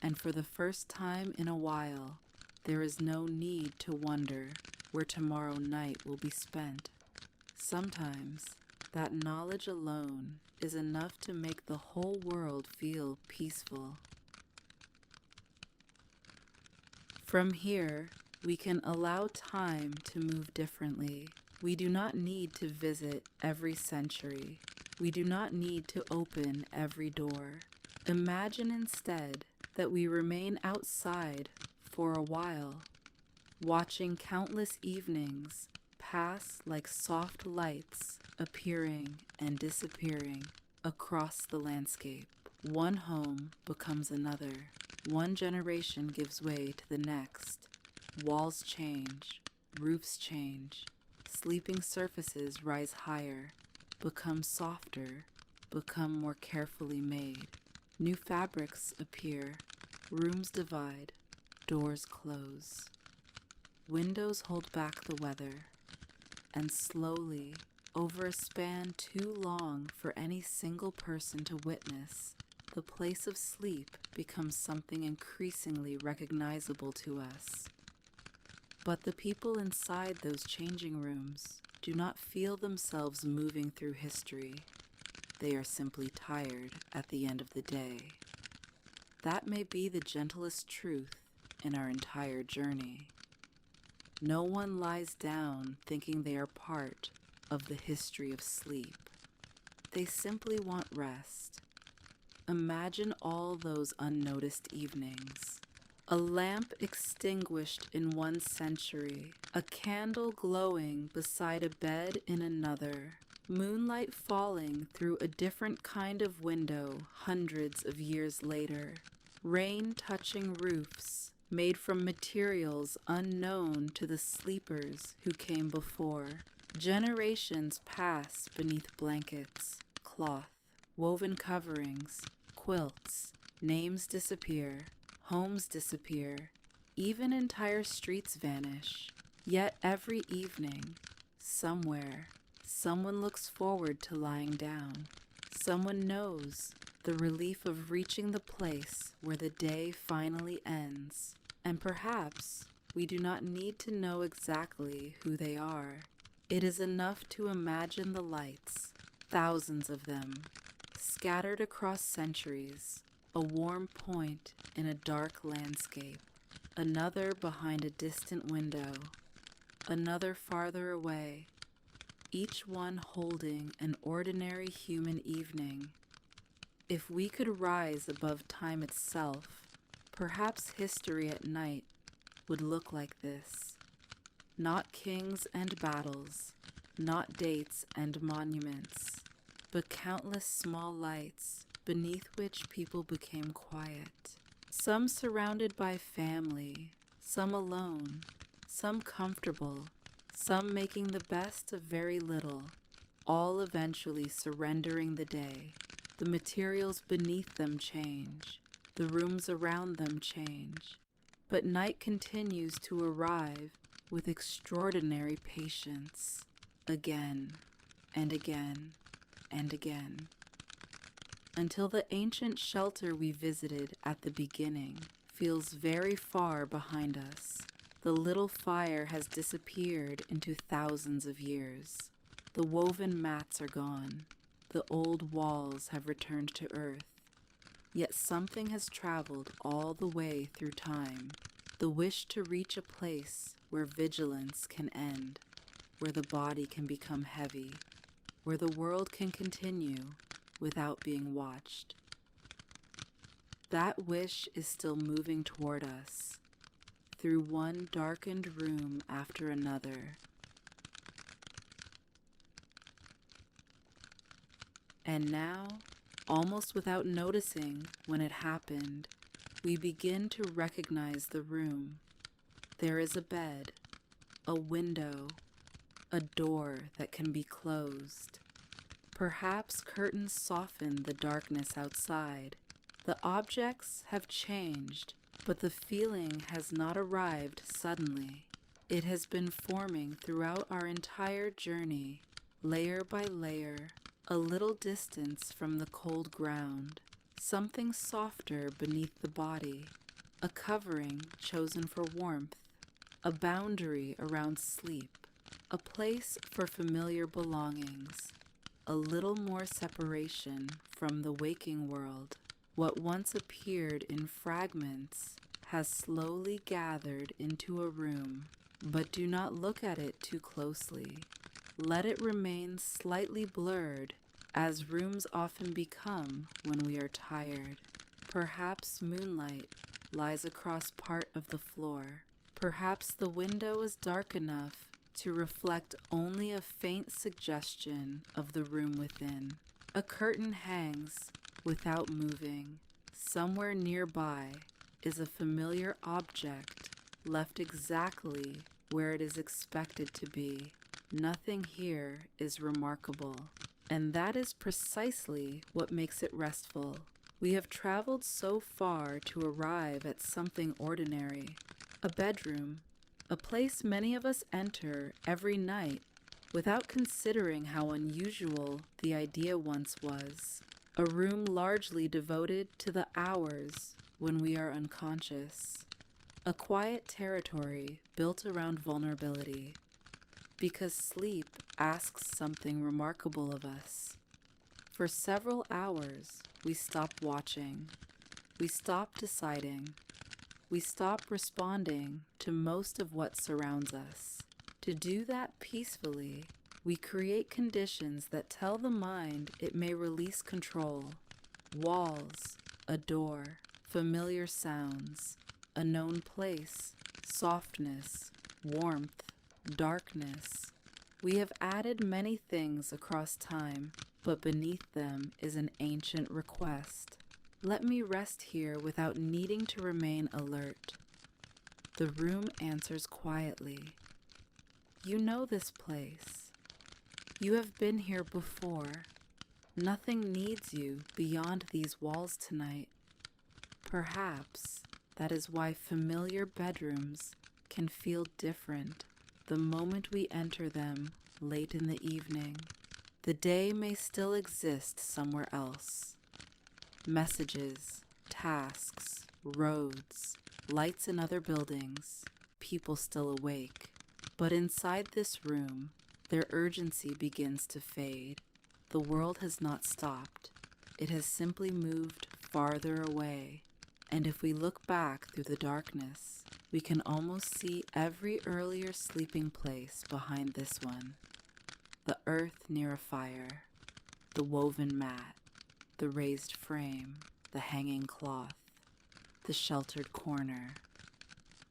S1: and for the first time in a while, there is no need to wonder where tomorrow night will be spent. Sometimes that knowledge alone is enough to make the whole world feel peaceful. From here, we can allow time to move differently. We do not need to visit every century. We do not need to open every door. Imagine instead that we remain outside for a while, watching countless evenings pass like soft lights appearing and disappearing across the landscape. One home becomes another. One generation gives way to the next. Walls change, roofs change, sleeping surfaces rise higher, become softer, become more carefully made. New fabrics appear, rooms divide, doors close. Windows hold back the weather, and slowly, over a span too long for any single person to witness, the place of sleep becomes something increasingly recognizable to us. But the people inside those changing rooms do not feel themselves moving through history. They are simply tired at the end of the day. That may be the gentlest truth in our entire journey. No one lies down thinking they are part of the history of sleep. They simply want rest. Imagine all those unnoticed evenings. A lamp extinguished in one century, a candle glowing beside a bed in another, moonlight falling through a different kind of window hundreds of years later, rain touching roofs made from materials unknown to the sleepers who came before. Generations pass beneath blankets, cloth, woven coverings, quilts. Names disappear, homes disappear, even entire streets vanish. Yet every evening, somewhere, someone looks forward to lying down. Someone knows the relief of reaching the place where the day finally ends. And perhaps we do not need to know exactly who they are. It is enough to imagine the lights, thousands of them, scattered across centuries, a warm point in a dark landscape, another behind a distant window, another farther away, each one holding an ordinary human evening. If we could rise above time itself, perhaps history at night would look like this. Not kings and battles, not dates and monuments, but countless small lights beneath which people became quiet. Some surrounded by family, some alone, some comfortable, some making the best of very little, all eventually surrendering the day. The materials beneath them change, the rooms around them change, but night continues to arrive with extraordinary patience, again and again and again, until the ancient shelter we visited at the beginning feels very far behind us. The little fire has disappeared into thousands of years. The woven mats are gone. The old walls have returned to earth. Yet something has traveled all the way through time. The wish to reach a place where vigilance can end, where the body can become heavy, where the world can continue without being watched. That wish is still moving toward us, through one darkened room after another. And now, almost without noticing when it happened, we begin to recognize the room. There is a bed, a window, a door that can be closed. Perhaps curtains soften the darkness outside. The objects have changed, but the feeling has not arrived suddenly. It has been forming throughout our entire journey, layer by layer, a little distance from the cold ground, something softer beneath the body, a covering chosen for warmth, a boundary around sleep, a place for familiar belongings, a little more separation from the waking world. What once appeared in fragments has slowly gathered into a room, but do not look at it too closely. Let it remain slightly blurred, as rooms often become when we are tired. Perhaps moonlight lies across part of the floor. Perhaps the window is dark enough to reflect only a faint suggestion of the room within. A curtain hangs without moving. Somewhere nearby is a familiar object left exactly where it is expected to be. Nothing here is remarkable, and that is precisely what makes it restful. We have traveled so far to arrive at something ordinary, a bedroom, a place many of us enter every night without considering how unusual the idea once was, a room largely devoted to the hours when we are unconscious, a quiet territory built around vulnerability, because sleep asks something remarkable of us. For several hours, we stop watching, we stop deciding, we stop responding to most of what surrounds us. To do that peacefully, we create conditions that tell the mind it may release control. Walls, a door, familiar sounds, a known place, softness, warmth, darkness. We have added many things across time, but beneath them is an ancient request. Let me rest here without needing to remain alert. The room answers quietly. You know this place. You have been here before. Nothing needs you beyond these walls tonight. Perhaps that is why familiar bedrooms can feel different the moment we enter them late in the evening. The day may still exist somewhere else. Messages, tasks, roads, lights in other buildings, people still awake. But inside this room, their urgency begins to fade. The world has not stopped. It has simply moved farther away. And if we look back through the darkness, we can almost see every earlier sleeping place behind this one. The earth near a fire, the woven mat, the raised frame, the hanging cloth, the sheltered corner,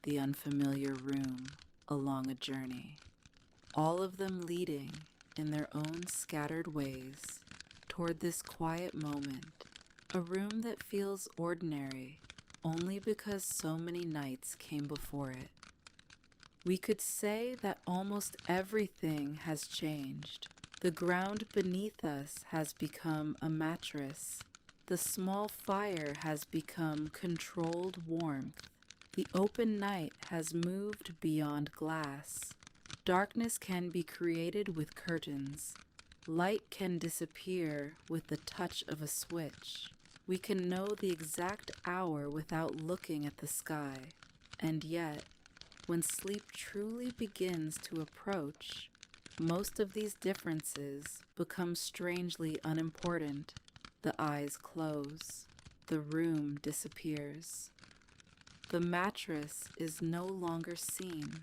S1: the unfamiliar room along a journey, all of them leading in their own scattered ways toward this quiet moment, a room that feels ordinary only because so many nights came before it. We could say that almost everything has changed. The ground beneath us has become a mattress. The small fire has become controlled warmth. The open night has moved beyond glass. Darkness can be created with curtains. Light can disappear with the touch of a switch. We can know the exact hour without looking at the sky. And yet, when sleep truly begins to approach, most of these differences become strangely unimportant. The eyes close. The room disappears. The mattress is no longer seen.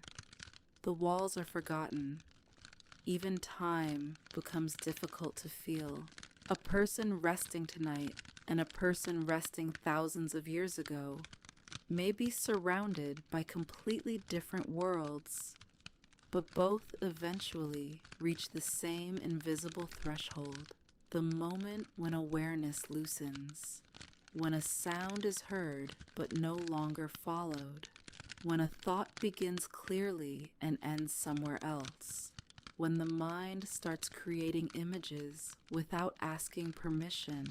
S1: The walls are forgotten. Even time becomes difficult to feel. A person resting tonight and a person resting thousands of years ago may be surrounded by completely different worlds, but both eventually reach the same invisible threshold. the moment when awareness loosens, when a sound is heard but no longer followed, when a thought begins clearly and ends somewhere else, when the mind starts creating images without asking permission,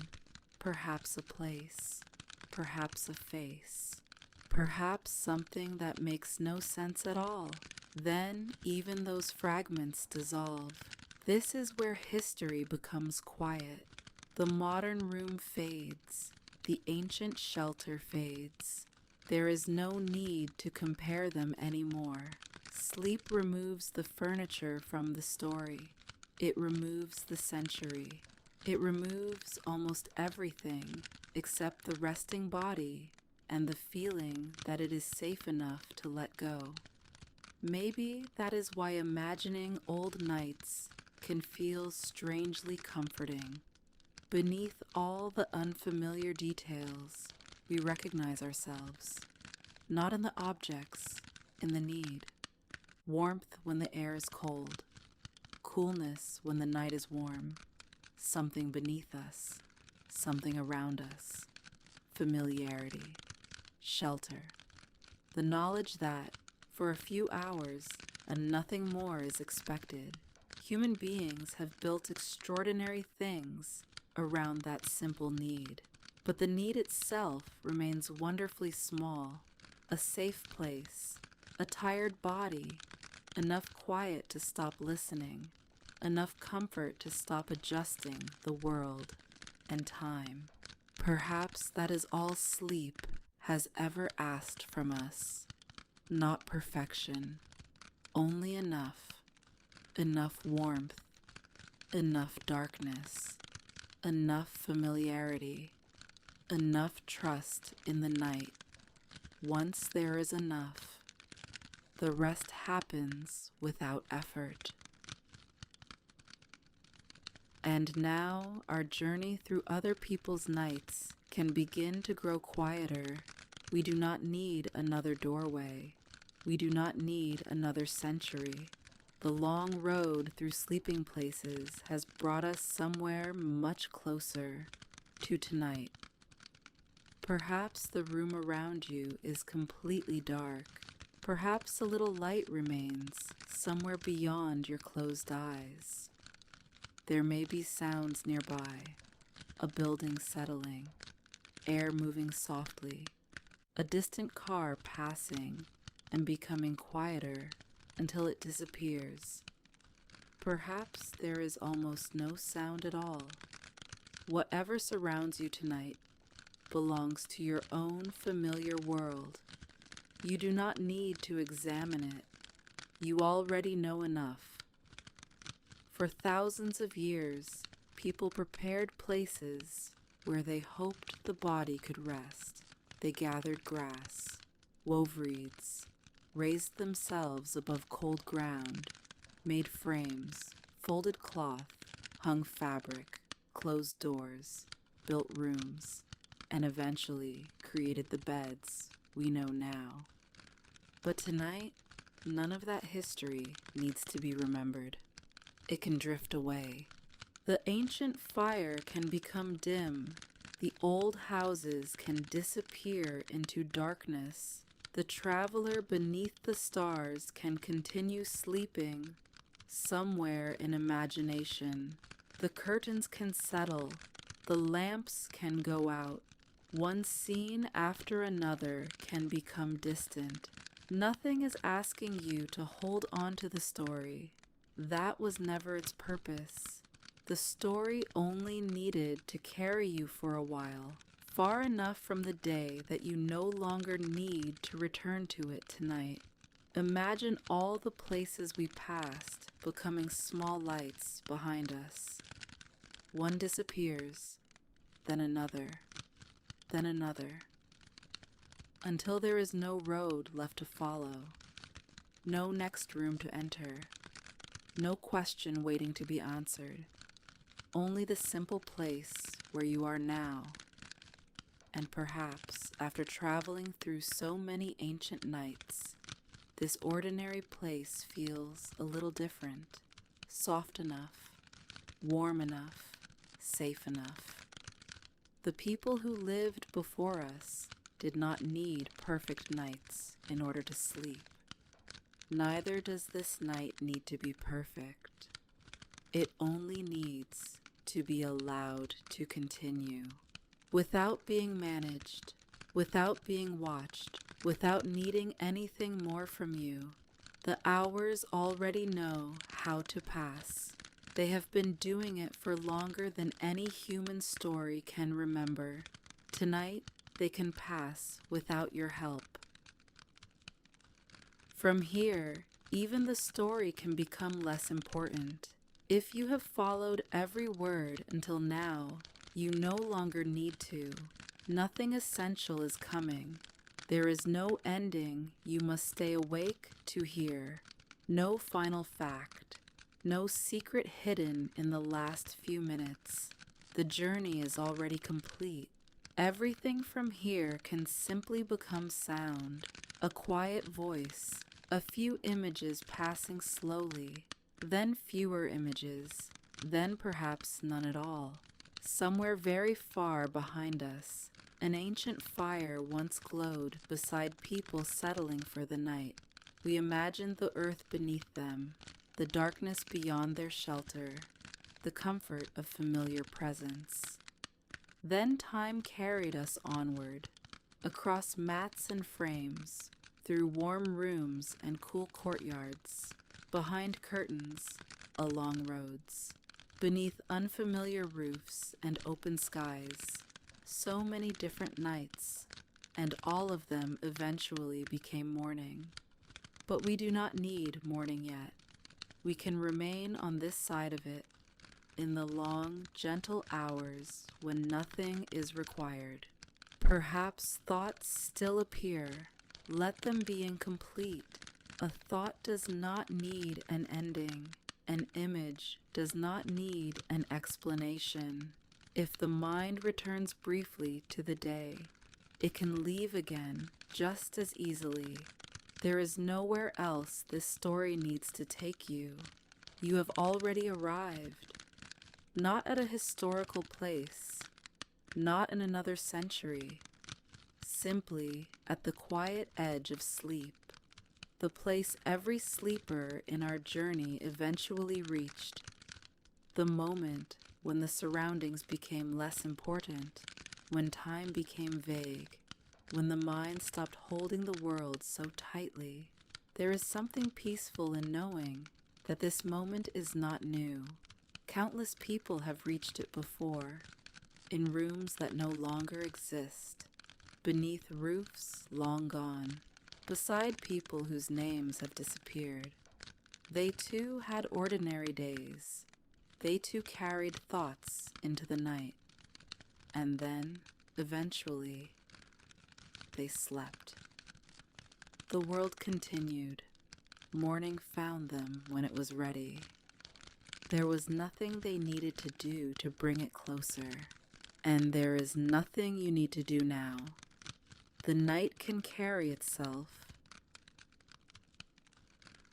S1: perhaps a place, perhaps a face, perhaps something that makes no sense at all. Then even those fragments dissolve. This is where history becomes quiet. The modern room fades. The ancient shelter fades. There is no need to compare them anymore. Sleep removes the furniture from the story. It removes the century. It removes almost everything except the resting body and the feeling that it is safe enough to let go. Maybe that is why imagining old nights can feel strangely comforting. Beneath all the unfamiliar details, we recognize ourselves, not in the objects, in the need. Warmth when the air is cold, coolness when the night is warm, something beneath us, something around us, familiarity, shelter, the knowledge that, for a few hours, and nothing more is expected, human beings have built extraordinary things around that simple need. But the need itself remains wonderfully small, a safe place, a tired body, enough quiet to stop listening, enough comfort to stop adjusting the world and time. Perhaps that is all sleep has ever asked from us. Not perfection, only enough warmth, enough darkness, enough familiarity, enough trust in the night. Once there is enough, the rest happens without effort. And now our journey through other people's nights can begin to grow quieter. We do not need another doorway. We do not need another century. The long road through sleeping places has brought us somewhere much closer to tonight. Perhaps the room around you is completely dark. Perhaps a little light remains somewhere beyond your closed eyes. There may be sounds nearby, a building settling, air moving softly, a distant car passing and becoming quieter until it disappears. Perhaps there is almost no sound at all. Whatever surrounds you tonight belongs to your own familiar world. You do not need to examine it. You already know enough. For thousands of years, people prepared places where they hoped the body could rest. They gathered grass, wove reeds, raised themselves above cold ground, made frames, folded cloth, hung fabric, closed doors, built rooms, and eventually created the beds we know now. But tonight, none of that history needs to be remembered. It can drift away. The ancient fire can become dim. The old houses can disappear into darkness. The traveler beneath the stars can continue sleeping somewhere in imagination. The curtains can settle. The lamps can go out. One scene after another can become distant. Nothing is asking you to hold on to the story. That was never its purpose. The story only needed to carry you for a while, far enough from the day that you no longer need to return to it tonight. Imagine all the places we passed becoming small lights behind us. One disappears, then another, until there is no road left to follow, no next room to enter, no question waiting to be answered, only the simple place where you are now. And perhaps, after traveling through so many ancient nights, this ordinary place feels a little different, soft enough, warm enough, safe enough. The people who lived before us did not need perfect nights in order to sleep. Neither does this night need to be perfect. It only needs to be allowed to continue, without being managed, without being watched, without needing anything more from you. The hours already know how to pass. They have been doing it for longer than any human story can remember. Tonight, they can pass without your help. From here, even the story can become less important. If you have followed every word until now, you no longer need to. Nothing essential is coming. There is no ending you must stay awake to hear. No final fact. No secret hidden in the last few minutes. The journey is already complete. Everything from here can simply become sound. A quiet voice. A few images passing slowly. Then fewer images. Then perhaps none at all. Somewhere very far behind us, an ancient fire once glowed beside people settling for the night. We imagined the earth beneath them, the darkness beyond their shelter, the comfort of familiar presence. Then time carried us onward, across mats and frames, through warm rooms and cool courtyards, behind curtains, along roads, beneath unfamiliar roofs and open skies. So many different nights, and all of them eventually became morning. But we do not need morning yet. We can remain on this side of it, in the long, gentle hours when nothing is required. Perhaps thoughts still appear. Let them be incomplete. A thought does not need an ending. An image does not need an explanation. If the mind returns briefly to the day, it can leave again just as easily. There is nowhere else this story needs to take you. You have already arrived, not at a historical place, not in another century, simply at the quiet edge of sleep, the place every sleeper in our journey eventually reached, the moment when the surroundings became less important, when time became vague, when the mind stopped holding the world so tightly. There is something peaceful in knowing that this moment is not new. Countless people have reached it before, in rooms that no longer exist, beneath roofs long gone, beside people whose names have disappeared. They too had ordinary days. They too carried thoughts into the night. And then, eventually, they slept. The world continued. Morning found them when it was ready. There was nothing they needed to do to bring it closer. And there is nothing you need to do now. The night can carry itself.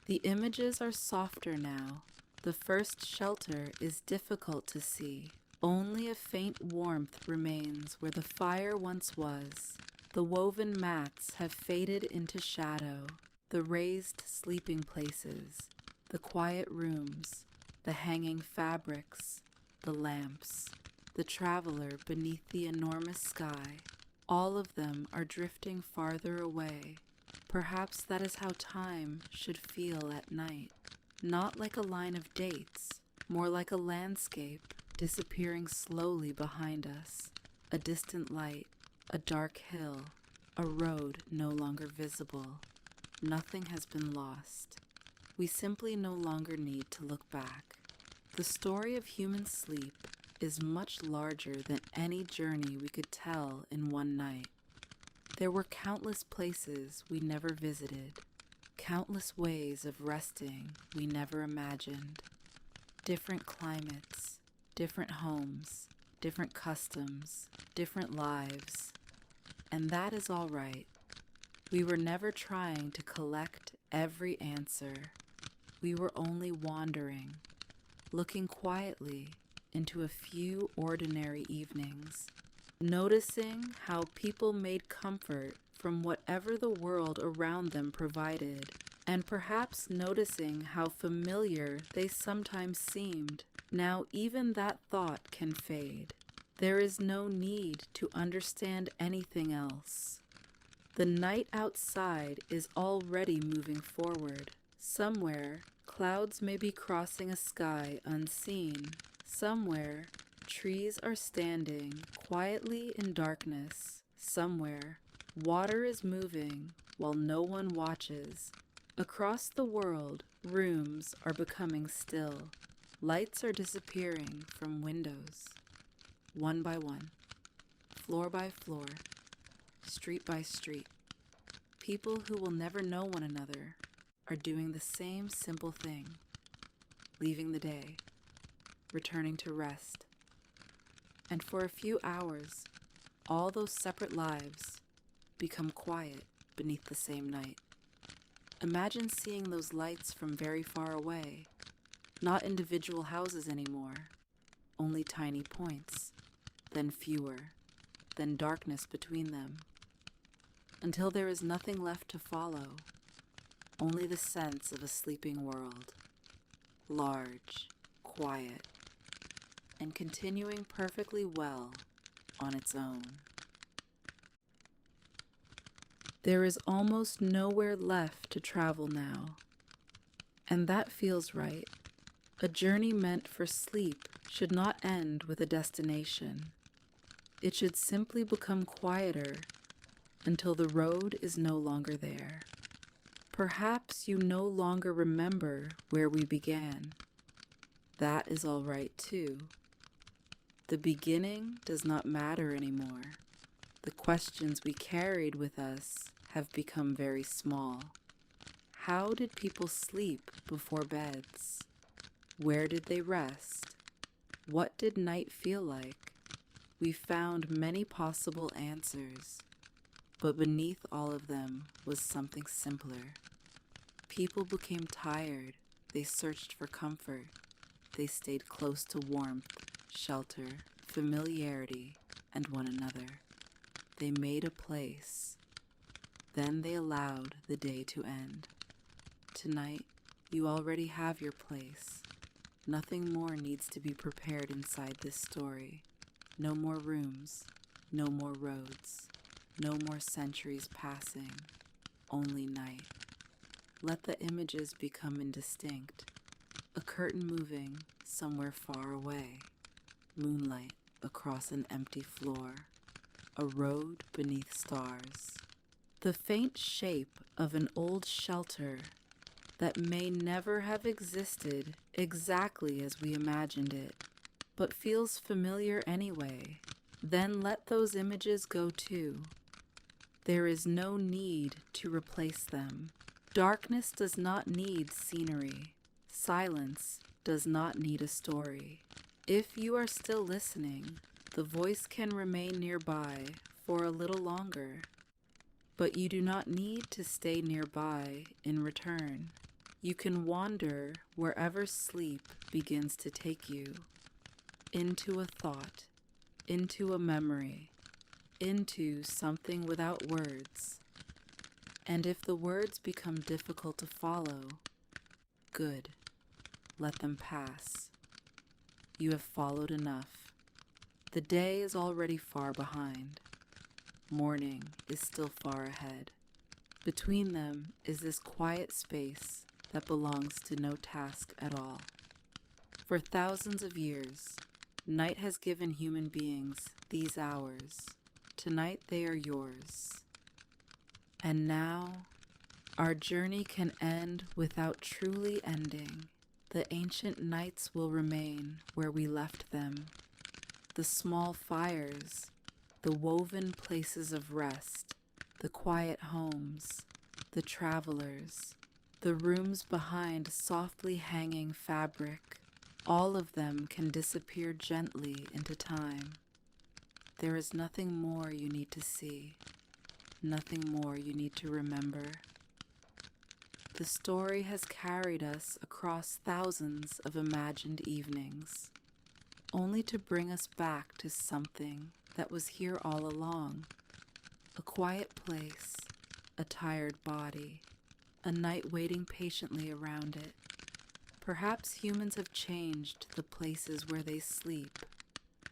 S1: The images are softer now. The first shelter is difficult to see. Only a faint warmth remains where the fire once was. The woven mats have faded into shadow. The raised sleeping places, the quiet rooms, the hanging fabrics, the lamps, the traveler beneath the enormous sky. All of them are drifting farther away. Perhaps that is how time should feel at night. Not like a line of dates, more like a landscape disappearing slowly behind us. A distant light, a dark hill, a road no longer visible. Nothing has been lost. We simply no longer need to look back. The story of human sleep is much larger than any journey we could tell in one night. There were countless places we never visited, countless ways of resting we never imagined, different climates, different homes, different customs, different lives. And that is all right. We were never trying to collect every answer. We were only wandering, looking quietly, into a few ordinary evenings, noticing how people made comfort from whatever the world around them provided, and perhaps noticing how familiar they sometimes seemed. Now even that thought can fade. There is no need to understand anything else. The night outside is already moving forward. Somewhere, clouds may be crossing a sky unseen. Somewhere, trees are standing quietly in darkness. Somewhere, water is moving while no one watches. Across the world, rooms are becoming still. Lights are disappearing from windows. One by one, floor by floor, street by street. People who will never know one another are doing the same simple thing, leaving the day, returning to rest. And for a few hours, all those separate lives become quiet beneath the same night. Imagine seeing those lights from very far away, not individual houses anymore, only tiny points, then fewer, then darkness between them, until there is nothing left to follow, only the sense of a sleeping world, large, quiet, and continuing perfectly well on its own. There is almost nowhere left to travel now, and that feels right. A journey meant for sleep should not end with a destination. It should simply become quieter until the road is no longer there. Perhaps you no longer remember where we began. That is all right too. The beginning does not matter anymore. The questions we carried with us have become very small. How did people sleep before beds? Where did they rest? What did night feel like? We found many possible answers, but beneath all of them was something simpler. People became tired. They searched for comfort. They stayed close to warmth, shelter, familiarity, and one another. They made a place. Then they allowed the day to end. Tonight, you already have your place. Nothing more needs to be prepared inside this story. No more rooms, no more roads, no more centuries passing, only night. Let the images become indistinct. A curtain moving somewhere far away. Moonlight across an empty floor. A road beneath stars. The faint shape of an old shelter that may never have existed exactly as we imagined it, but feels familiar anyway. Then let those images go too. There is no need to replace them. Darkness does not need scenery. Silence does not need a story. If you are still listening, the voice can remain nearby for a little longer. But you do not need to stay nearby in return. You can wander wherever sleep begins to take you, into a thought, into a memory, into something without words. And if the words become difficult to follow, good, let them pass. You have followed enough. The day is already far behind. Morning is still far ahead. Between them is this quiet space that belongs to no task at all. For thousands of years, night has given human beings these hours. Tonight they are yours. And now, our journey can end without truly ending. The ancient nights will remain where we left them. The small fires, the woven places of rest, the quiet homes, the travelers, the rooms behind softly hanging fabric, all of them can disappear gently into time. There is nothing more you need to see, nothing more you need to remember. The story has carried us across thousands of imagined evenings. only to bring us back to something that was here all along. A quiet place, a tired body, a night waiting patiently around it. Perhaps humans have changed the places where they sleep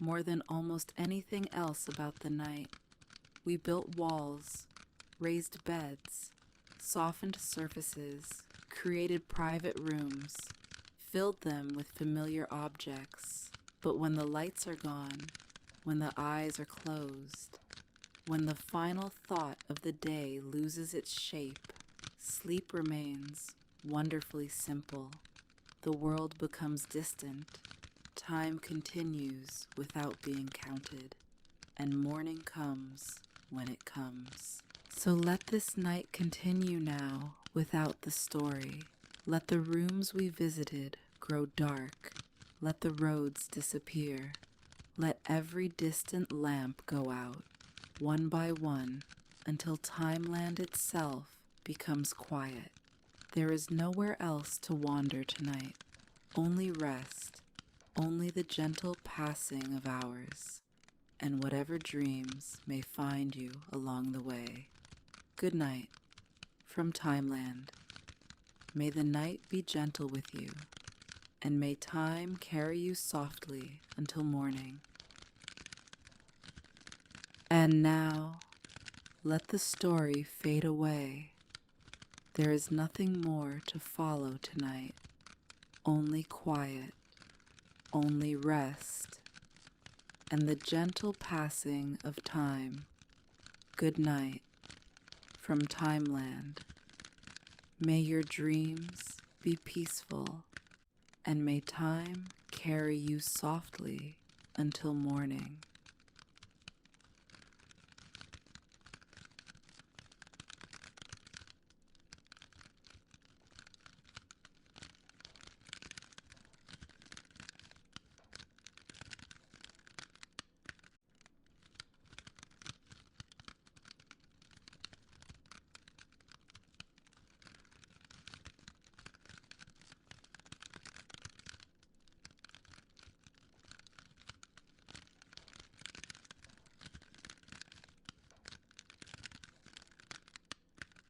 S1: more than almost anything else about the night. We built walls, raised beds, softened surfaces, created private rooms, filled them with familiar objects. But when the lights are gone, when the eyes are closed, when the final thought of the day loses its shape, sleep remains wonderfully simple. The world becomes distant. Time continues without being counted, and morning comes when it comes. So let this night continue now without the story. Let the rooms we visited grow dark. Let the roads disappear. Let every distant lamp go out, one by one, until TimeLand itself becomes quiet. There is nowhere else to wander tonight. Only rest, only the gentle passing of hours, and whatever dreams may find you along the way. Good night from TimeLand. May the night be gentle with you, and may time carry you softly until morning. And now, let the story fade away. There is nothing more to follow tonight. Only quiet, only rest, and the gentle passing of time. Good night from TimeLand. May your dreams be peaceful, and may time carry you softly until morning.